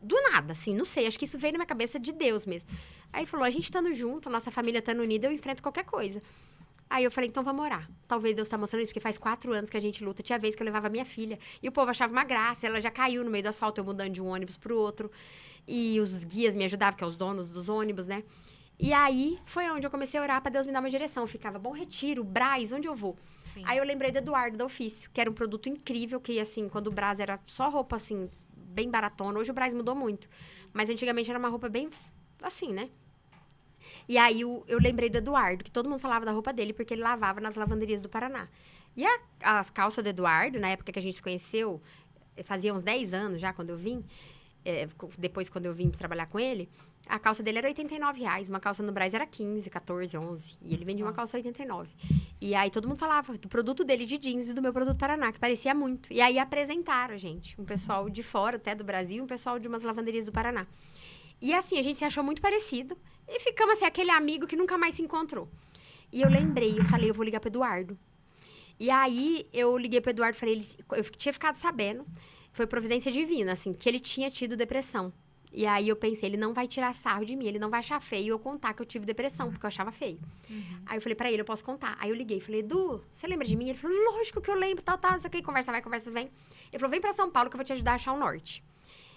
Do nada, assim, não sei. Acho que isso veio na minha cabeça de Deus mesmo. Aí ele falou, a gente estando junto, a nossa família estando unida, eu enfrento qualquer coisa. Aí eu falei, então vamos orar. Talvez Deus tá mostrando isso, porque faz 4 anos que a gente luta. Tinha vez que eu levava minha filha. E o povo achava uma graça. Ela já caiu no meio do asfalto, eu mudando de um ônibus pro outro. E os guias me ajudavam, que é os donos dos ônibus, né? E aí, foi onde eu comecei a orar pra Deus me dar uma direção. Eu ficava, Bom Retiro, Brás, onde eu vou? Sim. Aí eu lembrei do Eduardo, da Ofício, que era um produto incrível, que assim, quando o Brás era só roupa, assim, bem baratona. Hoje o Brás mudou muito. Mas antigamente era uma roupa bem, assim, né? E aí eu lembrei do Eduardo, que todo mundo falava da roupa dele, porque ele lavava nas lavanderias do Paraná. E as calças do Eduardo, na época que a gente se conheceu, fazia uns 10 anos já, quando eu vim, depois quando eu vim trabalhar com ele, a calça dele era R$89, uma calça no Brás era 15, 14, 11. E ele vendia uma calça 89. E aí todo mundo falava do produto dele de jeans e do meu produto Paraná, que parecia muito. E aí apresentaram a gente, um pessoal de fora, até do Brasil, um pessoal de umas lavanderias do Paraná. E assim, a gente se achou muito parecido. E ficamos assim, aquele amigo que nunca mais se encontrou. E eu lembrei, eu falei, eu vou ligar pro Eduardo. E aí, eu liguei pro Eduardo, falei, eu tinha ficado sabendo, foi providência divina, assim, que ele tinha tido depressão. E aí, eu pensei, ele não vai tirar sarro de mim, ele não vai achar feio eu contar que eu tive depressão, porque eu achava feio. Aí, eu falei pra ele, eu posso contar. Aí, eu liguei, falei, Edu, você lembra de mim? Ele falou, lógico que eu lembro, tal, não sei o que, conversa vai, conversa vem. Ele falou, vem pra São Paulo que eu vou te ajudar a achar o norte.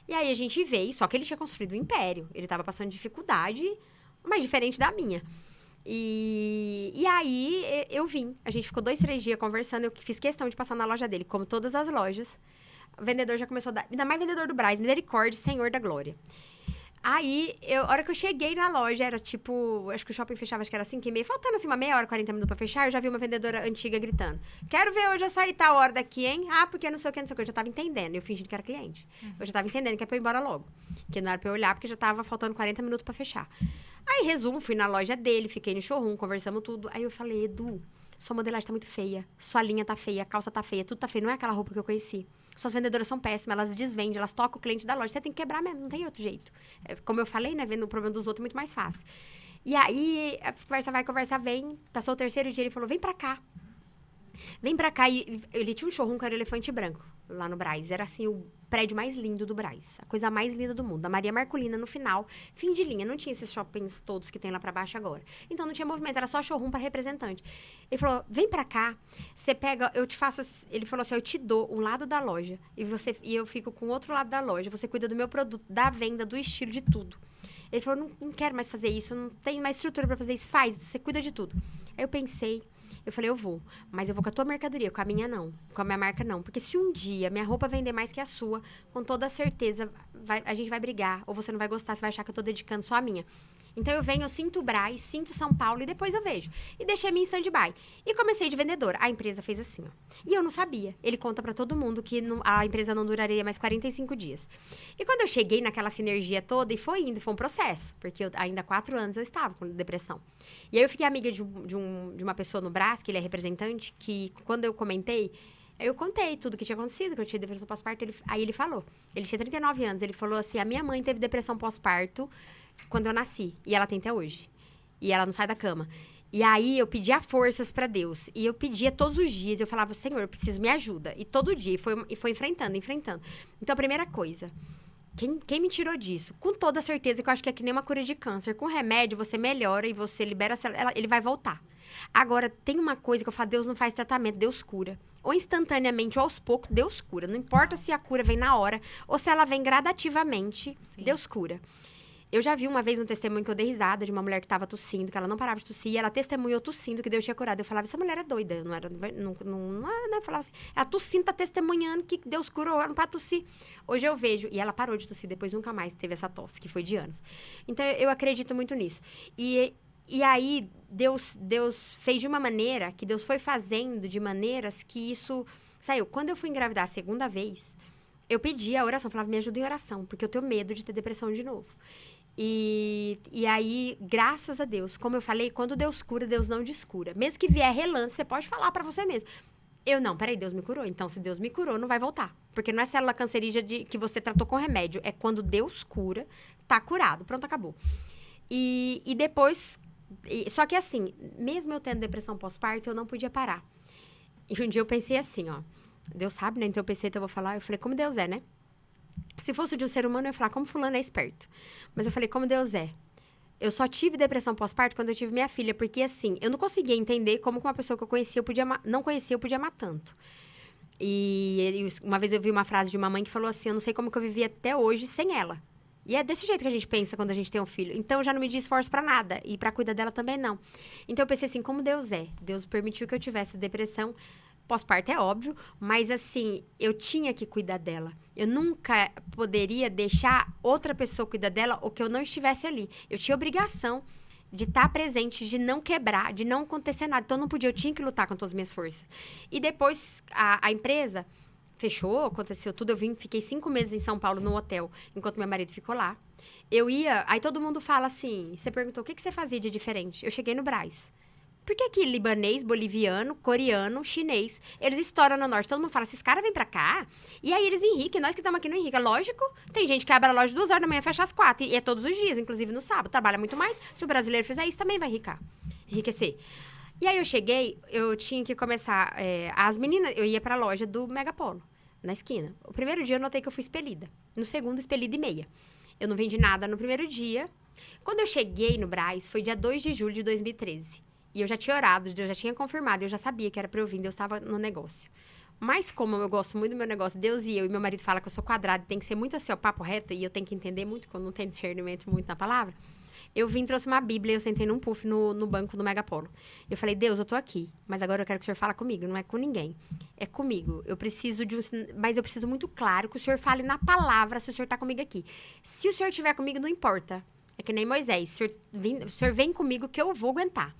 E aí, a gente veio, só que ele tinha construído um império, ele tava passando dificuldade, mas diferente da minha. E aí, eu vim. A gente ficou 2, 3 dias conversando. Eu fiz questão de passar na loja dele, como todas as lojas. O vendedor já começou a dar... Ainda mais vendedor do Brás. Misericórdia, Senhor da Glória. Aí, a hora que eu cheguei na loja, era tipo... Acho que o shopping fechava, acho que era 5h30. Faltando assim uma meia hora, 40 minutos pra fechar, eu já vi uma vendedora antiga gritando. Quero ver hoje eu sair tal hora daqui, hein? Ah, porque não sei o que, não sei o que. Eu já tava entendendo. Eu fingindo que era cliente. Eu já tava entendendo que era pra eu ir embora logo. Que não era pra eu olhar, porque já tava faltando 40 minutos pra fechar. Aí, resumo, fui na loja dele, fiquei no showroom, conversamos tudo. Aí eu falei, Edu, sua modelagem tá muito feia. Sua linha tá feia, a calça tá feia, tudo tá feio. Não é aquela roupa que eu conheci. Suas vendedoras são péssimas, elas desvendem, elas tocam o cliente da loja. Você tem que quebrar mesmo, não tem outro jeito. Como eu falei, né, vendo o problema dos outros é muito mais fácil. E aí, a conversa vai, conversa vem. Passou o 3º dia, ele falou, vem pra cá. Vem pra cá. E ele tinha um showroom que era Elefante Branco, lá no Brás. Era assim, o prédio mais lindo do Brás. A coisa mais linda do mundo. A Maria Marculina, no final, fim de linha. Não tinha esses shoppings todos que tem lá pra baixo agora. Então, não tinha movimento. Era só showroom pra representante. Ele falou, vem pra cá. Você pega, eu te faço... Ele falou assim, eu te dou um lado da loja. E eu fico com o outro lado da loja. Você cuida do meu produto, da venda, do estilo, de tudo. Ele falou, não quero mais fazer isso. Não tenho mais estrutura pra fazer isso. Faz, você cuida de tudo. Aí eu pensei... Eu falei, eu vou, mas eu vou com a tua mercadoria, com a minha não, com a minha marca não. Porque se um dia minha roupa vender mais que a sua, com toda certeza a gente vai brigar, ou você não vai gostar, você vai achar que eu tô dedicando só a minha. Então, eu venho, eu sinto o Brás, sinto São Paulo e depois eu vejo. E deixei a minha em stand-by. E comecei de vendedora. A empresa fez assim, ó. E eu não sabia. Ele conta pra todo mundo que a empresa não duraria mais 45 dias. E quando eu cheguei naquela sinergia toda, e foi indo, foi um processo. Porque ainda há 4 anos eu estava com depressão. E aí, eu fiquei amiga de uma pessoa no Brás, que ele é representante, que quando eu contei tudo que tinha acontecido, que eu tinha depressão pós-parto. Aí ele falou. Ele tinha 39 anos. Ele falou assim, a minha mãe teve depressão pós-parto quando eu nasci. E ela tem até hoje. E ela não sai da cama. E aí, eu pedia forças pra Deus. E eu pedia todos os dias. Eu falava, Senhor, eu preciso, me ajuda. E todo dia. E foi enfrentando. Então, a primeira coisa. Quem me tirou disso? Com toda certeza, que eu acho que é que nem uma cura de câncer. Com remédio, você melhora e você libera a célula, ele vai voltar. Agora, tem uma coisa que eu falo, Deus não faz tratamento, Deus cura. Ou instantaneamente, ou aos poucos, Deus cura. Não importa se a cura vem na hora, ou se ela vem gradativamente, Sim. Deus cura. Eu já vi uma vez um testemunho que eu dei risada de uma mulher que estava tossindo, que ela não parava de tossir, e ela testemunhou tossindo que Deus tinha curado. Eu falava, essa mulher é doida. Eu não falava assim, ela tossindo, tá testemunhando que Deus curou ela para tossir. Hoje eu vejo, e ela parou de tossir, depois nunca mais teve essa tosse, que foi de anos. Então, eu acredito muito nisso. E aí, Deus fez de uma maneira, que Deus foi fazendo de maneiras que isso saiu. Quando eu fui engravidar a segunda vez, eu pedi a oração, falava, me ajuda em oração, porque eu tenho medo de ter depressão de novo. E aí, graças a Deus, como eu falei, quando Deus cura, Deus não descura. Mesmo que vier relance, você pode falar pra você mesmo. Peraí, Deus me curou. Então, se Deus me curou, não vai voltar. Porque não é célula cancerígena que você tratou com remédio. É quando Deus cura, tá curado. Pronto, acabou. E depois... Só que assim, mesmo eu tendo depressão pós-parto, eu não podia parar. E um dia eu pensei assim, ó. Deus sabe, né? Então eu pensei, então eu vou falar. Eu falei, como Deus é, né? Se fosse de um ser humano, eu ia falar, como fulano é esperto. Mas eu falei, como Deus é. Eu só tive depressão pós-parto quando eu tive minha filha. Porque, assim, eu não conseguia entender como uma pessoa que eu conhecia, não conhecia, eu podia amar tanto. E uma vez eu vi uma frase de uma mãe que falou assim, eu não sei como que eu vivi até hoje sem ela. E é desse jeito que a gente pensa quando a gente tem um filho. Então, eu já não me esforço pra nada. E pra cuidar dela também, não. Então, eu pensei assim, como Deus é. Deus permitiu que eu tivesse depressão. Pós-parto é óbvio, mas assim, eu tinha que cuidar dela. Eu nunca poderia deixar outra pessoa cuidar dela ou que eu não estivesse ali. Eu tinha obrigação de estar presente, de não quebrar, de não acontecer nada. Então, eu não podia, eu tinha que lutar com todas as minhas forças. E depois, a empresa fechou, aconteceu tudo. Fiquei 5 meses em São Paulo, no hotel, enquanto meu marido ficou lá. Aí todo mundo fala assim, você perguntou, o que você fazia de diferente? Eu cheguei no Brás. Por que aqui libanês, boliviano, coreano, chinês, eles estouram no norte? Todo mundo fala, esses caras vêm pra cá, e aí eles enriquem, nós que estamos aqui não enriquem. Lógico, tem gente que abre a loja 2 horas da manhã e fecha às 4, e é todos os dias, inclusive no sábado, trabalha muito mais. Se o brasileiro fizer isso, também vai enriquecer. E aí eu cheguei, eu tinha que começar, as meninas, eu ia pra loja do Megapolo, na esquina. O primeiro dia eu notei que eu fui expelida, no segundo expelida e meia. Eu não vendi nada no primeiro dia. Quando eu cheguei no Brás, foi dia 2 de julho de 2013. E eu já tinha orado, Deus já tinha confirmado, eu já sabia que era pra eu vir, Deus estava no negócio. Mas como eu gosto muito do meu negócio, Deus e meu marido fala que eu sou quadrado, tem que ser muito assim, ó, papo reto, e eu tenho que entender muito, quando não tem discernimento muito na palavra. Eu vim, trouxe uma Bíblia, eu sentei num puff no banco do Megapolo. Eu falei, Deus, eu tô aqui, mas agora eu quero que o Senhor fale comigo, não é com ninguém. É comigo. Eu preciso mas eu preciso muito claro que o Senhor fale na palavra se o Senhor tá comigo aqui. Se o Senhor estiver comigo, não importa. É que nem Moisés, o Senhor vem comigo que eu vou aguentar.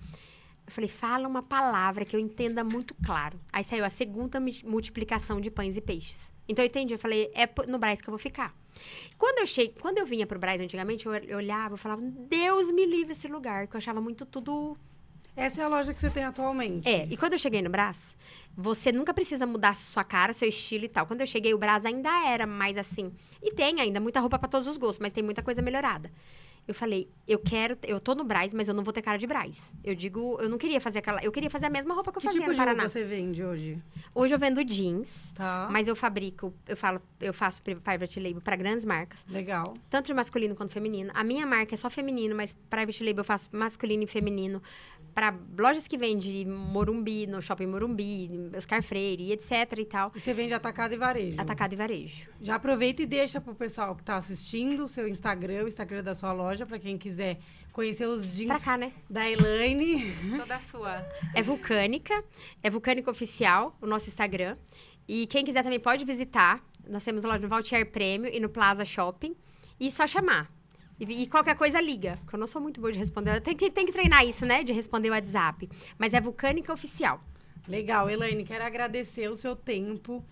Eu falei, fala uma palavra que eu entenda muito claro. Aí saiu a segunda multiplicação de pães e peixes. Então, eu entendi. Eu falei, é no Brás que eu vou ficar. Quando eu vinha pro Brás antigamente, eu olhava, eu falava, Deus me livre esse lugar, que eu achava muito tudo... Essa é a loja que você tem atualmente. E quando eu cheguei no Brás, você nunca precisa mudar sua cara, seu estilo e tal. Quando eu cheguei, o Brás ainda era mais assim. E tem ainda muita roupa pra todos os gostos, mas tem muita coisa melhorada. Eu falei, eu tô no Brás, mas eu não vou ter cara de Brás. Eu não queria fazer eu queria fazer a mesma roupa que eu fazia no Paraná. Que tipo de roupa você vende hoje? Hoje eu vendo jeans, tá. Mas eu faço private label para grandes marcas. Legal. Tanto de masculino quanto feminino. A minha marca é só feminino, mas private label eu faço masculino e feminino para lojas que vendem Morumbi, no Shopping Morumbi, Oscar Freire, e etc e tal. E você vende atacado e varejo? Atacado e varejo. Já aproveita e deixa pro pessoal que tá assistindo o seu Instagram, o Instagram da sua loja, para quem quiser conhecer os jeans pra cá, né? da Elaine. Toda sua. É Vulcânica Oficial, o nosso Instagram. E quem quiser também pode visitar. Nós temos a loja no Valtier Prêmio e no Plaza Shopping. E só chamar. E qualquer coisa, liga. Porque eu não sou muito boa de responder. Tem que treinar isso, né? De responder o WhatsApp. Mas é Vulcânica Oficial. Legal, Elaine. Quero agradecer o seu tempo.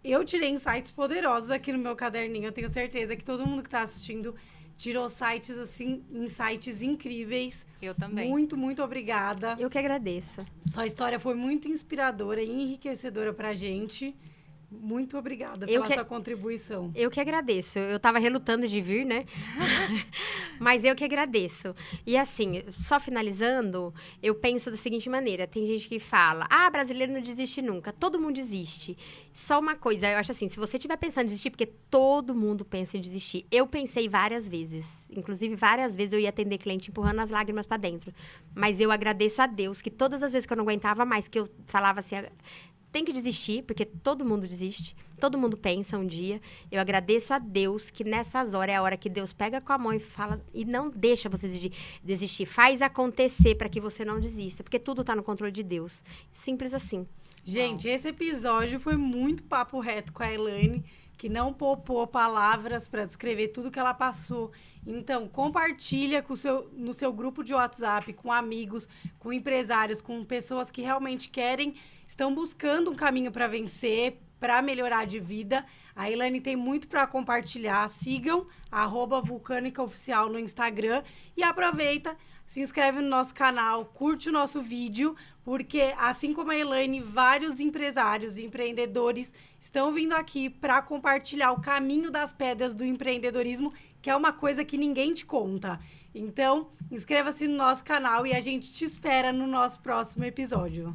Eu tirei insights poderosos aqui no meu caderninho. Eu tenho certeza que todo mundo que está assistindo tirou insights incríveis. Eu também. Muito, muito obrigada. Eu que agradeço. Sua história foi muito inspiradora e enriquecedora pra gente. Muito obrigada pela sua contribuição. Eu que agradeço. Eu tava relutando de vir, né? Mas eu que agradeço. E assim, só finalizando, eu penso da seguinte maneira. Tem gente que fala, brasileiro não desiste nunca. Todo mundo desiste. Só uma coisa, eu acho assim, se você estiver pensando em desistir, porque todo mundo pensa em desistir. Eu pensei várias vezes. Inclusive, várias vezes eu ia atender cliente empurrando as lágrimas pra dentro. Mas eu agradeço a Deus que todas as vezes que eu não aguentava mais, que eu falava assim... Tem que desistir, porque todo mundo desiste. Todo mundo pensa um dia. Eu agradeço a Deus que nessas horas é a hora que Deus pega com a mão e fala... E não deixa você desistir. Faz acontecer para que você não desista. Porque tudo tá no controle de Deus. Simples assim. Gente, esse episódio foi muito papo reto com a Elaine, que não poupou palavras para descrever tudo que ela passou. Então, compartilha no seu grupo de WhatsApp, com amigos, com empresários, com pessoas que realmente estão buscando um caminho para vencer, para melhorar de vida. A Elaine tem muito para compartilhar. Sigam @vulcânicaoficial no Instagram e aproveita, se inscreve no nosso canal, curte o nosso vídeo, porque assim como a Elaine, vários empresários e empreendedores estão vindo aqui para compartilhar o caminho das pedras do empreendedorismo, que é uma coisa que ninguém te conta. Então, inscreva-se no nosso canal e a gente te espera no nosso próximo episódio.